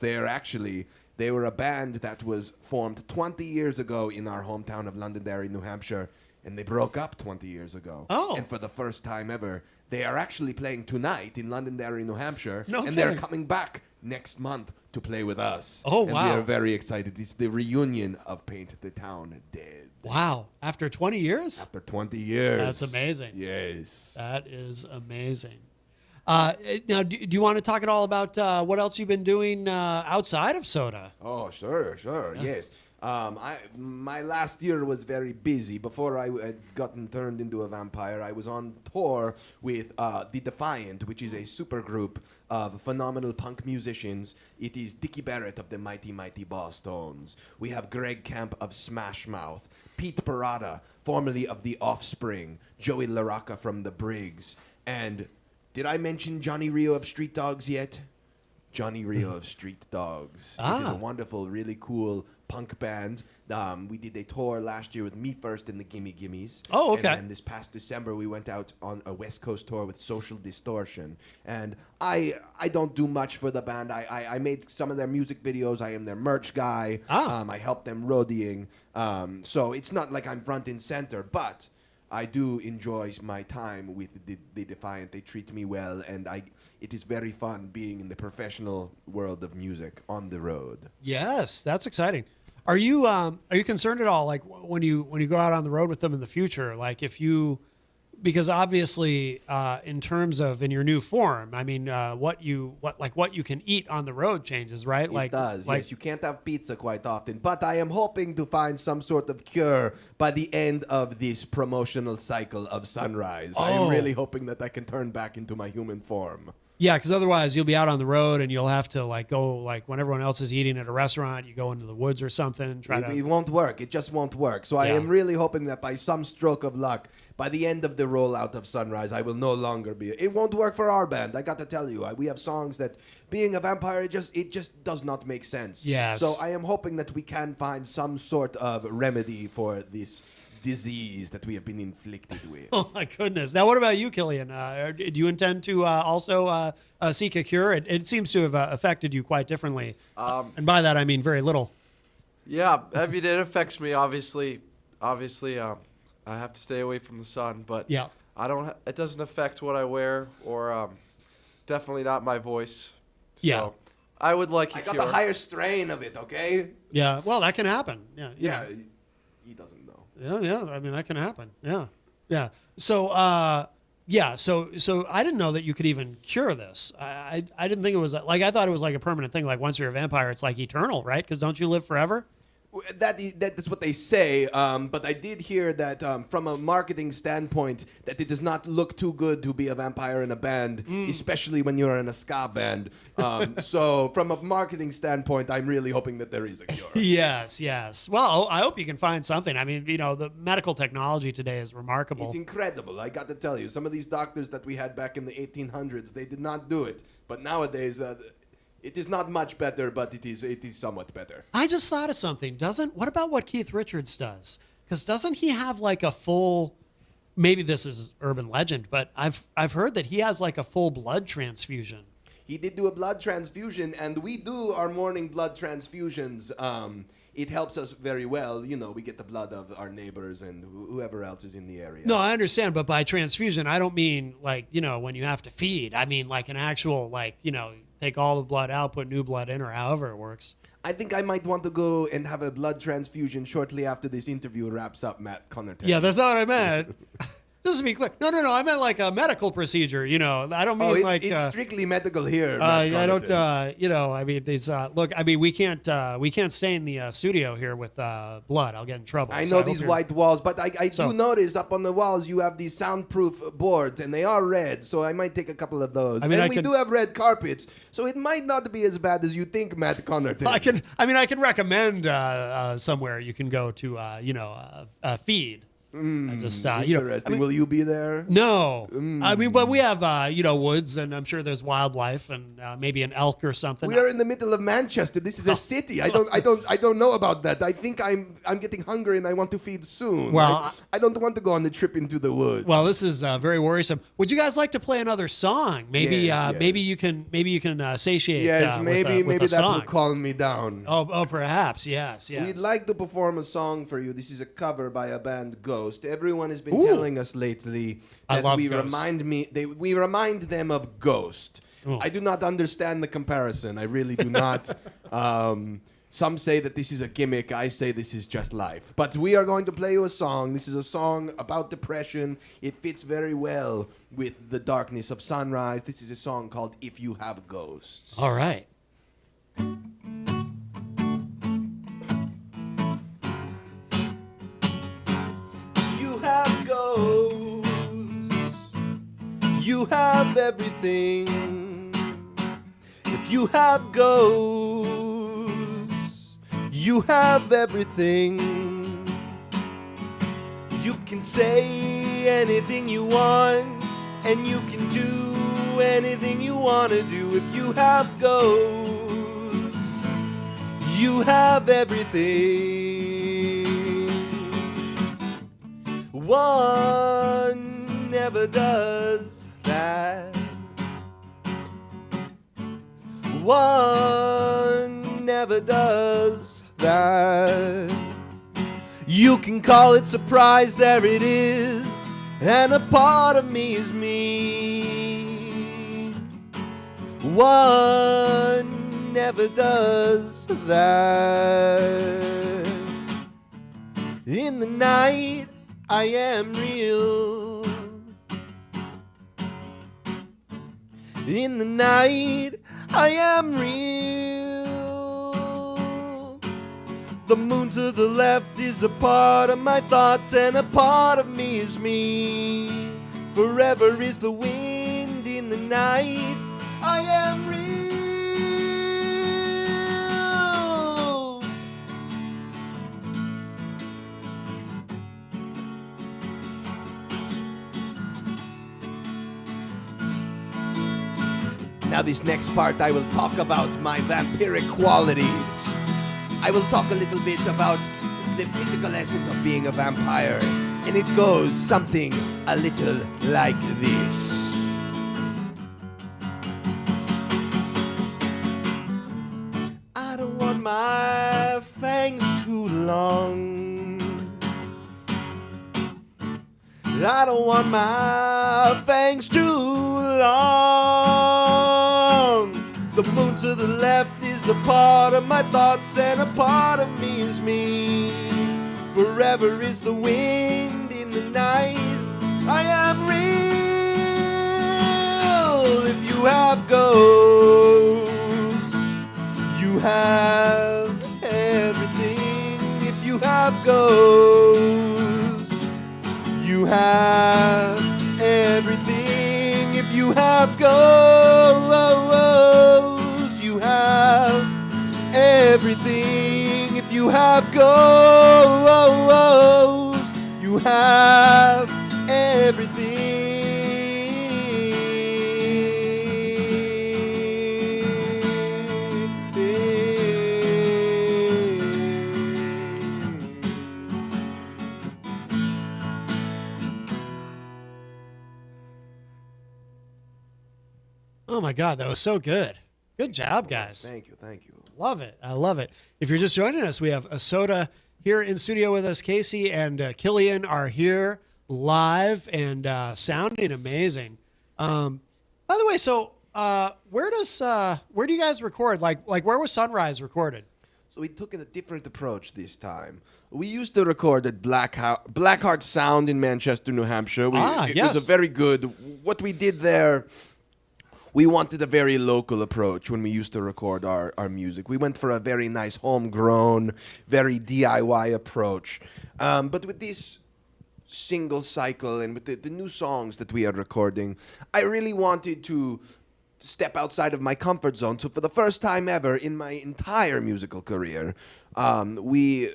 they were a band that was formed 20 years ago in our hometown of Londonderry, New Hampshire, and they broke up 20 years ago. Oh. And for the first time ever, they are actually playing tonight in Londonderry, New Hampshire. No and they're kidding. coming back next month to play with us. Oh, and wow. we are very excited. It's the reunion of Paint the Town Dead. Wow. After 20 years? After 20 years. That's amazing. Yes. That is amazing. Now, do you want to talk at all about what else you've been doing outside of Soda? Oh, sure, yes. My last year was very busy. Before I had gotten turned into a vampire, I was on tour with The Defiant, which is a supergroup of phenomenal punk musicians. It is Dickie Barrett of the Mighty Mighty Boss Tones. We have Greg Camp of Smash Mouth, Pete Parada, formerly of The Offspring, Joey LaRocca from The Briggs, and did I mention Johnny Rio of Street Dogs yet? Johnny Rio of Street Dogs. It is a wonderful, really cool punk band. We did a tour last year with Me First and the Gimme Gimmes. Oh, okay. And then this past December, we went out on a West Coast tour with Social Distortion. And I don't do much for the band. I made some of their music videos. I am their merch guy. I help them roadieing. So it's not like I'm front and center, but I do enjoy my time with the Defiant. They treat me well, and it is very fun being in the professional world of music on the road. Yes, that's exciting. Are you concerned at all, like when you go out on the road with them in the future, like if you, because obviously in terms of in your new form, I mean, what you can eat on the road changes, right? It does. Yes, you can't have pizza quite often, but I am hoping to find some sort of cure by the end of this promotional cycle of Sunrise. I am really hoping that I can turn back into my human form. Yeah, because otherwise you'll be out on the road and you'll have to go when everyone else is eating at a restaurant, you go into the woods or something. It won't work. It just won't work. So I am really hoping that by some stroke of luck, by the end of the rollout of Sunrise, I will no longer be. It won't work for our band. I got to tell you, we have songs that being a vampire, it just does not make sense. Yes. So I am hoping that we can find some sort of remedy for this disease that we have been inflicted with. Oh my goodness! Now, what about you, Killian? Do you intend to also seek a cure? It seems to have affected you quite differently, and by that I mean very little. Yeah, I mean it affects me. Obviously, I have to stay away from the sun, but yeah, it doesn't affect what I wear, or definitely not my voice. So yeah, I would like. I got the higher strain of it. Okay. Yeah. Well, that can happen. Yeah. Yeah. He doesn't know. Yeah. I mean, that can happen. Yeah. So, so I didn't know that you could even cure this. I didn't think it was I thought it was like a permanent thing. Like once you're a vampire, it's like eternal, right? Because don't you live forever? That's what they say, but I did hear that from a marketing standpoint that it does not look too good to be a vampire in a band, especially when you're in a ska band. So from a marketing standpoint, I'm really hoping that there is a cure. Yes. Well, I hope you can find something. I mean, the medical technology today is remarkable. It's incredible. I got to tell you, some of these doctors that we had back in the 1800s, they did not do it. But nowadays, it is not much better, but it is somewhat better. I just thought of something. What about what Keith Richards does? Because doesn't he have like a full, maybe this is urban legend, but I've heard that he has like a full blood transfusion. He did do a blood transfusion, and we do our morning blood transfusions. It helps us very well. We get the blood of our neighbors and whoever else is in the area. No, I understand, but by transfusion, I don't mean like, when you have to feed. I mean like an actual, take all the blood out, put new blood in, or however it works. I think I might want to go and have a blood transfusion shortly after this interview wraps up, Matt Connarton. Yeah, that's not what I meant. Just to be clear. No, I meant like a medical procedure, I don't mean it's strictly medical here. I don't, I mean, these, look, I mean, we can't stay in the studio here with blood. I'll get in trouble. I know these white walls, but I do notice up on the walls you have these soundproof boards, and they are red, so I might take a couple of those. We do have red carpets, so it might not be as bad as you think, Matt Connarton. I can recommend somewhere you can go to, feed. Interesting. Will you be there? No. I mean, but we have, woods, and I'm sure there's wildlife, and maybe an elk or something. We are in the middle of Manchester. This is a city. I don't know about that. I think I'm getting hungry and I want to feed soon. Well, I don't want to go on the trip into the woods. Well, this is very worrisome. Would you guys like to play another song? Maybe, yes. maybe you can satiate. Yes, maybe with a that song. will calm me down. Oh, perhaps. Yes. We'd like to perform a song for you. This is a cover by a band, Ghost. Everyone has been telling us lately that we remind them of Ghost. I do not understand the comparison. I really do not. Some say that this is a gimmick. I say this is just life. But we are going to play you a song. This is a song about depression. It fits very well with the darkness of sunrise. This is a song called If You Have Ghosts. All right. You have ghosts. You have everything. If you have ghosts, you have everything. You can say anything you want, and you can do anything you want to do. If you have ghosts, you have everything. One never does that. One never does that. You can call it surprise, there it is, and a part of me is me. One never does that. In the night, I am real. In the night, I am real. The moon to the left is a part of my thoughts, and a part of me is me. Forever is the wind in the night. I am real. Now this next part I will talk about my vampiric qualities. I will talk a little bit about the physical essence of being a vampire. And it goes something a little like this. I don't want my fangs too long. I don't want my fangs too long. The moon to the left is a part of my thoughts, and a part of me is me. Forever is the wind in the night. I am real. If you have ghosts, you have everything. If you have ghosts, you have everything. If you have ghosts, you have everything. If you have ghosts, you have everything. Oh my God, that was so good. Good job, guys. Thank you, thank you. Love it. I love it. If you're just joining us, we have Soda here in studio with us. Casey and Killian are here live and sounding amazing. By the way, so where do you guys record? Like where was Sunrise recorded? So we took a different approach this time. We used to record at Blackheart Sound in Manchester, New Hampshire. It was a very good. What we did there, we wanted a very local approach when we used to record our music. We went for a very nice homegrown, very DIY approach. But with this single cycle and with the new songs that we are recording, I really wanted to step outside of my comfort zone. So for the first time ever in my entire musical career, we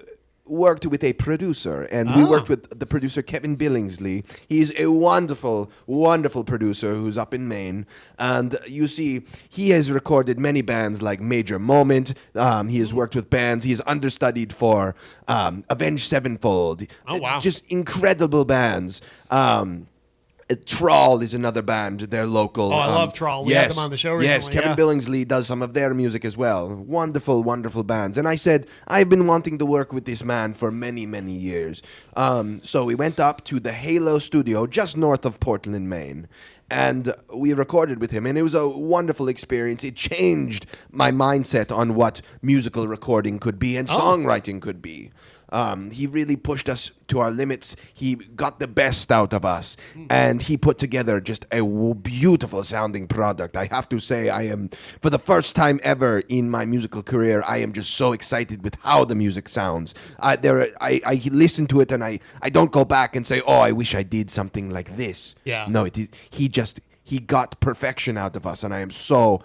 worked with a producer, and we worked with the producer Kevin Billingsley. He's a wonderful, wonderful producer who's up in Maine, and you see, he has recorded many bands like Major Moment. He has worked with bands. He has understudied for Avenged Sevenfold. Oh, wow. Just incredible bands. Trawl is another band. They're local. Oh, I love Trawl. We had them on the show recently. Yes, Kevin Billingsley does some of their music as well. Wonderful, wonderful bands. And I said, I've been wanting to work with this man for many, many years. So we went up to the Halo studio just north of Portland, Maine. and we recorded with him, and it was a wonderful experience. It changed my mindset on what musical recording could be and songwriting could be. He really pushed us to our limits. He got the best out of us, and he put together just a beautiful sounding product. I have to say, I am, for the first time ever in my musical career, I am just so excited with how the music sounds. I listen to it, and I don't go back and say, oh, I wish I did something like this. Yeah. No, he got perfection out of us, and I am so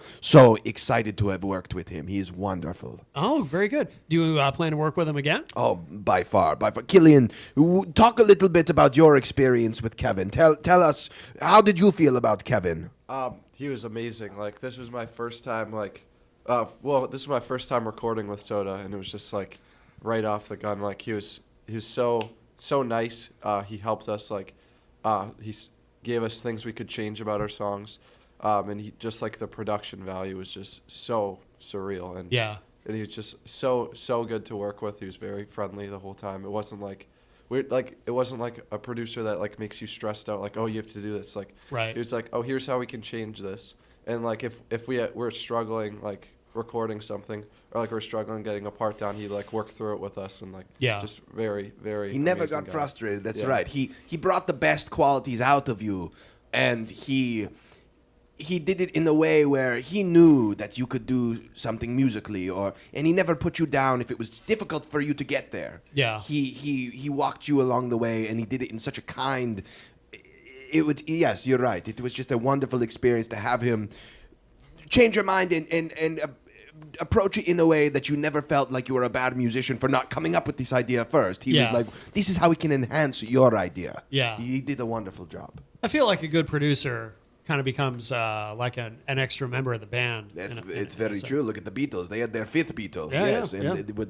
excited to have worked with him. He is wonderful. Oh, very good. Do you plan to work with him again? Oh, by far. Killian, talk a little bit about your experience with Kevin. Tell us, how did you feel about Kevin? He was amazing. Like, this was my first time, this is my first time recording with Soda, and it was just, like, right off the gun. Like, he was so nice. He helped us, he gave us things we could change about our songs, and he just, like, the production value was just so surreal, and he was just so good to work with. He was very friendly the whole time. It wasn't like it wasn't like a producer that, like, makes you stressed out, like, oh, you have to do this. Like, right. It was like, oh, here's how we can change this, and, like, if we're struggling, like, recording something, or, like, we're struggling getting a part down, he'd, like, work through it with us, and, like, just very, very he never got frustrated. That's right. He brought the best qualities out of you, and he did it in a way where he knew that you could do something musically, and he never put you down if it was difficult for you to get there. Yeah. He walked you along the way, and he did it in such a kind. Yes, you're right. It was just a wonderful experience to have him change your mind and approach it in a way that you never felt like you were a bad musician for not coming up with this idea first. He was like, this is how we can enhance your idea. Yeah. He did a wonderful job. I feel like a good producer kind of becomes like an extra member of the band. It's very true. Look at the Beatles. They had their fifth Beatle.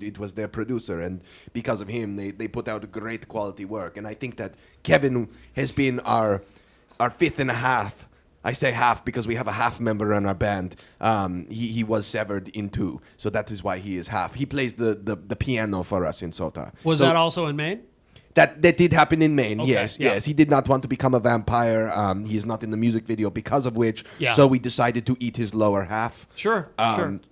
It was their producer. And because of him, they put out great quality work. And I think that Kevin has been our fifth and a half. I say half because we have a half member in our band. He was severed in two, so that is why he is half. He plays the piano for us in Sota. Was that also in Maine? That did happen in Maine, Okay, yes. He did not want to become a vampire. He is not in the music video because of which, so we decided to eat his lower half. Sure.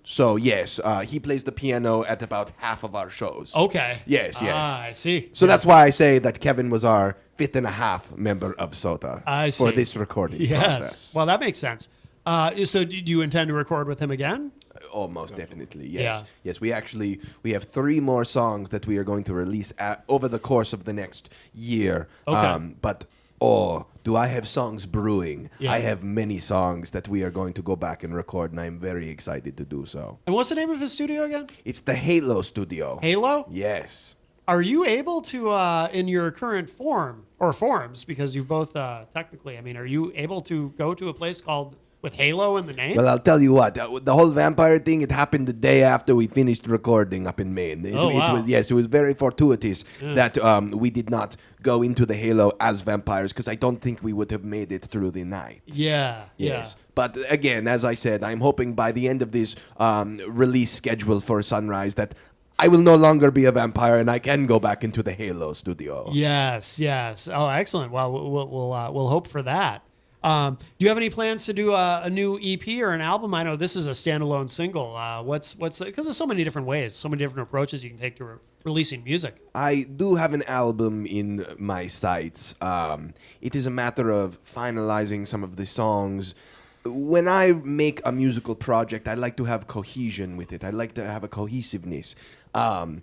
So, yes, he plays the piano at about half of our shows. Okay. Yes. I see. So that's why I say that Kevin was our fifth and a half member of Sota for this recording process. Well, that makes sense. So do you intend to record with him again? Oh, most definitely, yes. Yes, we have 3 more songs that we are going to release over the course of the next year. Okay. But, do I have songs brewing? I have many songs that we are going to go back and record, and I'm very excited to do so. And what's the name of his studio again? It's the Halo Studio. Halo? Yes. Are you able to, in your current form, or forms, because you've both technically, are you able to go to a place called with Halo in the name? Well, I'll tell you what. The whole vampire thing, it happened the day after we finished recording up in Maine. It was very fortuitous that we did not go into the Halo as vampires, because I don't think we would have made it through the night. Yes. But again, as I said, I'm hoping by the end of this release schedule for Sunrise that I will no longer be a vampire and I can go back into the Halo studio. Yes. Oh, excellent. Well, we'll hope for that. Do you have any plans to do a new EP or an album? I know this is a standalone single. What's because there's so many different ways, so many different approaches you can take to releasing music. I do have an album in my sights. It is a matter of finalizing some of the songs. When I make a musical project, I like to have cohesion with it. I like to have a cohesiveness. And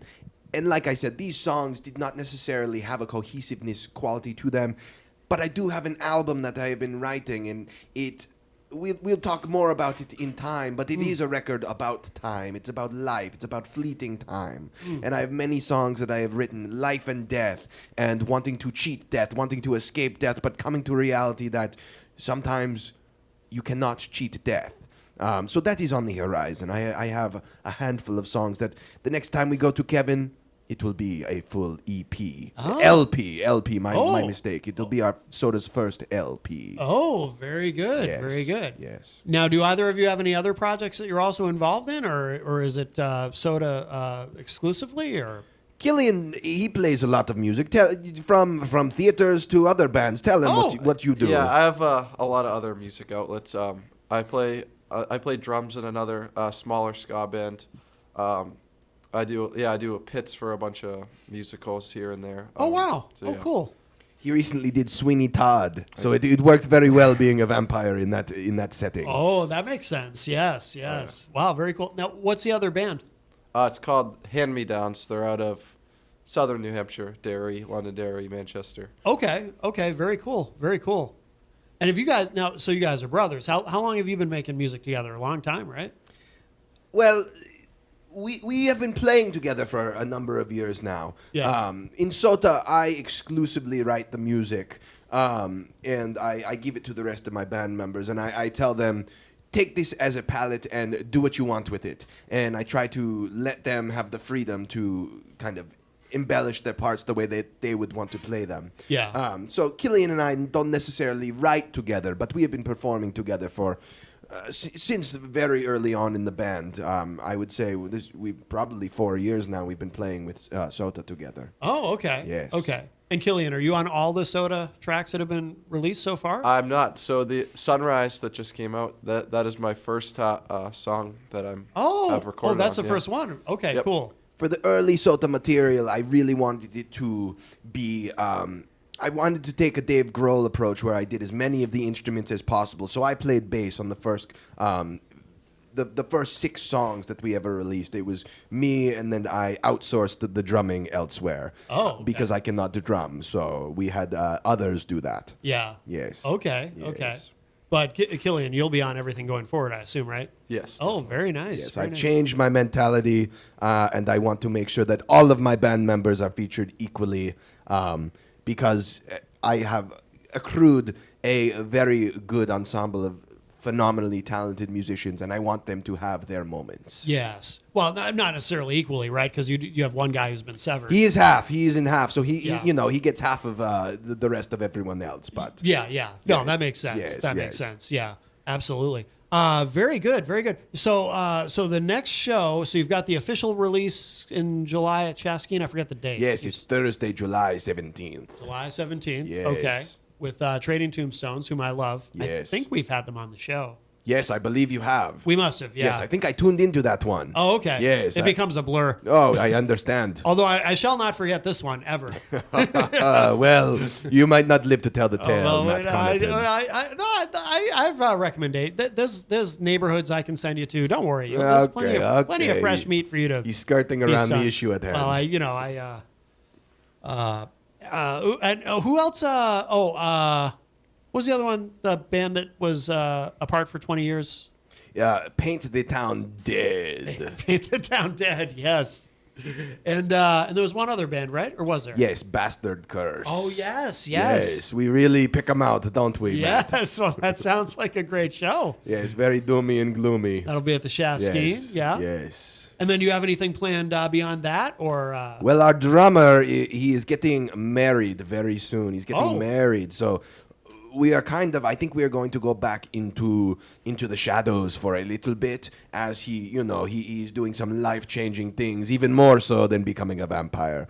like I said, these songs did not necessarily have a cohesiveness quality to them. But I do have an album that I have been writing, and we'll talk more about it in time, but it is a record about time. It's about life. It's about fleeting time. And I have many songs that I have written, life and death, and wanting to cheat death, wanting to escape death, but coming to reality that sometimes you cannot cheat death. So that is on the horizon. I have a handful of songs that the next time we go to Kevin, it will be a full EP. LP, my mistake. It'll be our Soda's first LP. Oh, very good. Yes. Very good. Yes. Now, do either of you have any other projects that you're also involved in, or is it Soda exclusively? Or Killian, he plays a lot of music. From theaters to other bands. Tell him what you do. Yeah, I have a lot of other music outlets. I play drums in another smaller ska band. I do pits for a bunch of musicals here and there. Oh wow! So, Cool. He recently did Sweeney Todd, so it worked very well being a vampire in that setting. Oh, that makes sense. Yes. Wow, very cool. Now, what's the other band? It's called Hand Me Downs. They're out of southern New Hampshire, Londonderry, Manchester. Okay, very cool. And if you guys so you guys are brothers. How long have you been making music together? A long time, right? Well, we have been playing together for a number of years now. Yeah. In Sota, I exclusively write the music, and I give it to the rest of my band members, and I tell them, take this as a palette and do what you want with it. And I try to let them have the freedom to kind of embellish their parts the way they would want to play them. Yeah. So Killian and I don't necessarily write together, but we have been performing together for since very early on in the band. I would say we probably 4 years now we've been playing with Sota together. Oh, okay. Yes. Okay. And Killian, are you on all the Sota tracks that have been released so far? I'm not. So the Sunrise that just came out, that is my first song that I've recorded. Oh, that's on, the first one. Okay, Yep. cool. For the early Sota material, I really wanted it to be. I wanted to take a Dave Grohl approach where I did as many of the instruments as possible. So I played bass on the first, the first 6 songs that we ever released. It was me, and then I outsourced the drumming elsewhere. Oh, okay. Because I cannot do drums, so we had others do that. Yeah. Yes. Okay. But Killian, you'll be on everything going forward, I assume, right? Yes. Oh, very nice. Yes, very I've nice. changed my mentality, and I want to make sure that all of my band members are featured equally, because I have accrued a very good ensemble of phenomenally talented musicians, and I want them to have their moments. Yes. Well, not necessarily equally, right? Because you have one guy who's been severed. He is half. He is in half, so he gets half of the rest of everyone else. But Yeah. No, Yes. that makes sense. Yes, That yes. makes sense. Yeah, absolutely. Very good. So the next show, so you've got the official release in July at Chaskin. I forget the date. Yes, it's Thursday, July 17th. July 17th. Yes. Okay. With Trading Tombstones, whom I love. I Yes. think we've had them on the show. Yes, I believe you have. We must have, yeah. Yes, I think I tuned into that one. Oh, okay. Yes. It becomes a blur. Oh, I understand. Although I shall not forget this one ever. Well, you might not live to tell the tale, Oh, Matt Connaughton. I've recommended. There's neighborhoods I can send you to. Don't worry. There's plenty of fresh meat for you to. He's skirting be around the sung. issue at hand. Well, and who else? What was the other one? The band that was apart for 20 years? Paint the Town Dead. Paint the Town Dead, yes. And there was one other band, right? Or was there? Yes, Bastard Curse. Oh, yes. We really pick them out, don't we, Matt? Yes, well, that sounds like a great show. Yes, very doomy and gloomy. That'll be at the Chaskin, yeah? Yes. And then you have anything planned beyond that, or? Well, our drummer, he is getting married very soon. He's getting married, so we are I think we are going to go back into the shadows for a little bit, as he's doing some life-changing things, even more so than becoming a vampire.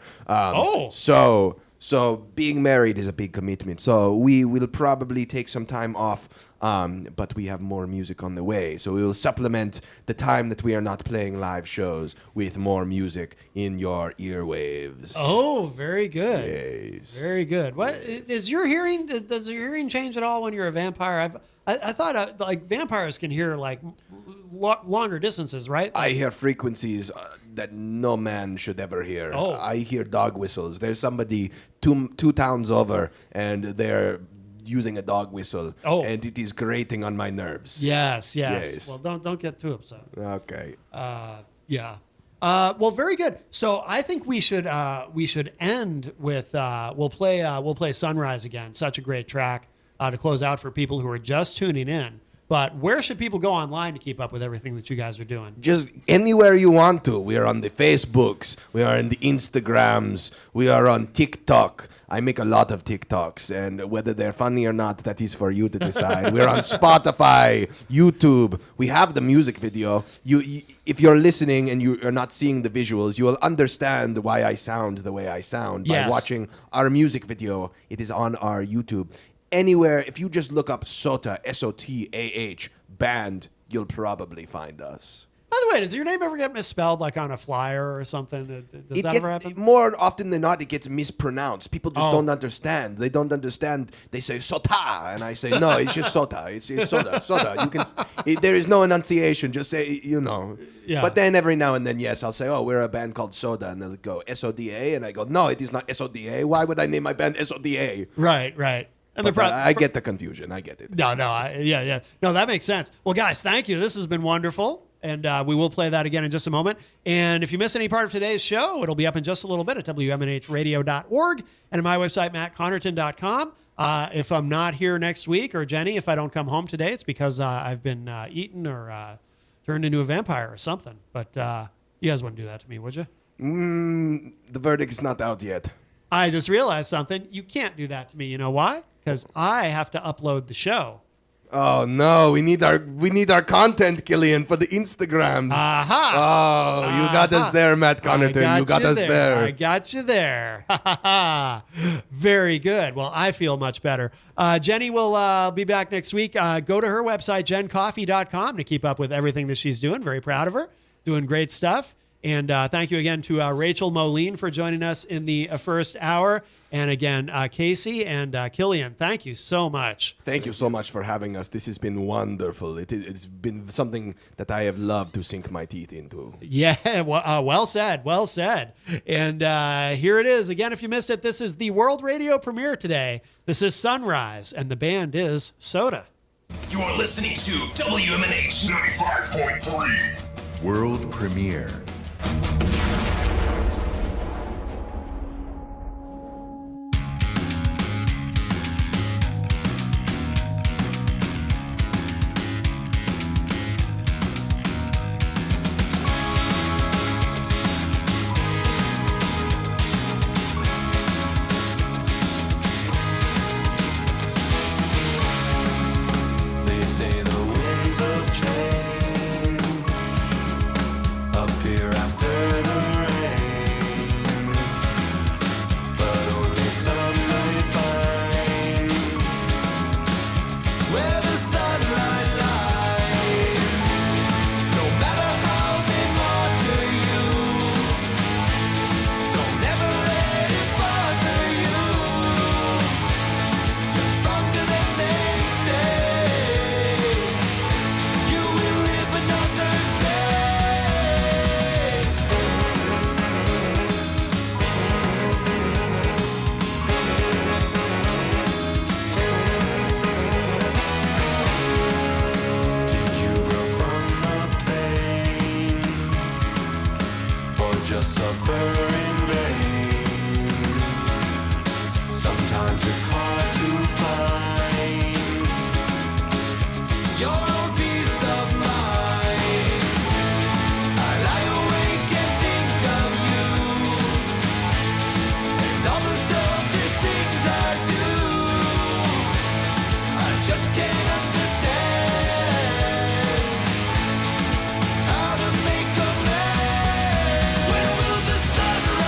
So being married is a big commitment. So we will probably take some time off, but we have more music on the way. So we will supplement the time that we are not playing live shows with more music in your earwaves. Oh, very good. Yes. Very good. What is your hearing? Does your hearing change at all when you're a vampire? I thought like vampires can hear like longer distances, right? I hear frequencies that no man should ever hear. Oh. I hear dog whistles. There's somebody two towns over, and they're using a dog whistle, and it is grating on my nerves. Yes. Well, don't get too upset. Okay. Yeah. Well, very good. So I think we should end with we'll play Sunrise again. Such a great track to close out for people who are just tuning in. But where should people go online to keep up with everything that you guys are doing? Just anywhere you want to. We are on the Facebooks. We are in the Instagrams. We are on TikTok. I make a lot of TikToks, and whether they're funny or not, that is for you to decide. We're on Spotify, YouTube. We have the music video. If you're listening and you are not seeing the visuals, you will understand why I sound the way I sound by watching our music video. It is on our YouTube. Anywhere, if you just look up SOTAH, S-O-T-A-H, band, you'll probably find us. By the way, does your name ever get misspelled, like on a flyer or something? Does that ever happen? More often than not, it gets mispronounced. People just don't understand. They don't understand. They say SOTAH, and I say, no, it's just SOTAH. It's soda. You can. There is no enunciation. Just say, Yeah. But then every now and then, yes, I'll say, oh, we're a band called Soda, and they'll go S-O-D-A, and I go, no, it is not S-O-D-A. Why would I name my band S-O-D-A? Right. And I get the confusion. I get it. No, No, that makes sense. Well, guys, thank you. This has been wonderful. And we will play that again in just a moment. And if you miss any part of today's show, it'll be up in just a little bit at WMNHradio.org and at my website, mattconnerton.com. If I'm not here next week, or Jenny, if I don't come home today, it's because I've been eaten or turned into a vampire or something. But you guys wouldn't do that to me, would you? The verdict is not out yet. I just realized something. You can't do that to me. You know why? Because I have to upload the show. Oh no, we need our content, Killian, for the Instagrams. Aha! Oh, you got us there, Matt Connarton. You got us there. I got you there. Very good. Well, I feel much better. Jenny will be back next week. Go to her website, jencoffee.com, to keep up with everything that she's doing. Very proud of her. Doing great stuff. And thank you again to Rachel Moline for joining us in the first hour. And again, Casey and Killian, thank you so much. Thank you so much for having us. This has been wonderful. It's been something that I have loved to sink my teeth into. Yeah, well said. Well said. And here it is. Again, if you missed it, this is the world radio premiere today. This is Sunrise, and the band is Soda. You are listening to WMNH 95.3. World premiere. They say the winds of change appear after the rain, but only some may find where the sunlight lies. No matter how they martyr you, don't ever let it bother you. You're stronger than they say. You will live another day. Did you grow from the pain, or just suffer in vain? Sometimes it's hard to find your own peace of mind. I lie awake and think of you and all the selfish things I do. I just can't understand how to make a man. When will the sunrise?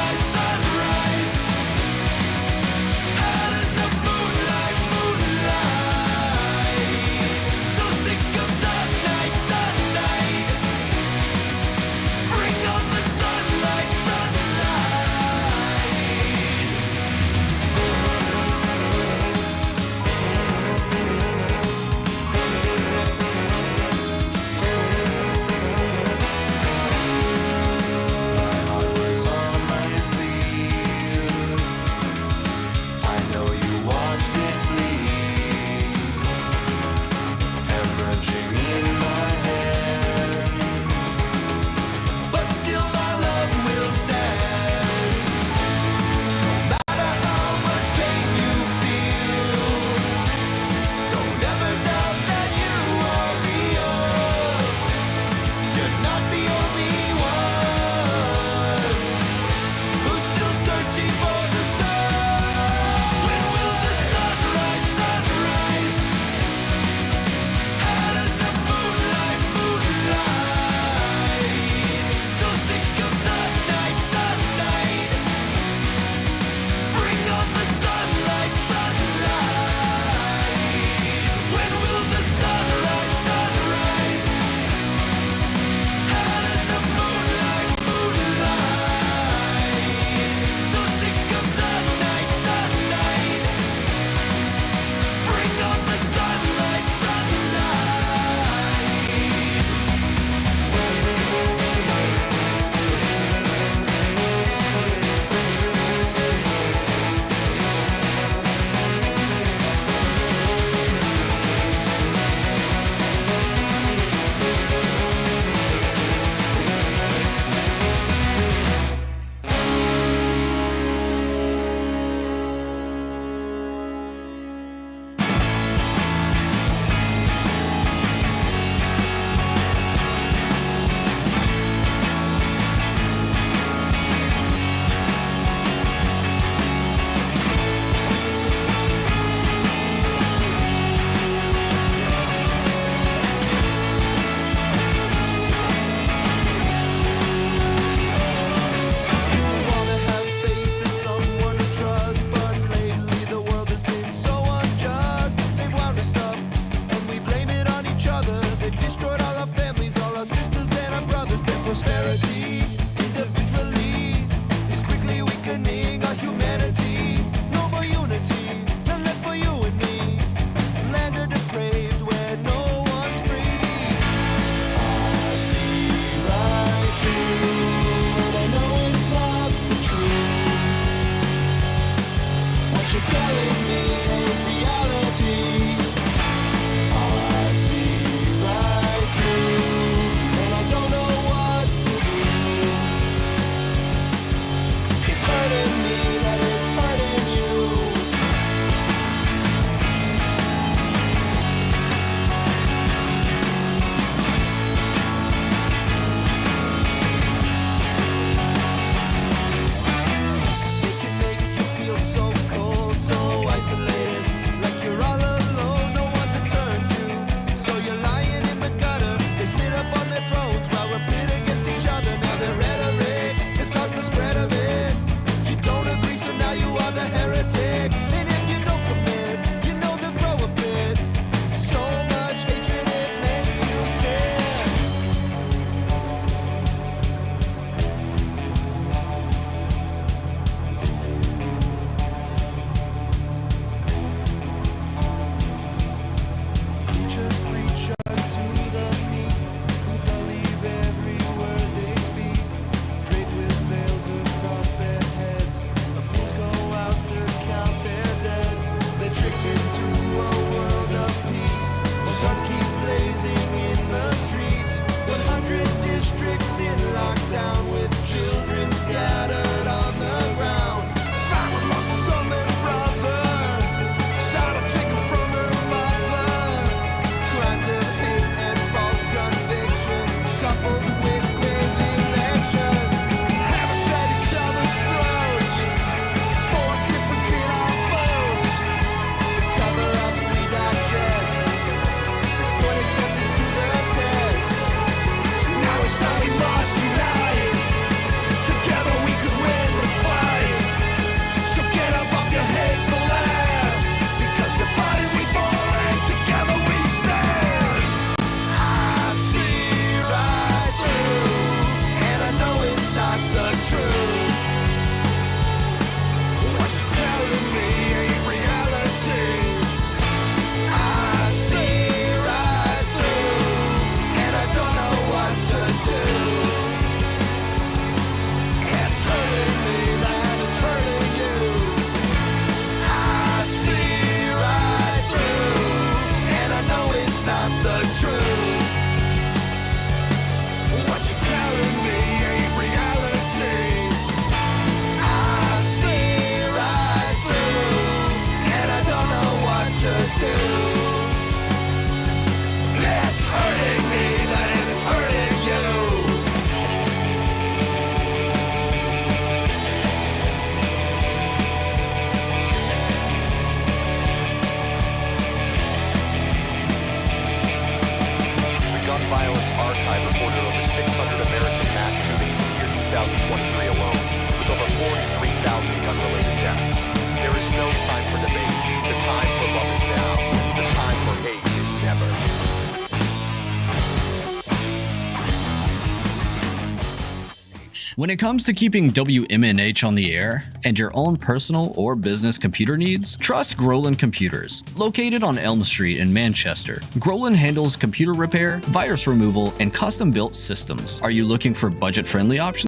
When it comes to keeping WMNH on the air and your own personal or business computer needs, trust Groland Computers. Located on Elm Street in Manchester, Groland handles computer repair, virus removal, and custom-built systems. Are you looking for budget-friendly options?